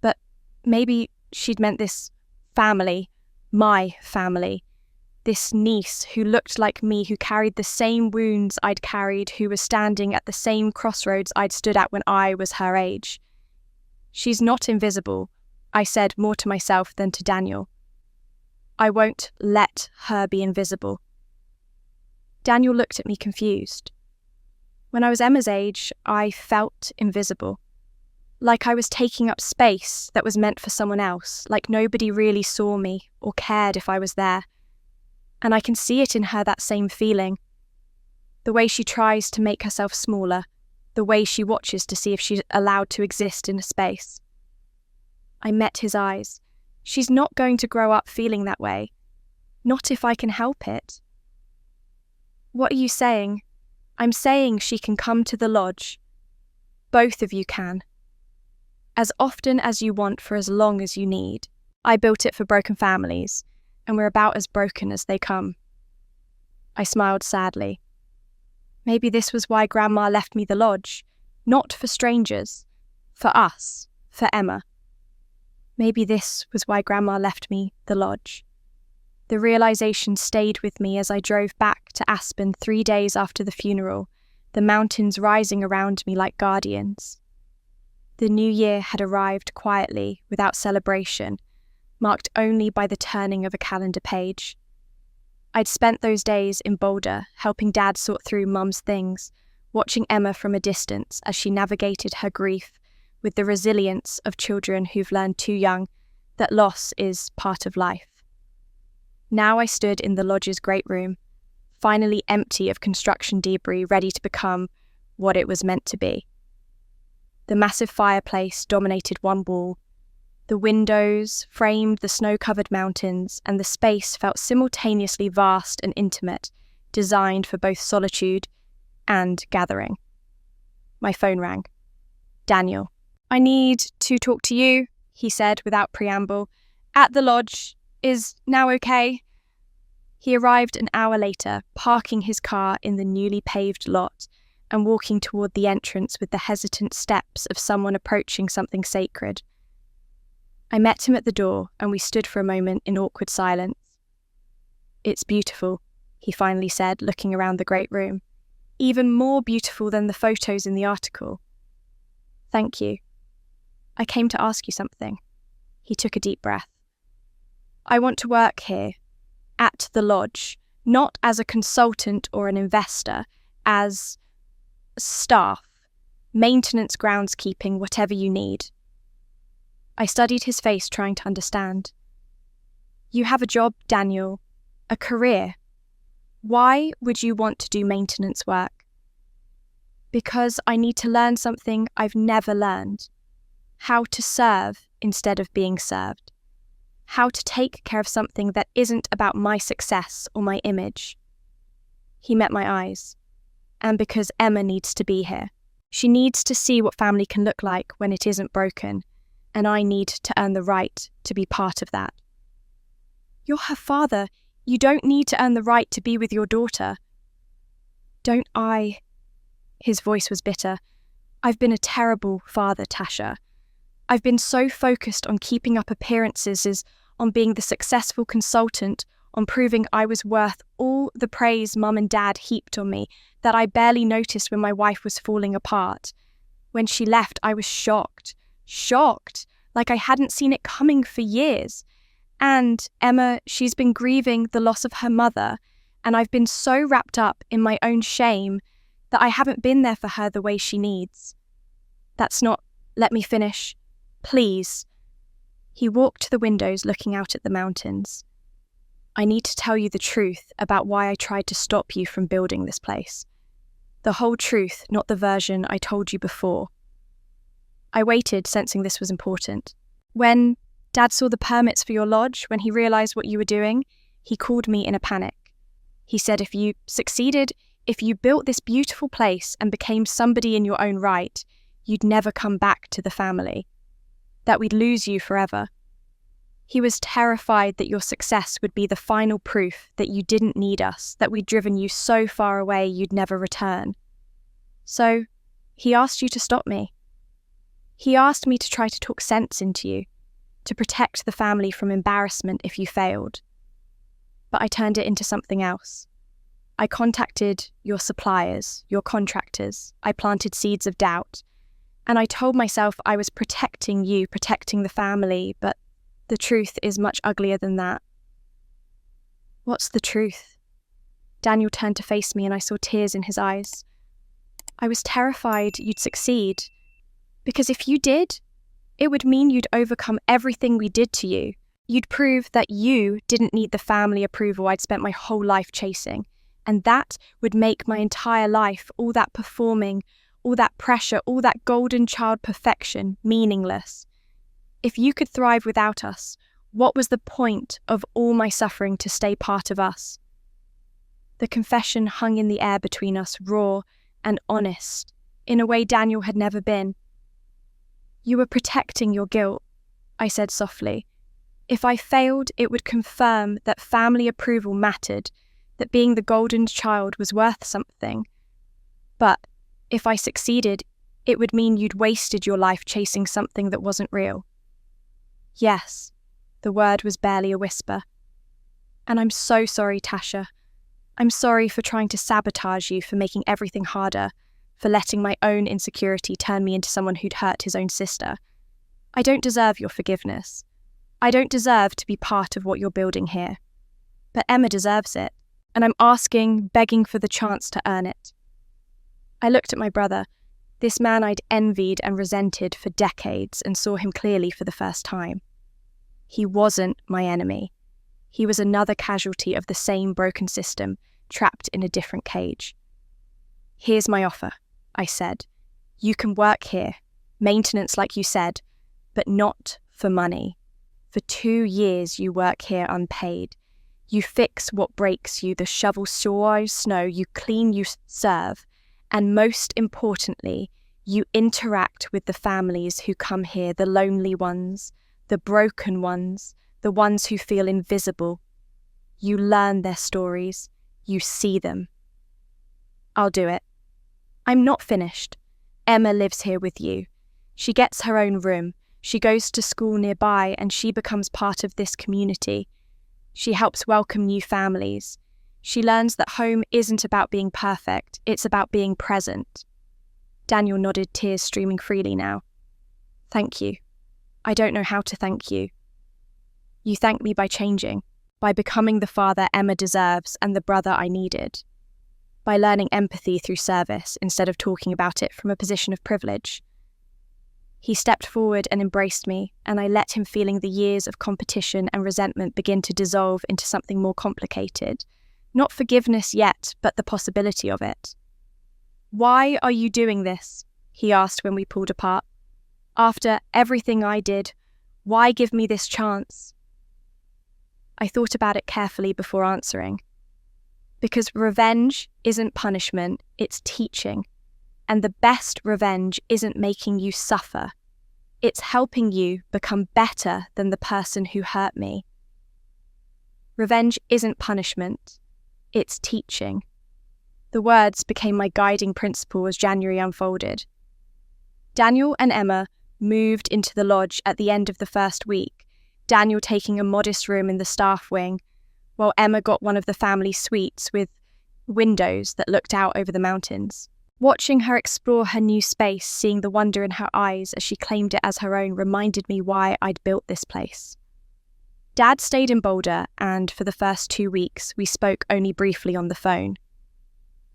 But maybe she'd meant this family, my family, this niece who looked like me, who carried the same wounds I'd carried, who was standing at the same crossroads I'd stood at when I was her age. "She's not invisible," I said more to myself than to Daniel. "I won't let her be invisible." Daniel looked at me confused. When I was Emma's age, I felt invisible. Like I was taking up space that was meant for someone else, like nobody really saw me or cared if I was there. And I can see it in her, that same feeling. The way she tries to make herself smaller, the way she watches to see if she's allowed to exist in a space. I met his eyes. She's not going to grow up feeling that way. Not if I can help it. "What are you saying?" "I'm saying she can come to the lodge. Both of you can. As often as you want for as long as you need. I built it for broken families, and we're about as broken as they come." I smiled sadly. Maybe this was why Grandma left me the lodge. Not for strangers. For us. For Emma. Maybe this was why Grandma left me the lodge. The realization stayed with me as I drove back to Aspen 3 days after the funeral, the mountains rising around me like guardians. The new year had arrived quietly, without celebration, marked only by the turning of a calendar page. I'd spent those days in Boulder, helping Dad sort through Mum's things, watching Emma from a distance as she navigated her grief with the resilience of children who've learned too young that loss is part of life. Now I stood in the lodge's great room, finally empty of construction debris, ready to become what it was meant to be. The massive fireplace dominated one wall. The windows framed the snow-covered mountains, and the space felt simultaneously vast and intimate, designed for both solitude and gathering. My phone rang. Daniel. "I need to talk to you," he said without preamble. "At the lodge. Is now okay?" He arrived an hour later, parking his car in the newly paved lot and walking toward the entrance with the hesitant steps of someone approaching something sacred. I met him at the door, and we stood for a moment in awkward silence. "It's beautiful," he finally said, looking around the great room. "Even more beautiful than the photos in the article." "Thank you. I came to ask you something." He took a deep breath. "I want to work here, at the lodge, not as a consultant or an investor, as staff, maintenance, groundskeeping, whatever you need." I studied his face, trying to understand. "You have a job, Daniel, a career. Why would you want to do maintenance work?" "Because I need to learn something I've never learned. How to serve instead of being served. How to take care of something that isn't about my success or my image." He met my eyes. "And because Emma needs to be here. She needs to see what family can look like when it isn't broken, and I need to earn the right to be part of that." "You're her father. You don't need to earn the right to be with your daughter." "Don't I?" His voice was bitter. "I've been a terrible father, Tasha. I've been so focused on keeping up appearances, on being the successful consultant, on proving I was worth all the praise Mum and Dad heaped on me, that I barely noticed when my wife was falling apart. When she left, I was shocked, like I hadn't seen it coming for years. And Emma, she's been grieving the loss of her mother, and I've been so wrapped up in my own shame that I haven't been there for her the way she needs. That's not, let me finish. Please." He walked to the windows, looking out at the mountains. "I need to tell you the truth about why I tried to stop you from building this place. The whole truth, not the version I told you before." I waited, sensing this was important. "When Dad saw the permits for your lodge, when he realized what you were doing, he called me in a panic. He said if you succeeded, if you built this beautiful place and became somebody in your own right, you'd never come back to the family. That we'd lose you forever. He was terrified that your success would be the final proof that you didn't need us, that we'd driven you so far away you'd never return. So, he asked you to stop me. He asked me to try to talk sense into you, to protect the family from embarrassment if you failed. But I turned it into something else. I contacted your suppliers, your contractors. I planted seeds of doubt. And I told myself I was protecting you, protecting the family, but the truth is much uglier than that." "What's the truth?" Daniel turned to face me, and I saw tears in his eyes. "I was terrified you'd succeed, because if you did, it would mean you'd overcome everything we did to you. You'd prove that you didn't need the family approval I'd spent my whole life chasing, and that would make my entire life, all that performing, all that pressure, all that golden child perfection, meaningless. If you could thrive without us, what was the point of all my suffering to stay part of us?" The confession hung in the air between us, raw and honest, in a way Daniel had never been. "You were protecting your guilt," I said softly. "If I failed, it would confirm that family approval mattered, that being the golden child was worth something. But if I succeeded, it would mean you'd wasted your life chasing something that wasn't real." Yes, the word was barely a whisper. And I'm so sorry, Tasha. I'm sorry for trying to sabotage you, for making everything harder, for letting my own insecurity turn me into someone who'd hurt his own sister. I don't deserve your forgiveness. I don't deserve to be part of what you're building here. But Emma deserves it, and I'm begging for the chance to earn it. I looked at my brother, this man I'd envied and resented for decades, and saw him clearly for the first time. He wasn't my enemy. He was another casualty of the same broken system, trapped in a different cage. Here's my offer, I said. You can work here, maintenance like you said, but not for money. For 2 years you work here unpaid. You fix what breaks you, the shovel saws snow, you clean, you serve, and most importantly, you interact with the families who come here, the lonely ones, the broken ones, the ones who feel invisible. You learn their stories, you see them. I'll do it. I'm not finished. Emma lives here with you. She gets her own room. She goes to school nearby and she becomes part of this community. She helps welcome new families. She learns that home isn't about being perfect, it's about being present. Daniel nodded, tears streaming freely now. Thank you. I don't know how to thank you. You thank me by changing, by becoming the father Emma deserves and the brother I needed, by learning empathy through service instead of talking about it from a position of privilege. He stepped forward and embraced me, and I let him, feeling the years of competition and resentment begin to dissolve into something more complicated. Not forgiveness yet, but the possibility of it. Why are you doing this? He asked when we pulled apart. After everything I did, why give me this chance? I thought about it carefully before answering. Because revenge isn't punishment, it's teaching. And the best revenge isn't making you suffer. It's helping you become better than the person who hurt me. Revenge isn't punishment, it's teaching. The words became my guiding principle as January unfolded. Daniel and Emma moved into the lodge at the end of the first week, Daniel taking a modest room in the staff wing, while Emma got one of the family suites with windows that looked out over the mountains. Watching her explore her new space, seeing the wonder in her eyes as she claimed it as her own, reminded me why I'd built this place. Dad stayed in Boulder, and for the first 2 weeks, we spoke only briefly on the phone.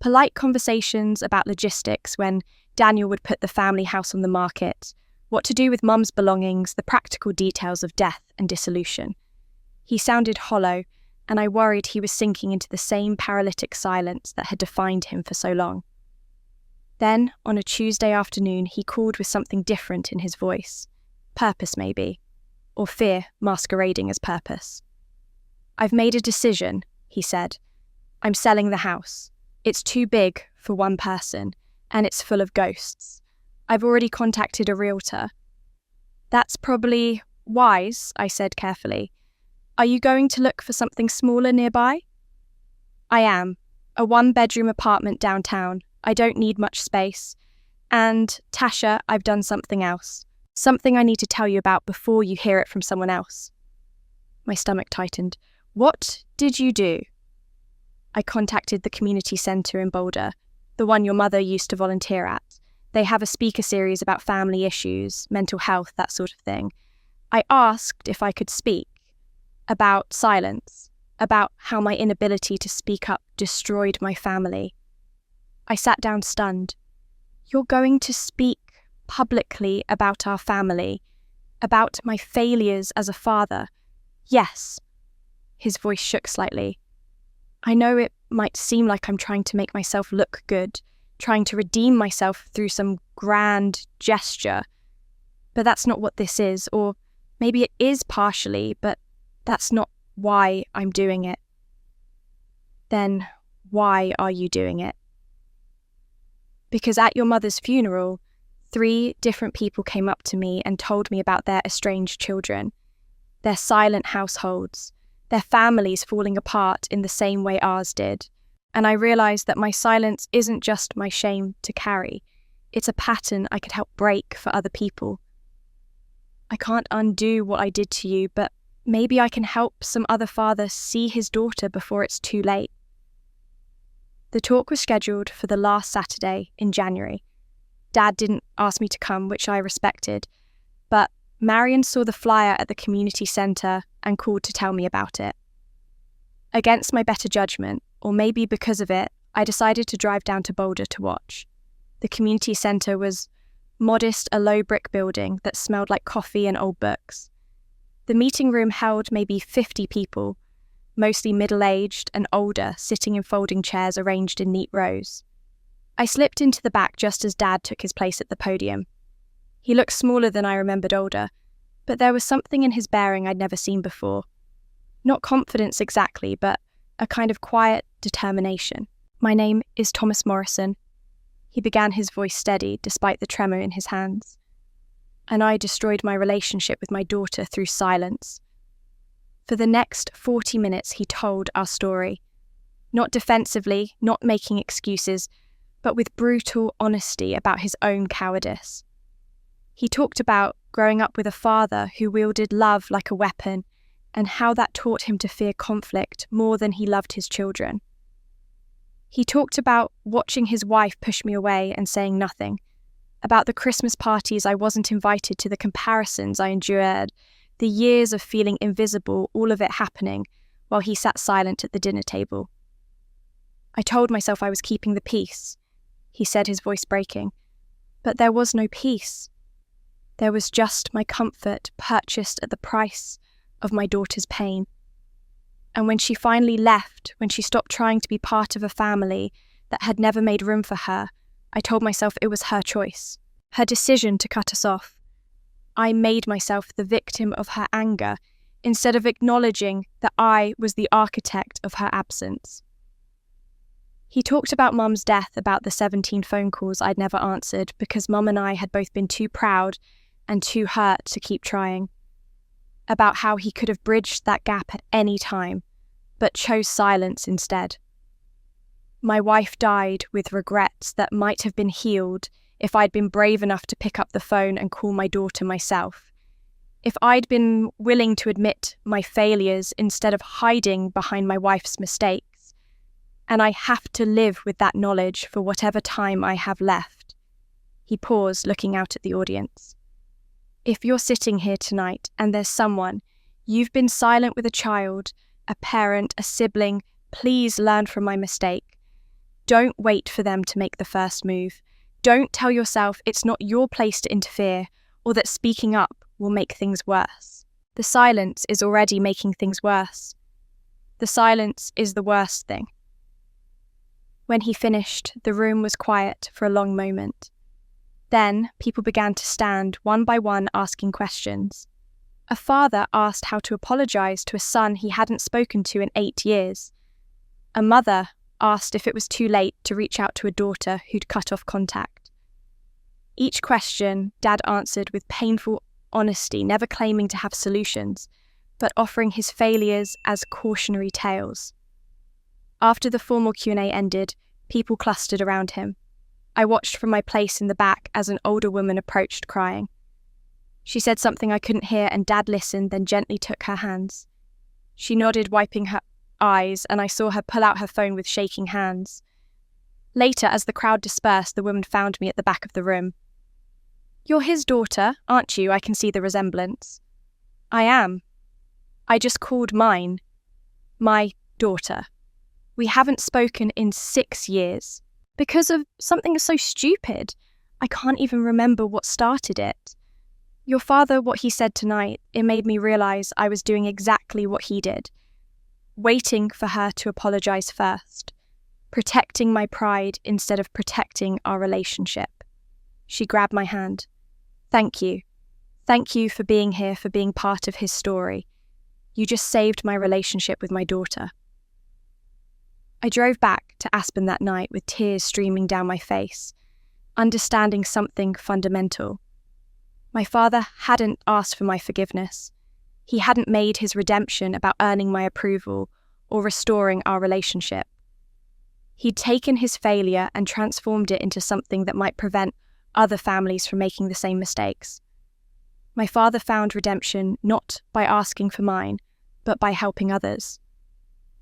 Polite conversations about logistics when Daniel would put the family house on the market, what to do with Mum's belongings, the practical details of death and dissolution. He sounded hollow, and I worried he was sinking into the same paralytic silence that had defined him for so long. Then, on a Tuesday afternoon, he called with something different in his voice. Purpose, maybe. Or fear masquerading as purpose. I've made a decision, he said. I'm selling the house. It's too big for one person, and it's full of ghosts. I've already contacted a realtor. That's probably wise, I said carefully. Are you going to look for something smaller nearby? I am. A 1-bedroom apartment downtown. I don't need much space. And, Tasha, I've done something else. Something I need to tell you about before you hear it from someone else. My stomach tightened. What did you do? I contacted the community centre in Boulder, the one your mother used to volunteer at. They have a speaker series about family issues, mental health, that sort of thing. I asked if I could speak about silence, about how my inability to speak up destroyed my family. I sat down stunned. You're going to speak publicly about our family, about my failures as a father? Yes. His voice shook slightly. I know it might seem like I'm trying to make myself look good, trying to redeem myself through some grand gesture, but that's not what this is, or maybe it is partially, but that's not why I'm doing it. Then why are you doing it? Because at your mother's funeral, 3 different people came up to me and told me about their estranged children, their silent households, their families falling apart in the same way ours did. And I realised that my silence isn't just my shame to carry. It's a pattern I could help break for other people. I can't undo what I did to you, but maybe I can help some other father see his daughter before it's too late. The talk was scheduled for the last Saturday in January. Dad didn't ask me to come, which I respected, but Marion saw the flyer at the community centre and called to tell me about it. Against my better judgment, or maybe because of it, I decided to drive down to Boulder to watch. The community centre was modest, a low brick building that smelled like coffee and old books. The meeting room held maybe 50 people, mostly middle-aged and older, sitting in folding chairs arranged in neat rows. I slipped into the back just as Dad took his place at the podium. He looked smaller than I remembered older, but there was something in his bearing I'd never seen before. Not confidence exactly, but a kind of quiet determination. "My name is Thomas Morrison." He began, his voice steady despite the tremor in his hands. "And I destroyed my relationship with my daughter through silence." For the next 40 minutes he told our story. Not defensively, not making excuses, but with brutal honesty about his own cowardice. He talked about growing up with a father who wielded love like a weapon, and how that taught him to fear conflict more than he loved his children. He talked about watching his wife push me away and saying nothing, about the Christmas parties I wasn't invited to, the comparisons I endured, the years of feeling invisible, all of it happening while he sat silent at the dinner table. "I told myself I was keeping the peace," he said, his voice breaking, but there was no peace. There was just my comfort purchased at the price of my daughter's pain. And when she finally left, when she stopped trying to be part of a family that had never made room for her, I told myself it was her choice, her decision to cut us off. I made myself the victim of her anger instead of acknowledging that I was the architect of her absence. He talked about Mum's death, about the 17 phone calls I'd never answered because Mum and I had both been too proud and too hurt to keep trying. About how he could have bridged that gap at any time, but chose silence instead. My wife died with regrets that might have been healed if I'd been brave enough to pick up the phone and call my daughter myself. If I'd been willing to admit my failures instead of hiding behind my wife's mistakes. And I have to live with that knowledge for whatever time I have left. He paused, looking out at the audience. If you're sitting here tonight and there's someone, you've been silent with a child, a parent, a sibling, please learn from my mistake. Don't wait for them to make the first move. Don't tell yourself it's not your place to interfere or that speaking up will make things worse. The silence is already making things worse. The silence is the worst thing. When he finished, the room was quiet for a long moment. Then people began to stand one by one asking questions. A father asked how to apologize to a son he hadn't spoken to in 8 years. A mother asked if it was too late to reach out to a daughter who'd cut off contact. Each question Dad answered with painful honesty, never claiming to have solutions, but offering his failures as cautionary tales. After the formal Q&A ended, people clustered around him. I watched from my place in the back as an older woman approached crying. She said something I couldn't hear and Dad listened, then gently took her hands. She nodded, wiping her eyes, and I saw her pull out her phone with shaking hands. Later, as the crowd dispersed, the woman found me at the back of the room. "You're his daughter, aren't you? I can see the resemblance." "I am. I just called mine my daughter. We haven't spoken in 6 years. Because of something so stupid. I can't even remember what started it. Your father, what he said tonight, it made me realize I was doing exactly what he did. Waiting for her to apologize first. Protecting my pride instead of protecting our relationship." She grabbed my hand. "Thank you. Thank you for being here, for being part of his story. You just saved my relationship with my daughter." I drove back to Aspen that night with tears streaming down my face, understanding something fundamental. My father hadn't asked for my forgiveness. He hadn't made his redemption about earning my approval or restoring our relationship. He'd taken his failure and transformed it into something that might prevent other families from making the same mistakes. My father found redemption not by asking for mine, but by helping others.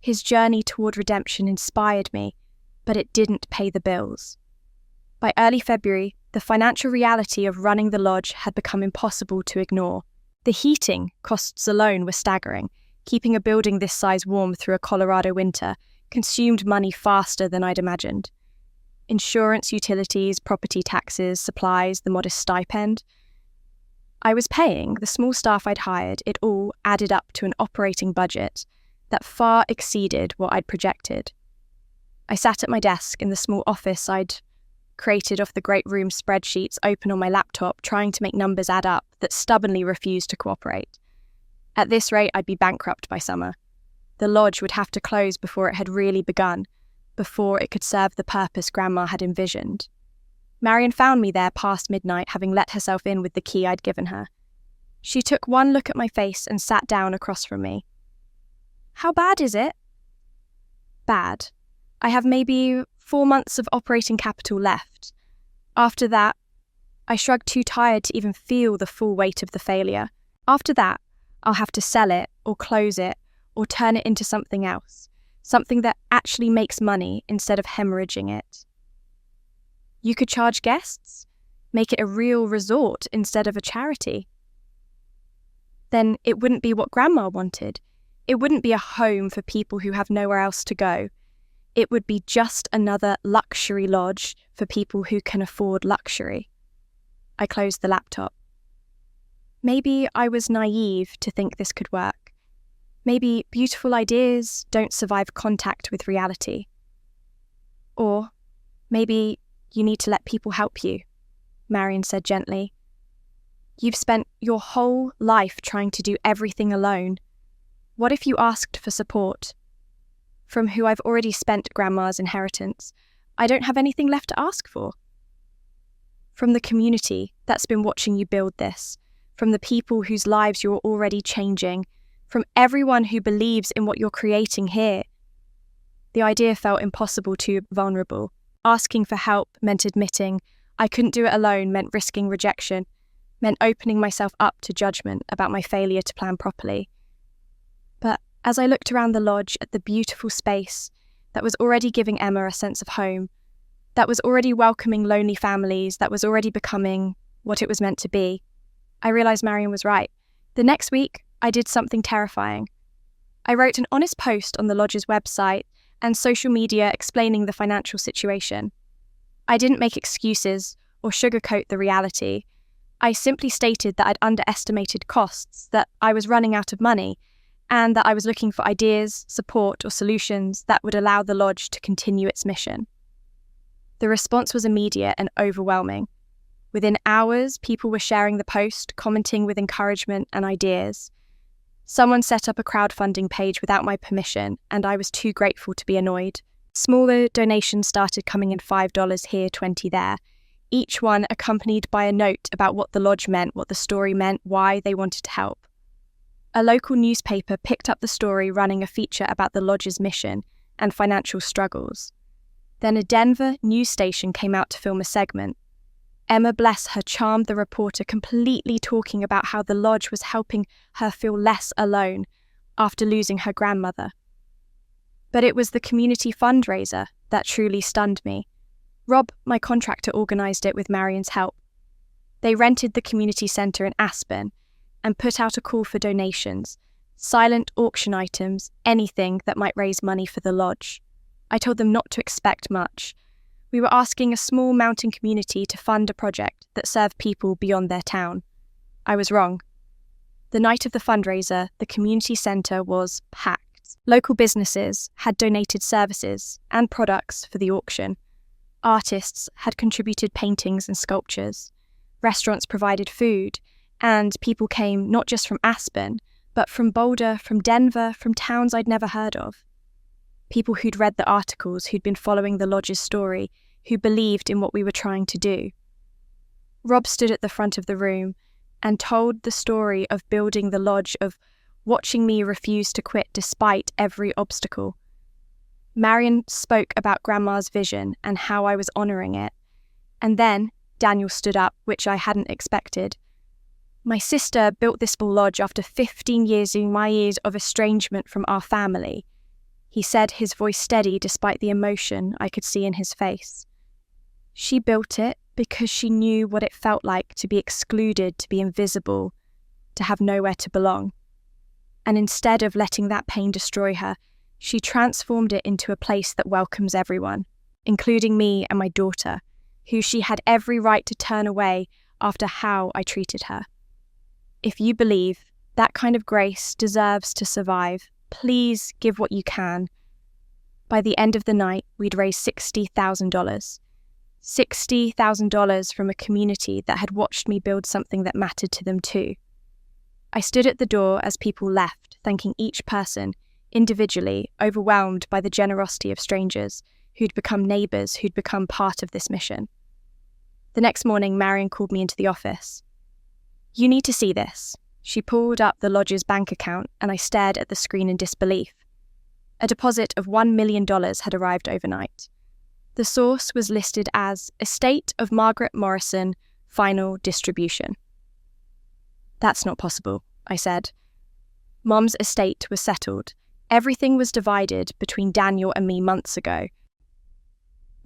His journey toward redemption inspired me, but it didn't pay the bills. By early February, the financial reality of running the lodge had become impossible to ignore. The heating costs alone were staggering. Keeping a building this size warm through a Colorado winter consumed money faster than I'd imagined. Insurance, utilities, property taxes, supplies, the modest stipend I was paying, the small staff I'd hired, it all added up to an operating budget that far exceeded what I'd projected. I sat at my desk in the small office I'd created off the great room spreadsheets open on my laptop, trying to make numbers add up that stubbornly refused to cooperate. At this rate, I'd be bankrupt by summer. The lodge would have to close before it had really begun, before it could serve the purpose Grandma had envisioned. Marion found me there past midnight, having let herself in with the key I'd given her. She took one look at my face and sat down across from me. "How bad is it?" "Bad. I have maybe 4 months of operating capital left. After that, I shrugged, too tired to even feel the full weight of the failure. After that, I'll have to sell it or close it or turn it into something else, something that actually makes money instead of hemorrhaging it." "You could charge guests, make it a real resort instead of a charity." "Then it wouldn't be what Grandma wanted. It wouldn't be a home for people who have nowhere else to go. It would be just another luxury lodge for people who can afford luxury." I closed the laptop. Maybe I was naive to think this could work. Maybe beautiful ideas don't survive contact with reality. Or maybe you need to let people help you, Marion said gently. "You've spent your whole life trying to do everything alone. What if you asked for support? From who I've already spent Grandma's inheritance, I don't have anything left to ask for. From the community that's been watching you build this, from the people whose lives you're already changing, from everyone who believes in what you're creating here." The idea felt impossible, too vulnerable. Asking for help meant admitting I couldn't do it alone, meant risking rejection, meant opening myself up to judgment about my failure to plan properly. But as I looked around the lodge at the beautiful space that was already giving Emma a sense of home, that was already welcoming lonely families, that was already becoming what it was meant to be, I realised Marion was right. The next week, I did something terrifying. I wrote an honest post on the lodge's website and social media explaining the financial situation. I didn't make excuses or sugarcoat the reality. I simply stated that I'd underestimated costs, that I was running out of money, and that I was looking for ideas, support, or solutions that would allow the lodge to continue its mission. The response was immediate and overwhelming. Within hours, people were sharing the post, commenting with encouragement and ideas. Someone set up a crowdfunding page without my permission, and I was too grateful to be annoyed. Smaller donations started coming in, $5 here, $20 there, each one accompanied by a note about what the lodge meant, what the story meant, why they wanted to help. A local newspaper picked up the story, running a feature about the lodge's mission and financial struggles. Then a Denver news station came out to film a segment. Emma, bless her, charmed the reporter, completely talking about how the lodge was helping her feel less alone after losing her grandmother. But it was the community fundraiser that truly stunned me. Rob, my contractor, organised it with Marion's help. They rented the community centre in Aspen and put out a call for donations, silent auction items, anything that might raise money for the lodge. I told them not to expect much. We were asking a small mountain community to fund a project that served people beyond their town. I was wrong. The night of the fundraiser, the community centre was packed. Local businesses had donated services and products for the auction. Artists had contributed paintings and sculptures. Restaurants provided food, and people came not just from Aspen, but from Boulder, from Denver, from towns I'd never heard of. People who'd read the articles, who'd been following the lodge's story, who believed in what we were trying to do. Rob stood at the front of the room and told the story of building the lodge, of watching me refuse to quit despite every obstacle. Marion spoke about Grandma's vision and how I was honouring it. And then Daniel stood up, which I hadn't expected. My sister built this lodge after 15 years in my years of estrangement from our family, he said, his voice steady despite the emotion I could see in his face. She built it because she knew what it felt like to be excluded, to be invisible, to have nowhere to belong. And instead of letting that pain destroy her, she transformed it into a place that welcomes everyone, including me and my daughter, who she had every right to turn away after how I treated her. If you believe that kind of grace deserves to survive, please give what you can. By the end of the night, we'd raised $60,000. $60,000 from a community that had watched me build something that mattered to them too. I stood at the door as people left, thanking each person, individually, overwhelmed by the generosity of strangers who'd become neighbours, who'd become part of this mission. The next morning, Marion called me into the office. "You need to see this." She pulled up the lodge's bank account and I stared at the screen in disbelief. A deposit of $1 million had arrived overnight. The source was listed as Estate of Margaret Morrison, Final Distribution. "That's not possible," I said. Mom's estate was settled. Everything was divided between Daniel and me months ago.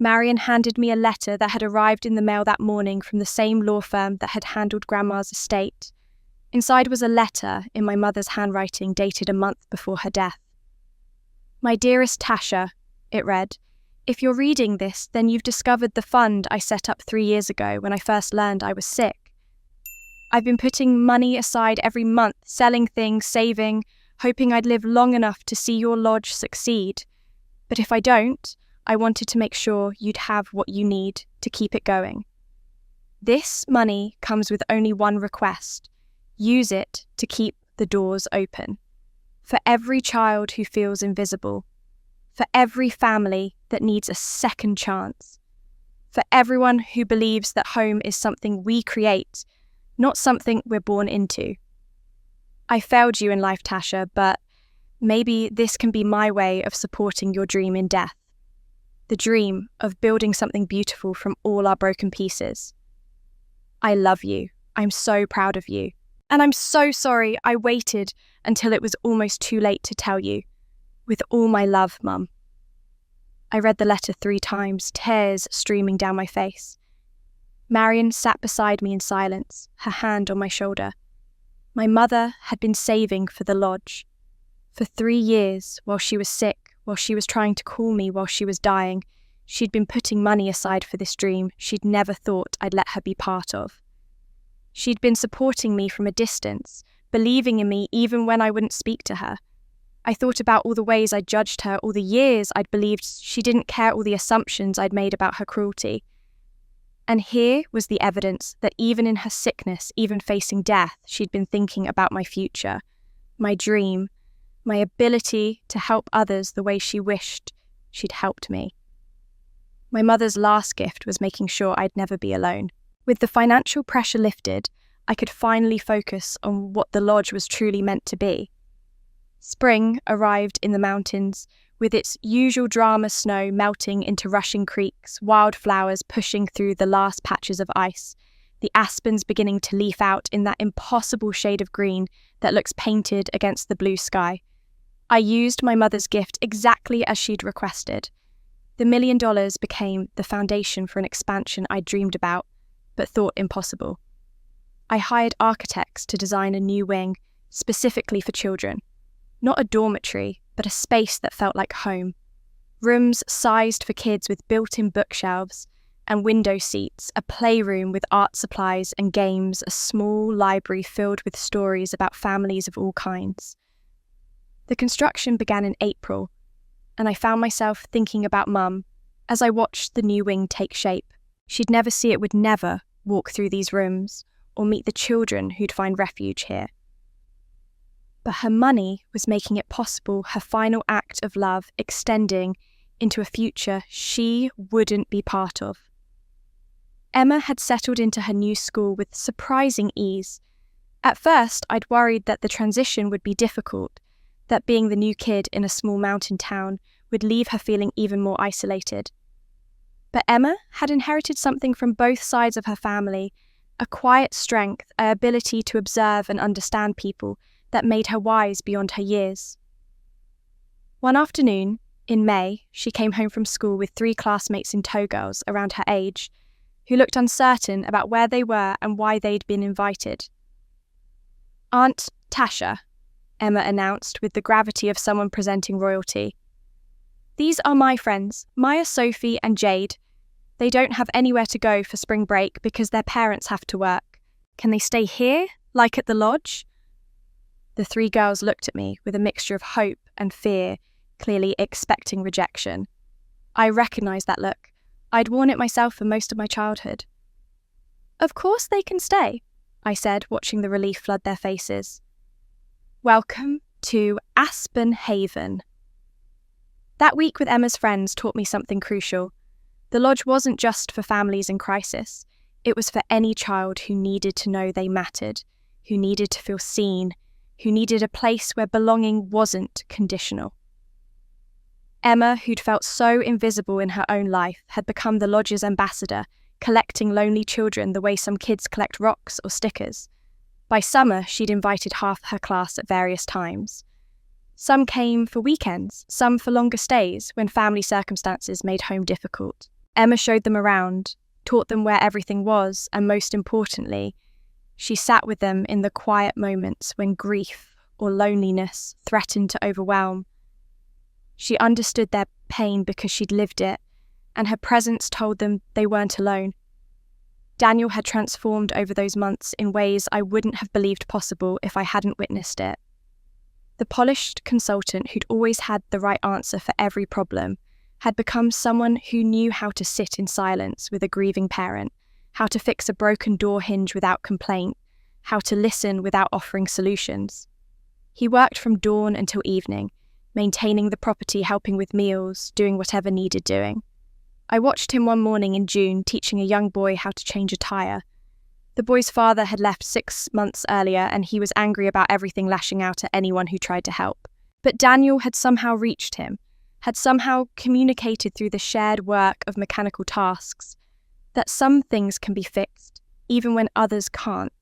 Marion handed me a letter that had arrived in the mail that morning from the same law firm that had handled Grandma's estate. Inside was a letter in my mother's handwriting dated a month before her death. "My dearest Tasha," it read, "if you're reading this, then you've discovered the fund I set up 3 years ago when I first learned I was sick. I've been putting money aside every month, selling things, saving, hoping I'd live long enough to see your lodge succeed. But if I don't, I wanted to make sure you'd have what you need to keep it going. This money comes with only one request. Use it to keep the doors open. For every child who feels invisible. For every family that needs a second chance. For everyone who believes that home is something we create, not something we're born into. I failed you in life, Tasha, but maybe this can be my way of supporting your dream in death. The dream of building something beautiful from all our broken pieces. I love you. I'm so proud of you. And I'm so sorry I waited until it was almost too late to tell you. With all my love, Mum." I read the letter 3 times, tears streaming down my face. Marion sat beside me in silence, her hand on my shoulder. My mother had been saving for the lodge. For 3 years, while she was sick, while she was trying to call me while she was dying, she'd been putting money aside for this dream she'd never thought I'd let her be part of. She'd been supporting me from a distance, believing in me even when I wouldn't speak to her. I thought about all the ways I'd judged her, all the years I'd believed she didn't care, all the assumptions I'd made about her cruelty. And here was the evidence that even in her sickness, even facing death, she'd been thinking about my future, my dream, my ability to help others the way she wished she'd helped me. My mother's last gift was making sure I'd never be alone. With the financial pressure lifted, I could finally focus on what the lodge was truly meant to be. Spring arrived in the mountains, with its usual drama snow melting into rushing creeks, wildflowers pushing through the last patches of ice, the aspens beginning to leaf out in that impossible shade of green that looks painted against the blue sky. I used my mother's gift exactly as she'd requested. The $1 million became the foundation for an expansion I'd dreamed about, but thought impossible. I hired architects to design a new wing, specifically for children. Not a dormitory, but a space that felt like home. Rooms sized for kids with built-in bookshelves and window seats, a playroom with art supplies and games, a small library filled with stories about families of all kinds. The construction began in April, and I found myself thinking about Mum as I watched the new wing take shape. She'd never see it, would never walk through these rooms or meet the children who'd find refuge here. But her money was making it possible, her final act of love extending into a future she wouldn't be part of. Emma had settled into her new school with surprising ease. At first, I'd worried that the transition would be difficult, that being the new kid in a small mountain town would leave her feeling even more isolated. But Emma had inherited something from both sides of her family, a quiet strength, an ability to observe and understand people that made her wise beyond her years. One afternoon, in May, she came home from school with 3 classmates in tow girls around her age, who looked uncertain about where they were and why they'd been invited. "Aunt Tasha," Emma announced with the gravity of someone presenting royalty. "These are my friends, Maya, Sophie and Jade. They don't have anywhere to go for spring break because their parents have to work. Can they stay here, like at the lodge?" The 3 girls looked at me with a mixture of hope and fear, clearly expecting rejection. I recognised that look. I'd worn it myself for most of my childhood. "Of course they can stay," I said, watching the relief flood their faces. "Welcome to Aspen Haven." That week with Emma's friends taught me something crucial. The lodge wasn't just for families in crisis. It was for any child who needed to know they mattered, who needed to feel seen, who needed a place where belonging wasn't conditional. Emma, who'd felt so invisible in her own life, had become the lodge's ambassador, collecting lonely children the way some kids collect rocks or stickers. By summer, she'd invited half her class at various times. Some came for weekends, some for longer stays when family circumstances made home difficult. Emma showed them around, taught them where everything was, and most importantly, she sat with them in the quiet moments when grief or loneliness threatened to overwhelm. She understood their pain because she'd lived it, and her presence told them they weren't alone. Daniel had transformed over those months in ways I wouldn't have believed possible if I hadn't witnessed it. The polished consultant who'd always had the right answer for every problem had become someone who knew how to sit in silence with a grieving parent, how to fix a broken door hinge without complaint, how to listen without offering solutions. He worked from dawn until evening, maintaining the property, helping with meals, doing whatever needed doing. I watched him one morning in June teaching a young boy how to change a tyre. The boy's father had left 6 months earlier and he was angry about everything, lashing out at anyone who tried to help. But Daniel had somehow reached him, had somehow communicated through the shared work of mechanical tasks that some things can be fixed, even when others can't.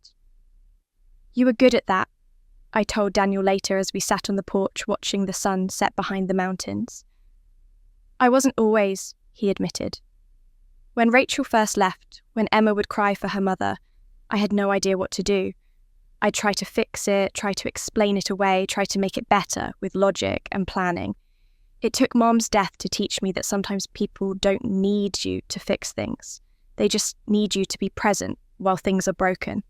"You were good at that," I told Daniel later as we sat on the porch watching the sun set behind the mountains. "I wasn't always," he admitted. When Rachel first left, when Emma would cry for her mother, I had no idea what to do. I'd try to fix it, try to explain it away, try to make it better with logic and planning. It took Mom's death to teach me that sometimes people don't need you to fix things. They just need you to be present while things are broken.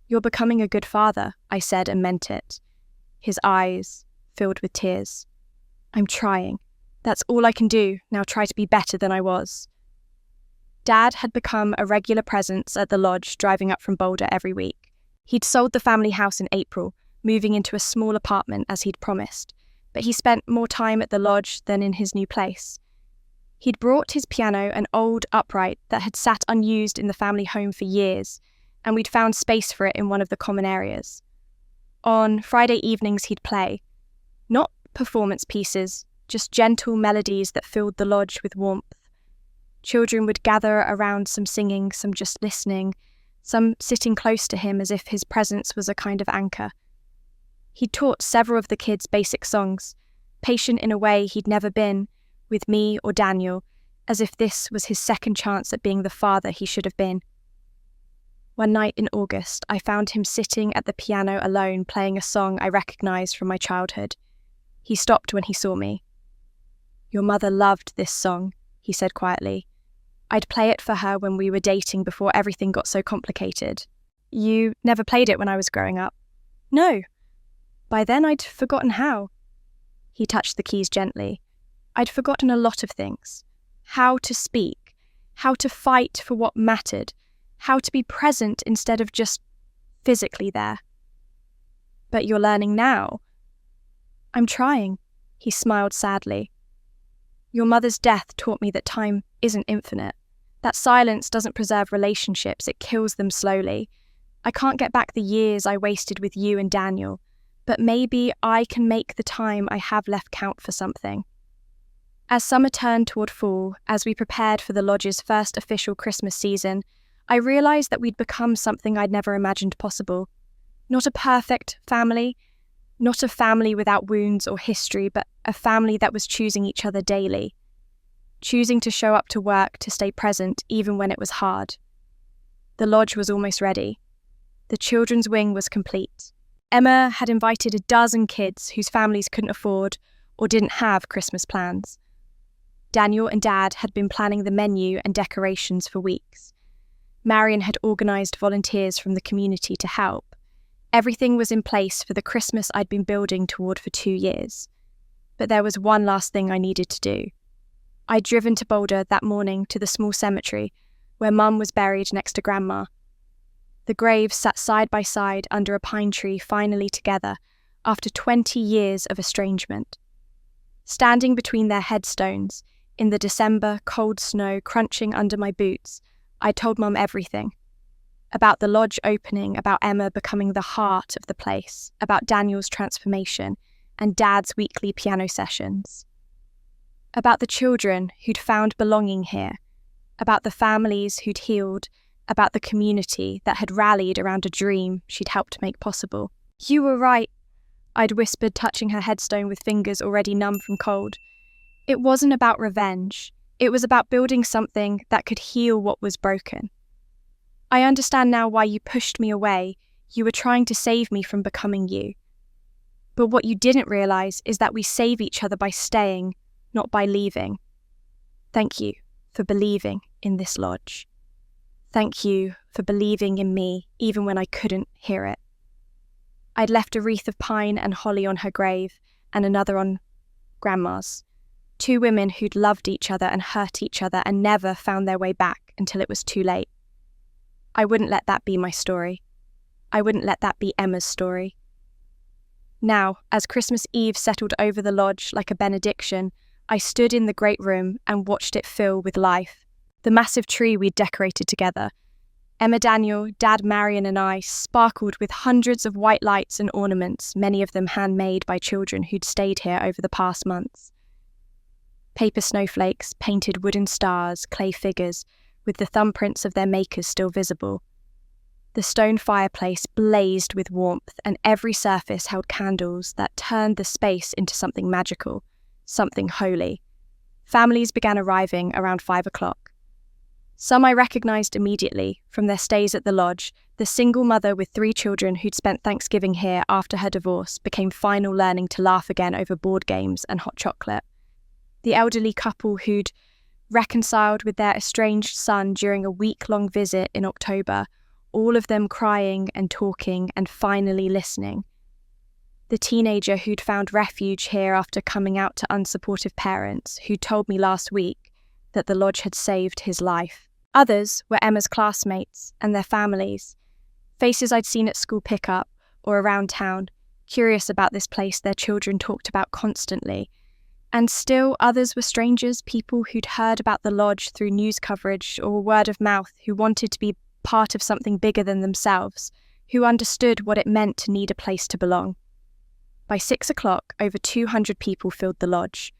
"You're becoming a good father," I said and meant it. His eyes filled with tears. "I'm trying. That's all I can do, now try to be better than I was." Dad had become a regular presence at the lodge, driving up from Boulder every week. He'd sold the family house in April, moving into a small apartment as he'd promised, but he spent more time at the lodge than in his new place. He'd brought his piano, an old upright that had sat unused in the family home for years, and we'd found space for it in one of the common areas. On Friday evenings he'd play. Not performance pieces, just gentle melodies that filled the lodge with warmth. Children would gather around, some singing, some just listening, some sitting close to him as if his presence was a kind of anchor. He'd taught several of the kids basic songs, patient in a way he'd never been, with me or Daniel, as if this was his second chance at being the father he should have been. One night in August, I found him sitting at the piano alone, playing a song I recognised from my childhood. He stopped when he saw me. "Your mother loved this song," he said quietly. "I'd play it for her when we were dating before everything got so complicated." "You never played it when I was growing up?" "No. By then I'd forgotten how." He touched the keys gently. "I'd forgotten a lot of things. How to speak, how to fight for what mattered, how to be present instead of just physically there." "But you're learning now." "I'm trying," he smiled sadly. "Your mother's death taught me that time isn't infinite. That silence doesn't preserve relationships, it kills them slowly. I can't get back the years I wasted with you and Daniel, but maybe I can make the time I have left count for something." As summer turned toward fall, as we prepared for the lodge's first official Christmas season, I realised that we'd become something I'd never imagined possible. Not a perfect family, not a family without wounds or history, but a family that was choosing each other daily, choosing to show up to work, to stay present, even when it was hard. The lodge was almost ready. The children's wing was complete. Emma had invited a dozen kids whose families couldn't afford or didn't have Christmas plans. Daniel and Dad had been planning the menu and decorations for weeks. Marion had organised volunteers from the community to help. Everything was in place for the Christmas I'd been building toward for 2 years. But there was one last thing I needed to do. I'd driven to Boulder that morning to the small cemetery where Mum was buried next to Grandma. The graves sat side by side under a pine tree, finally together, after 20 years of estrangement. Standing between their headstones, in the December cold snow crunching under my boots, I told Mum everything. About the lodge opening, about Emma becoming the heart of the place, about Daniel's transformation, and Dad's weekly piano sessions. About the children who'd found belonging here, about the families who'd healed, about the community that had rallied around a dream she'd helped make possible. "You were right," I'd whispered, touching her headstone with fingers already numb from cold. It wasn't about revenge. It was about building something that could heal what was broken. I understand now why you pushed me away. You were trying to save me from becoming you. But what you didn't realise is that we save each other by staying, not by leaving. Thank you for believing in this lodge. Thank you for believing in me, even when I couldn't hear it. I'd left a wreath of pine and holly on her grave, and another on Grandma's. 2 women who'd loved each other and hurt each other and never found their way back until it was too late. I wouldn't let that be my story. I wouldn't let that be Emma's story. Now, as Christmas Eve settled over the lodge like a benediction, I stood in the great room and watched it fill with life. The massive tree we'd decorated together. Emma, Daniel, Dad, Marion and I sparkled with hundreds of white lights and ornaments, many of them handmade by children who'd stayed here over the past months. Paper snowflakes, painted wooden stars, clay figures, with the thumbprints of their makers still visible. The stone fireplace blazed with warmth, and every surface held candles that turned the space into something magical, something holy. Families began arriving around 5 o'clock. Some I recognised immediately from their stays at the lodge. The single mother with 3 children who'd spent Thanksgiving here after her divorce became final learning to laugh again over board games and hot chocolate. The elderly couple who'd reconciled with their estranged son during a week-long visit in October, all of them crying and talking and finally listening. The teenager who'd found refuge here after coming out to unsupportive parents, who told me last week that the lodge had saved his life. Others were Emma's classmates and their families, faces I'd seen at school pickup or around town, curious about this place their children talked about constantly. And still others were strangers, people who'd heard about the lodge through news coverage or word of mouth, who wanted to be part of something bigger than themselves, who understood what it meant to need a place to belong. By 6 o'clock, over 200 people filled the lodge.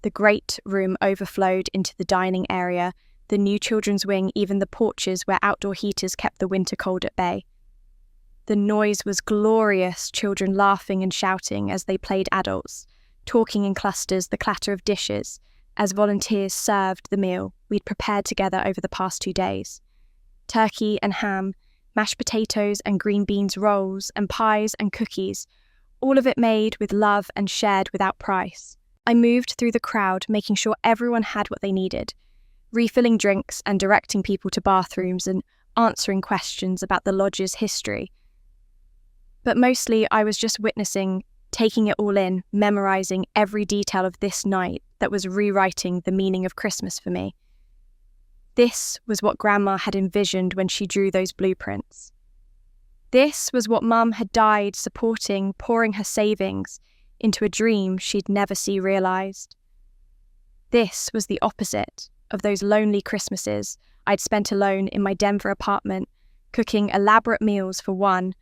The great room overflowed into the dining area, the new children's wing, even the porches where outdoor heaters kept the winter cold at bay. The noise was glorious, children laughing and shouting as they played adults, talking in clusters, the clatter of dishes, as volunteers served the meal we'd prepared together over the past 2 days. Turkey and ham, mashed potatoes and green beans rolls, and pies and cookies, all of it made with love and shared without price. I moved through the crowd, making sure everyone had what they needed, refilling drinks and directing people to bathrooms and answering questions about the lodge's history. But mostly I was just witnessing, taking it all in, memorising every detail of this night that was rewriting the meaning of Christmas for me. This was what Grandma had envisioned when she drew those blueprints. This was what Mum had died supporting, pouring her savings into a dream she'd never see realised. This was the opposite of those lonely Christmases I'd spent alone in my Denver apartment, cooking elaborate meals for one,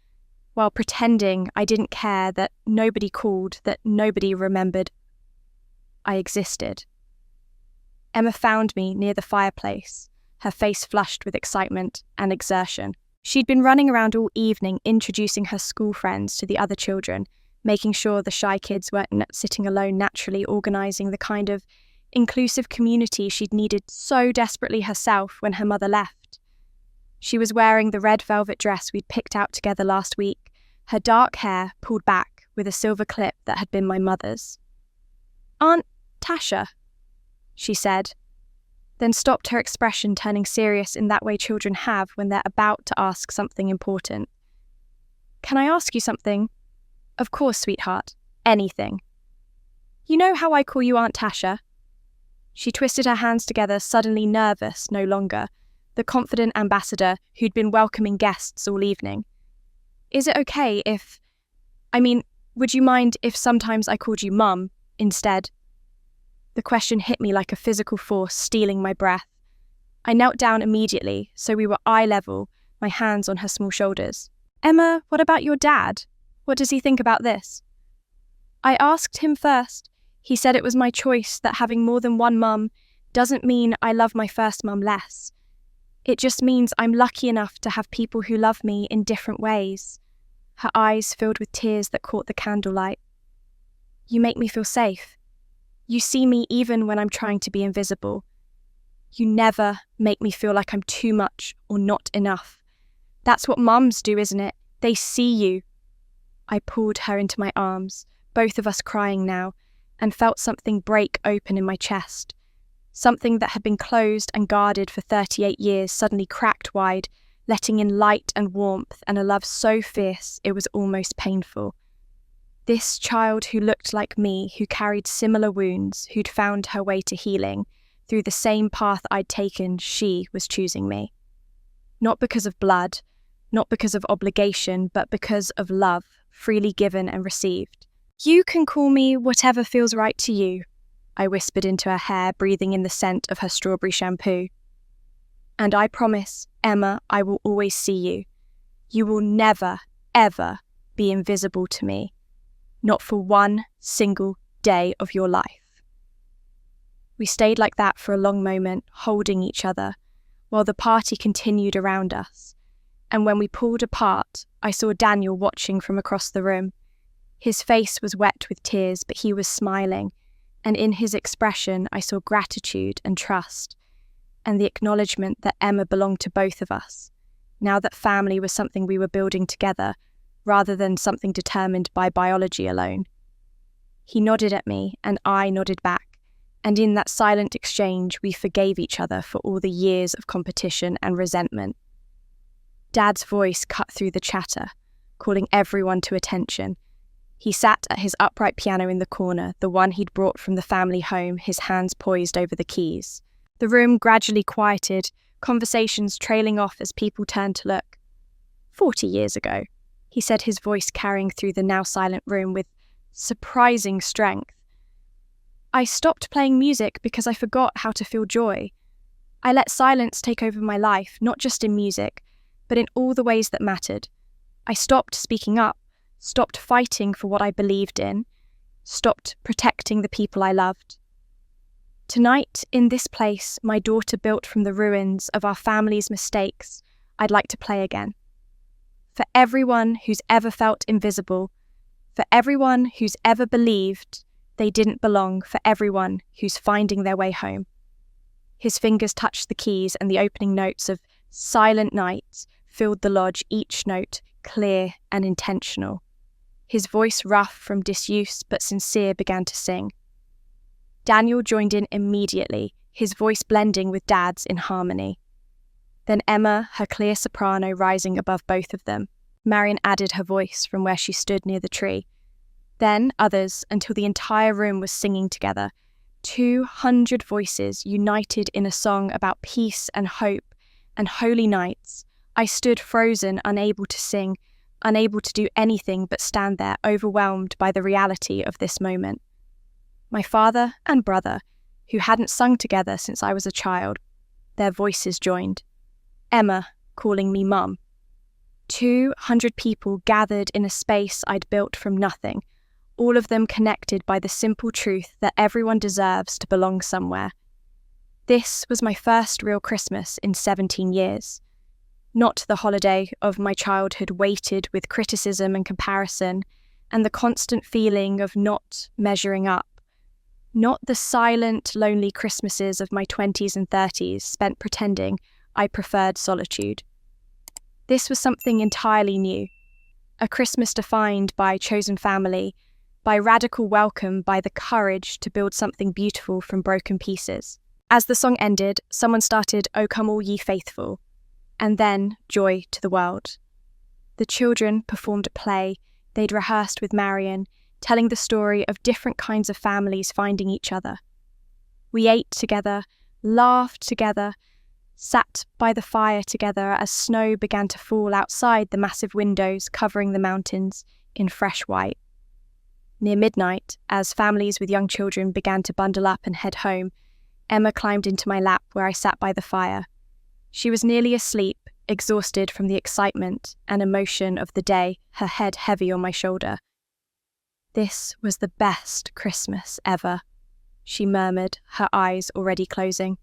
while pretending I didn't care, that nobody called, that nobody remembered I existed. Emma found me near the fireplace, her face flushed with excitement and exertion. She'd been running around all evening introducing her school friends to the other children, making sure the shy kids weren't sitting alone, naturally organising the kind of inclusive community she'd needed so desperately herself when her mother left. She was wearing the red velvet dress we'd picked out together last week, her dark hair pulled back with a silver clip that had been my mother's. "Aunt Tasha," she said, then stopped, her expression turning serious in that way children have when they're about to ask something important. "Can I ask you something?" "Of course, sweetheart. Anything." "You know how I call you Aunt Tasha?" She twisted her hands together, suddenly nervous no longer, the confident ambassador who'd been welcoming guests all evening. "Is it okay if... would you mind if sometimes I called you Mum instead?" The question hit me like a physical force, stealing my breath. I knelt down immediately, so we were eye level, my hands on her small shoulders. "Emma, what about your dad? What does he think about this?" "I asked him first. He said it was my choice, that having more than one mum doesn't mean I love my first mum less. It just means I'm lucky enough to have people who love me in different ways." Her eyes filled with tears that caught the candlelight. "You make me feel safe. You see me even when I'm trying to be invisible. You never make me feel like I'm too much or not enough. That's what mums do, isn't it? They see you." I pulled her into my arms, both of us crying now, and felt something break open in my chest. Something that had been closed and guarded for 38 years suddenly cracked wide, letting in light and warmth and a love so fierce it was almost painful. This child who looked like me, who carried similar wounds, who'd found her way to healing, through the same path I'd taken, she was choosing me. Not because of blood, not because of obligation, but because of love, freely given and received. "You can call me whatever feels right to you," I whispered into her hair, breathing in the scent of her strawberry shampoo. "And I promise, Emma, I will always see you. You will never, ever be invisible to me. Not for one single day of your life." We stayed like that for a long moment, holding each other, while the party continued around us. And when we pulled apart, I saw Daniel watching from across the room. His face was wet with tears, but he was smiling, and in his expression I saw gratitude and trust, and the acknowledgement that Emma belonged to both of us, now that family was something we were building together, rather than something determined by biology alone. He nodded at me, and I nodded back, and in that silent exchange we forgave each other for all the years of competition and resentment. Dad's voice cut through the chatter, calling everyone to attention. He sat at his upright piano in the corner, the one he'd brought from the family home, his hands poised over the keys. The room gradually quieted, conversations trailing off as people turned to look. 40 years ago, he said, his voice carrying through the now silent room with surprising strength. "I stopped playing music because I forgot how to feel joy. I let silence take over my life, not just in music, but in all the ways that mattered. I stopped speaking up, stopped fighting for what I believed in, stopped protecting the people I loved. Tonight, in this place my daughter built from the ruins of our family's mistakes, I'd like to play again. For everyone who's ever felt invisible, for everyone who's ever believed they didn't belong, for everyone who's finding their way home." His fingers touched the keys, and the opening notes of Silent Night filled the lodge, each note clear and intentional. His voice, rough from disuse but sincere, began to sing. Daniel joined in immediately, his voice blending with Dad's in harmony. Then Emma, her clear soprano rising above both of them. Marion added her voice from where she stood near the tree. Then others, until the entire room was singing together. 200 voices united in a song about peace and hope and holy nights. I stood frozen, unable to sing, unable to do anything but stand there, overwhelmed by the reality of this moment. My father and brother, who hadn't sung together since I was a child, their voices joined. Emma calling me Mum. 200 people gathered in a space I'd built from nothing, all of them connected by the simple truth that everyone deserves to belong somewhere. This was my first real Christmas in 17 years. Not the holiday of my childhood weighted with criticism and comparison, and the constant feeling of not measuring up. Not the silent, lonely Christmases of my 20s and 30s spent pretending I preferred solitude. This was something entirely new. A Christmas defined by chosen family, by radical welcome, by the courage to build something beautiful from broken pieces. As the song ended, someone started, "O come all ye faithful," and then "Joy to the world." The children performed a play they'd rehearsed with Marion, telling the story of different kinds of families finding each other. We ate together, laughed together, sat by the fire together as snow began to fall outside the massive windows covering the mountains in fresh white. Near midnight, as families with young children began to bundle up and head home, Emma climbed into my lap where I sat by the fire. She was nearly asleep, exhausted from the excitement and emotion of the day, her head heavy on my shoulder. "This was the best Christmas ever," she murmured, her eyes already closing.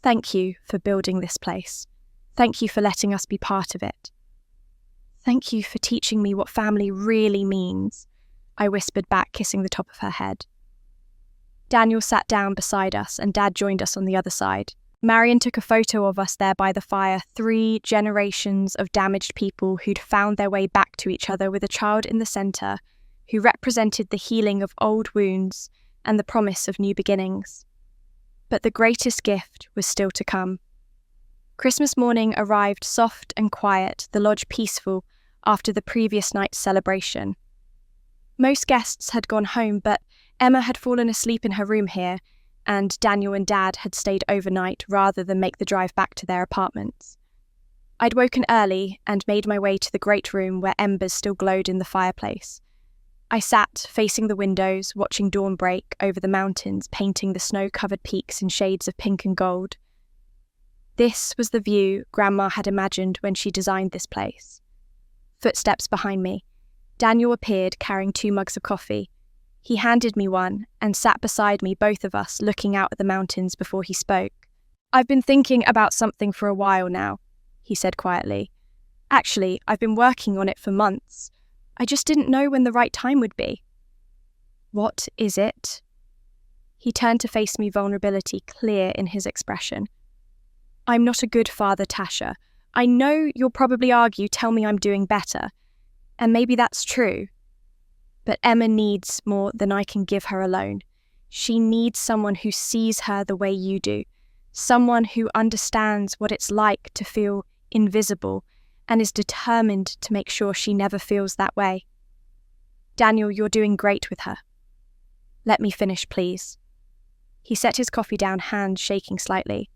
"Thank you for building this place. Thank you for letting us be part of it. Thank you for teaching me what family really means," I whispered back, kissing the top of her head. Daniel sat down beside us and Dad joined us on the other side. Marion took a photo of us there by the fire, 3 generations of damaged people who'd found their way back to each other with a child in the centre, who represented the healing of old wounds and the promise of new beginnings. But the greatest gift was still to come. Christmas morning arrived soft and quiet, the lodge peaceful after the previous night's celebration. Most guests had gone home, but Emma had fallen asleep in her room here, and Daniel and Dad had stayed overnight rather than make the drive back to their apartments. I'd woken early and made my way to the great room where embers still glowed in the fireplace. I sat facing the windows, watching dawn break over the mountains, painting the snow-covered peaks in shades of pink and gold. This was the view Grandma had imagined when she designed this place. Footsteps behind me. Daniel appeared carrying 2 mugs of coffee. He handed me one and sat beside me, both of us looking out at the mountains before he spoke. "I've been thinking about something for a while now," he said quietly. "Actually, I've been working on it for months. I just didn't know when the right time would be." "What is it?" He turned to face me, vulnerability clear in his expression. "I'm not a good father, Tasha. I know you'll probably argue, tell me I'm doing better. And maybe that's true. But Emma needs more than I can give her alone. She needs someone who sees her the way you do, someone who understands what it's like to feel invisible and is determined to make sure she never feels that way. Daniel, you're doing great with her. Let me finish, please." He set his coffee down, hands shaking slightly.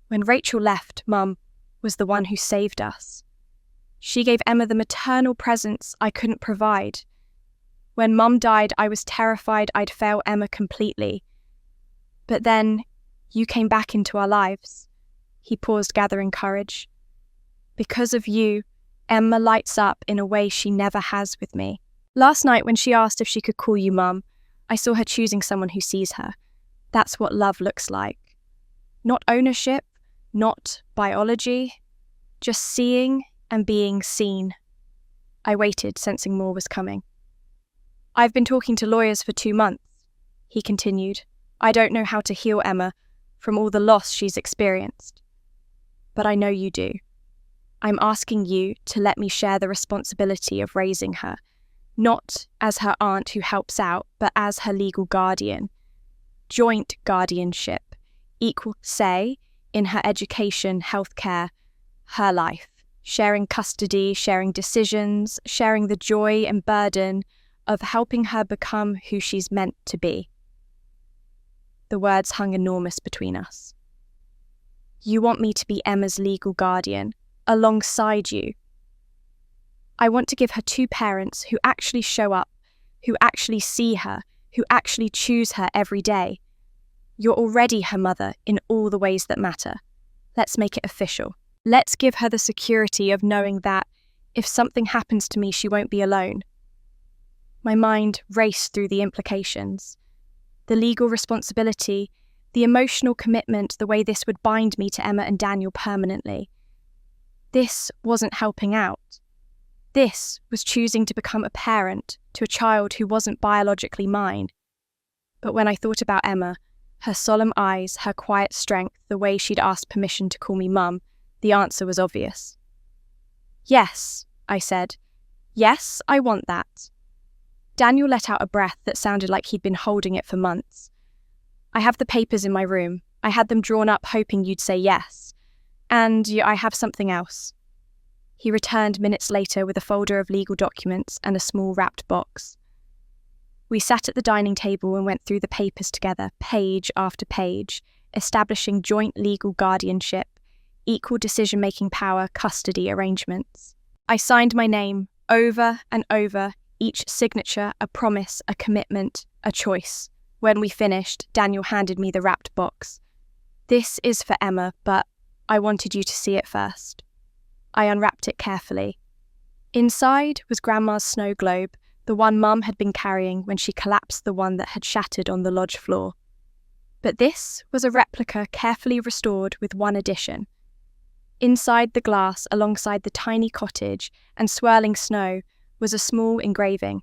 "When Rachel left, Mum was the one who saved us. She gave Emma the maternal presence I couldn't provide. When Mum died, I was terrified I'd fail Emma completely. But then you came back into our lives." He paused, gathering courage. "Because of you, Emma lights up in a way she never has with me. Last night when she asked if she could call you Mum, I saw her choosing someone who sees her. That's what love looks like. Not ownership, not biology, just seeing and being seen." I waited, sensing more was coming. "I've been talking to lawyers for 2 months, he continued. "I don't know how to heal Emma from all the loss she's experienced. But I know you do. I'm asking you to let me share the responsibility of raising her, not as her aunt who helps out, but as her legal guardian. Joint guardianship, equal say in her education, healthcare, her life, sharing custody, sharing decisions, sharing the joy and burden of helping her become who she's meant to be." The words hung enormous between us. "You want me to be Emma's legal guardian, alongside you. I want to give her 2 parents who actually show up, who actually see her, who actually choose her every day. You're already her mother in all the ways that matter. Let's make it official. Let's give her the security of knowing that if something happens to me, she won't be alone." My mind raced through the implications. The legal responsibility, the emotional commitment, the way this would bind me to Emma and Daniel permanently. This wasn't helping out. This was choosing to become a parent to a child who wasn't biologically mine. But when I thought about Emma, her solemn eyes, her quiet strength, the way she'd asked permission to call me Mum, the answer was obvious. Yes, I said. Yes, I want that. Daniel let out a breath that sounded like he'd been holding it for months. I have the papers in my room. I had them drawn up hoping you'd say yes. And I have something else. He returned minutes later with a folder of legal documents and a small wrapped box. We sat at the dining table and went through the papers together, page after page, establishing joint legal guardianship, equal decision-making power, custody arrangements. I signed my name over and over, each signature a promise, a commitment, a choice. When we finished, Daniel handed me the wrapped box. This is for Emma, but I wanted you to see it first. I unwrapped it carefully. Inside was Grandma's snow globe, the one Mum had been carrying when she collapsed the one that had shattered on the lodge floor. But this was a replica carefully restored with one addition. Inside the glass, alongside the tiny cottage and swirling snow, was a small engraving.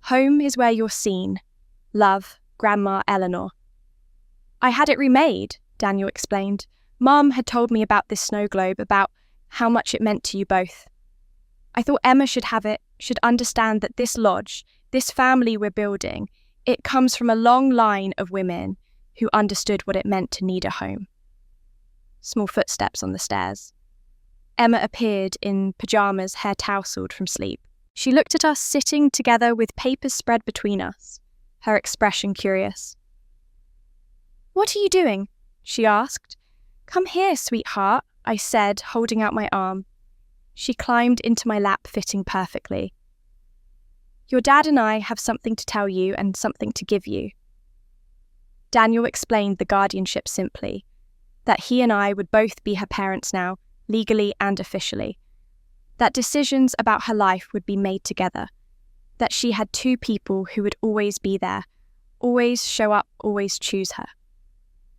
Home is where you're seen. Love, Grandma Eleanor. I had it remade, Daniel explained. Mum had told me about this snow globe, about how much it meant to you both. I thought Emma should have it, should understand that this lodge, this family we're building, it comes from a long line of women who understood what it meant to need a home. Small footsteps on the stairs. Emma appeared in pyjamas, hair tousled from sleep. She looked at us sitting together with papers spread between us, her expression curious. "What are you doing?" she asked. "Come here, sweetheart," I said, holding out my arm. She climbed into my lap, fitting perfectly. "Your dad and I have something to tell you and something to give you." Daniel explained the guardianship simply, that he and I would both be her parents now, legally and officially, that decisions about her life would be made together, that she had two people who would always be there, always show up, always choose her.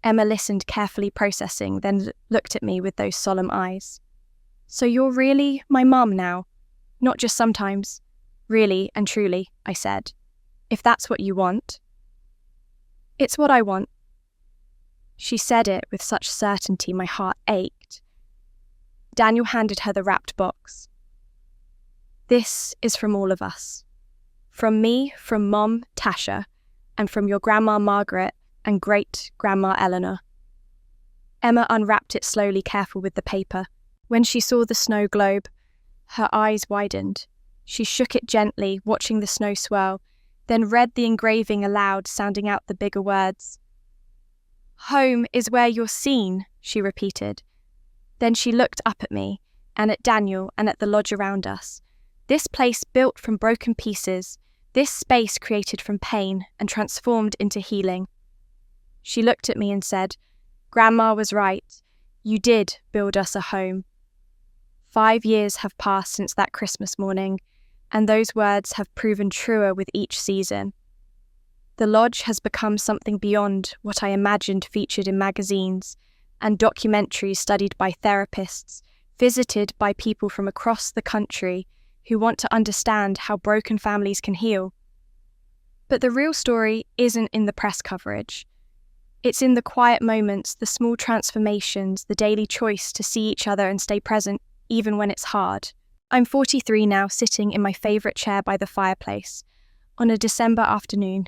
Emma listened, carefully processing, then looked at me with those solemn eyes. "So you're really my mum now? Not just sometimes. Really and truly," I said. "If that's what you want." "It's what I want." She said it with such certainty my heart ached. Daniel handed her the wrapped box. "This is from all of us. From me, from Mom, Tasha, and from your Grandma Margaret and great-Grandma Eleanor." Emma unwrapped it slowly, careful with the paper. When she saw the snow globe, her eyes widened. She shook it gently, watching the snow swirl, then read the engraving aloud, sounding out the bigger words. "Home is where you're seen," she repeated. Then she looked up at me, and at Daniel, and at the lodge around us. This place built from broken pieces, this space created from pain and transformed into healing. She looked at me and said, "Grandma was right. You did build us a home." 5 years have passed since that Christmas morning, and those words have proven truer with each season. The lodge has become something beyond what I imagined featured in magazines and documentaries studied by therapists, visited by people from across the country who want to understand how broken families can heal. But the real story isn't in the press coverage. It's in the quiet moments, the small transformations, the daily choice to see each other and stay present, even when it's hard. I'm 43 now, sitting in my favourite chair by the fireplace, on a December afternoon.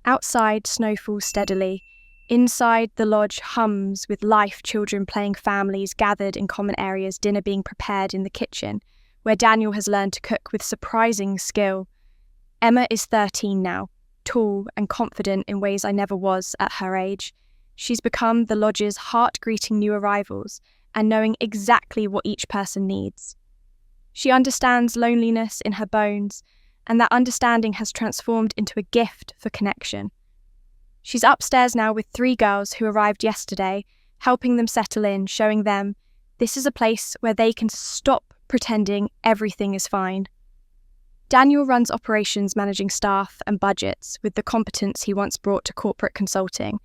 Outside, snow falls steadily. Inside, the lodge hums with life, children playing, families gathered in common areas, dinner being prepared in the kitchen, where Daniel has learned to cook with surprising skill. Emma is 13 now, tall and confident in ways I never was at her age. She's become the lodge's heart, greeting new arrivals and knowing exactly what each person needs. She understands loneliness in her bones, and that understanding has transformed into a gift for connection. She's upstairs now with 3 girls who arrived yesterday, helping them settle in, showing them this is a place where they can stop pretending everything is fine. Daniel runs operations, managing staff and budgets with the competence he once brought to corporate consulting,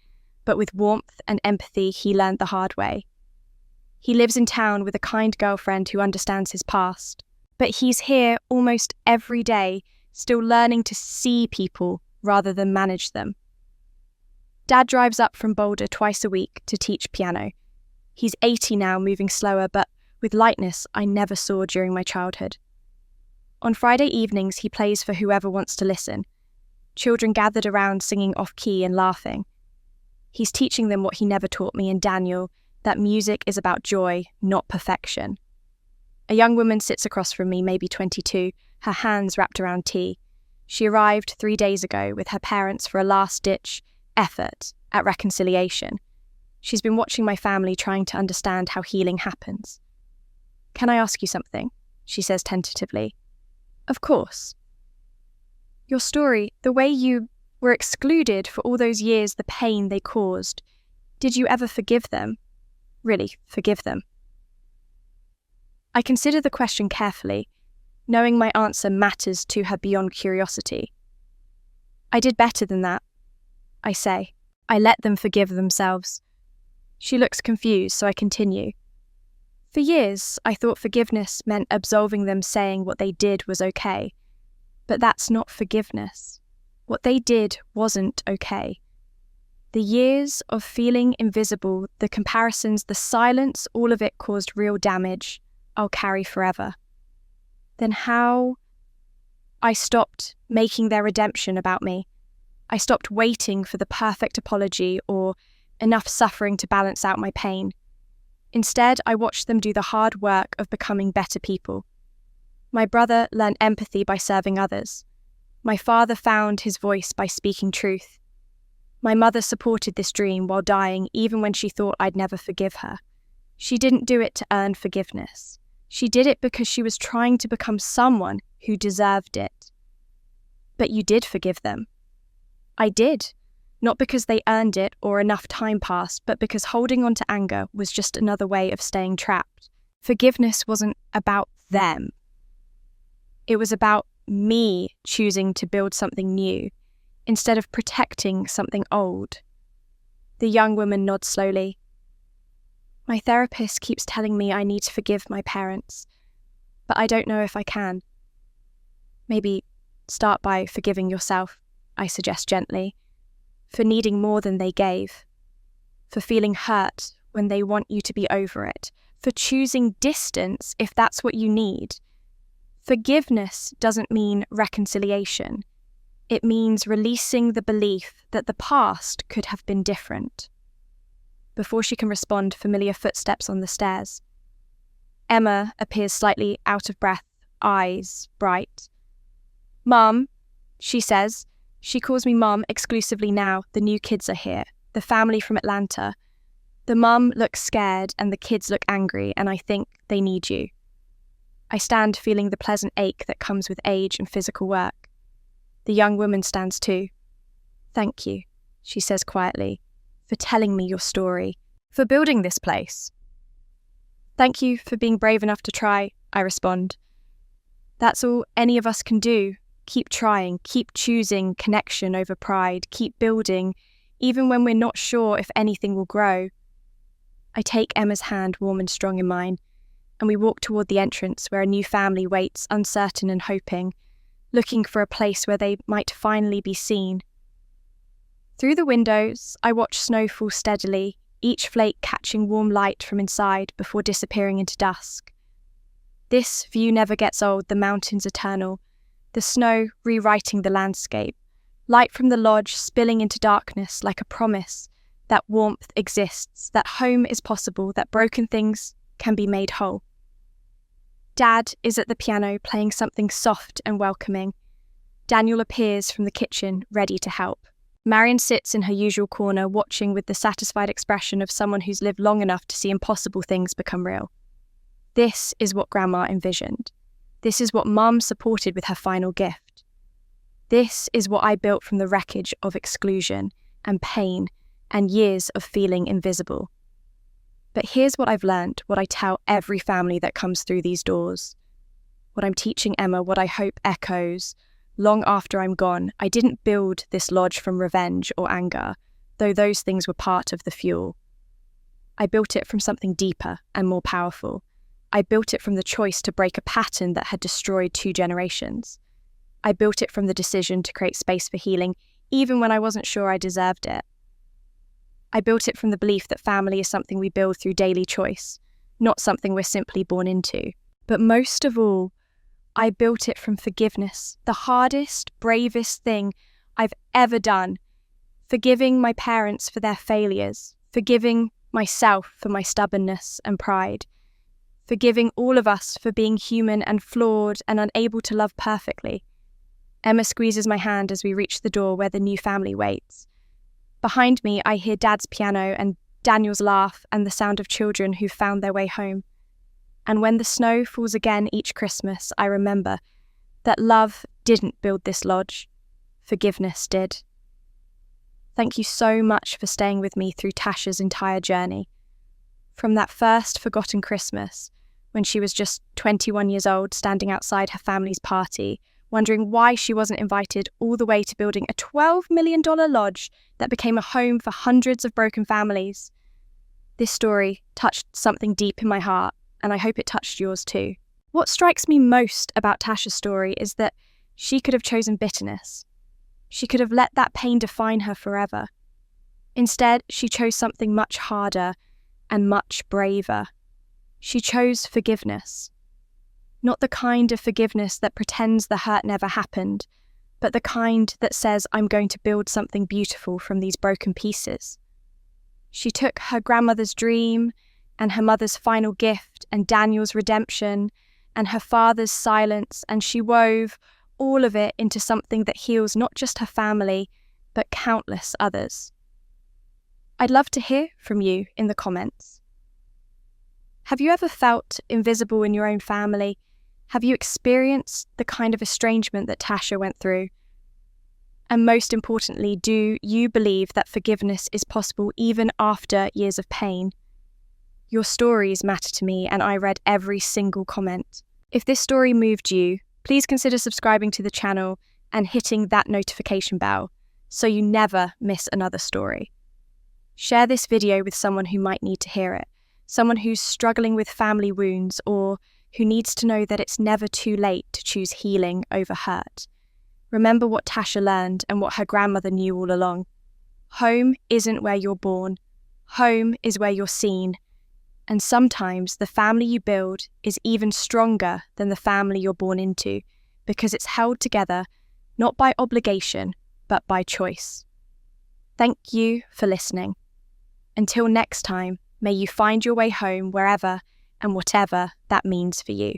but with warmth and empathy he learned the hard way. He lives in town with a kind girlfriend who understands his past, but he's here almost every day, still learning to see people rather than manage them. Dad drives up from Boulder twice a week to teach piano. He's 80 now, moving slower, but with lightness I never saw during my childhood. On Friday evenings he plays for whoever wants to listen. Children gathered around singing off-key and laughing. He's teaching them what he never taught me and Daniel, that music is about joy, not perfection. A young woman sits across from me, maybe 22, her hands wrapped around tea. She arrived 3 days ago with her parents for a last-ditch effort at reconciliation. She's been watching my family, trying to understand how healing happens. "Can I ask you something?" she says tentatively. "Of course." "Your story, the way you were excluded for all those years, the pain they caused, did you ever forgive them? Really, forgive them?" I consider the question carefully, knowing my answer matters to her beyond curiosity. "I did better than that," I say. "I let them forgive themselves." She looks confused, so I continue. "For years, I thought forgiveness meant absolving them, saying what they did was okay. But that's not forgiveness. What they did wasn't okay. The years of feeling invisible, the comparisons, the silence, all of it caused real damage I'll carry forever." Then how? I stopped making their redemption about me. I stopped waiting for the perfect apology or enough suffering to balance out my pain. Instead, I watched them do the hard work of becoming better people. My brother learned empathy by serving others. My father found his voice by speaking truth. My mother supported this dream while dying, even when she thought I'd never forgive her. She didn't do it to earn forgiveness. She did it because she was trying to become someone who deserved it. But you did forgive them. I did. Not because they earned it or enough time passed, but because holding on to anger was just another way of staying trapped. Forgiveness wasn't about them. It was about me choosing to build something new, instead of protecting something old. The young woman nods slowly. "My therapist keeps telling me I need to forgive my parents, but I don't know if I can." "Maybe start by forgiving yourself," I suggest gently, "for needing more than they gave, for feeling hurt when they want you to be over it, for choosing distance if that's what you need. Forgiveness doesn't mean reconciliation. It means releasing the belief that the past could have been different." Before she can respond, familiar footsteps on the stairs. Emma appears slightly out of breath, eyes bright. "Mum," she says. She calls me Mum exclusively now. The new kids are here, the family from Atlanta. The mum looks scared and the kids look angry, and I think they need you. I stand feeling the pleasant ache that comes with age and physical work. The young woman stands too. "Thank you," she says quietly, "for telling me your story, for building this place." "Thank you for being brave enough to try," I respond. That's all any of us can do. Keep trying, keep choosing connection over pride, keep building, even when we're not sure if anything will grow. I take Emma's hand, warm and strong in mine, and we walk toward the entrance where a new family waits, uncertain and hoping, looking for a place where they might finally be seen. Through the windows, I watch snow fall steadily, each flake catching warm light from inside before disappearing into dusk. This view never gets old, the mountains eternal, the snow rewriting the landscape, light from the lodge spilling into darkness like a promise that warmth exists, that home is possible, that broken things can be made whole. Dad is at the piano playing something soft and welcoming. Daniel appears from the kitchen, ready to help. Marion sits in her usual corner, watching with the satisfied expression of someone who's lived long enough to see impossible things become real. This is what Grandma envisioned. This is what Mum supported with her final gift. This is what I built from the wreckage of exclusion and pain and years of feeling invisible. But here's what I've learned, what I tell every family that comes through these doors. What I'm teaching Emma, what I hope echoes long after I'm gone. I didn't build this lodge from revenge or anger. though those things were part of the fuel. I built it from something deeper and more powerful. I built it from the choice to break a pattern that had destroyed 2 generations. I built it from the decision to create space for healing, even when I wasn't sure I deserved it. I built it from the belief that family is something we build through daily choice, not something we're simply born into. But most of all, I built it from forgiveness, the hardest, bravest thing I've ever done. Forgiving my parents for their failures, forgiving myself for my stubbornness and pride, forgiving all of us for being human and flawed and unable to love perfectly. Emma squeezes my hand as we reach the door where the new family waits. Behind me, I hear Dad's piano and Daniel's laugh and the sound of children who've found their way home. And when the snow falls again each Christmas, I remember that love didn't build this lodge. Forgiveness did. Thank you so much for staying with me through Tasha's entire journey. From that first forgotten Christmas, when she was just 21 years old, standing outside her family's party, wondering why she wasn't invited, all the way to building a $12 million lodge that became a home for hundreds of broken families. This story touched something deep in my heart, and I hope it touched yours too. What strikes me most about Tasha's story is that she could have chosen bitterness. She could have let that pain define her forever. Instead, she chose something much harder and much braver. She chose forgiveness. Not the kind of forgiveness that pretends the hurt never happened, but the kind that says, I'm going to build something beautiful from these broken pieces. She took her grandmother's dream and her mother's final gift and Daniel's redemption and her father's silence, and she wove all of it into something that heals not just her family, but countless others. I'd love to hear from you in the comments. Have you ever felt invisible in your own family? Have you experienced the kind of estrangement that Tasha went through? And most importantly, do you believe that forgiveness is possible even after years of pain? Your stories matter to me, and I read every single comment. If this story moved you, please consider subscribing to the channel and hitting that notification bell so you never miss another story. Share this video with someone who might need to hear it, someone who's struggling with family wounds or who needs to know that it's never too late to choose healing over hurt. Remember what Tasha learned and what her grandmother knew all along. Home isn't where you're born. Home is where you're seen. And sometimes the family you build is even stronger than the family you're born into, because it's held together not by obligation, but by choice. Thank you for listening. Until next time, may you find your way home wherever and whatever that means for you.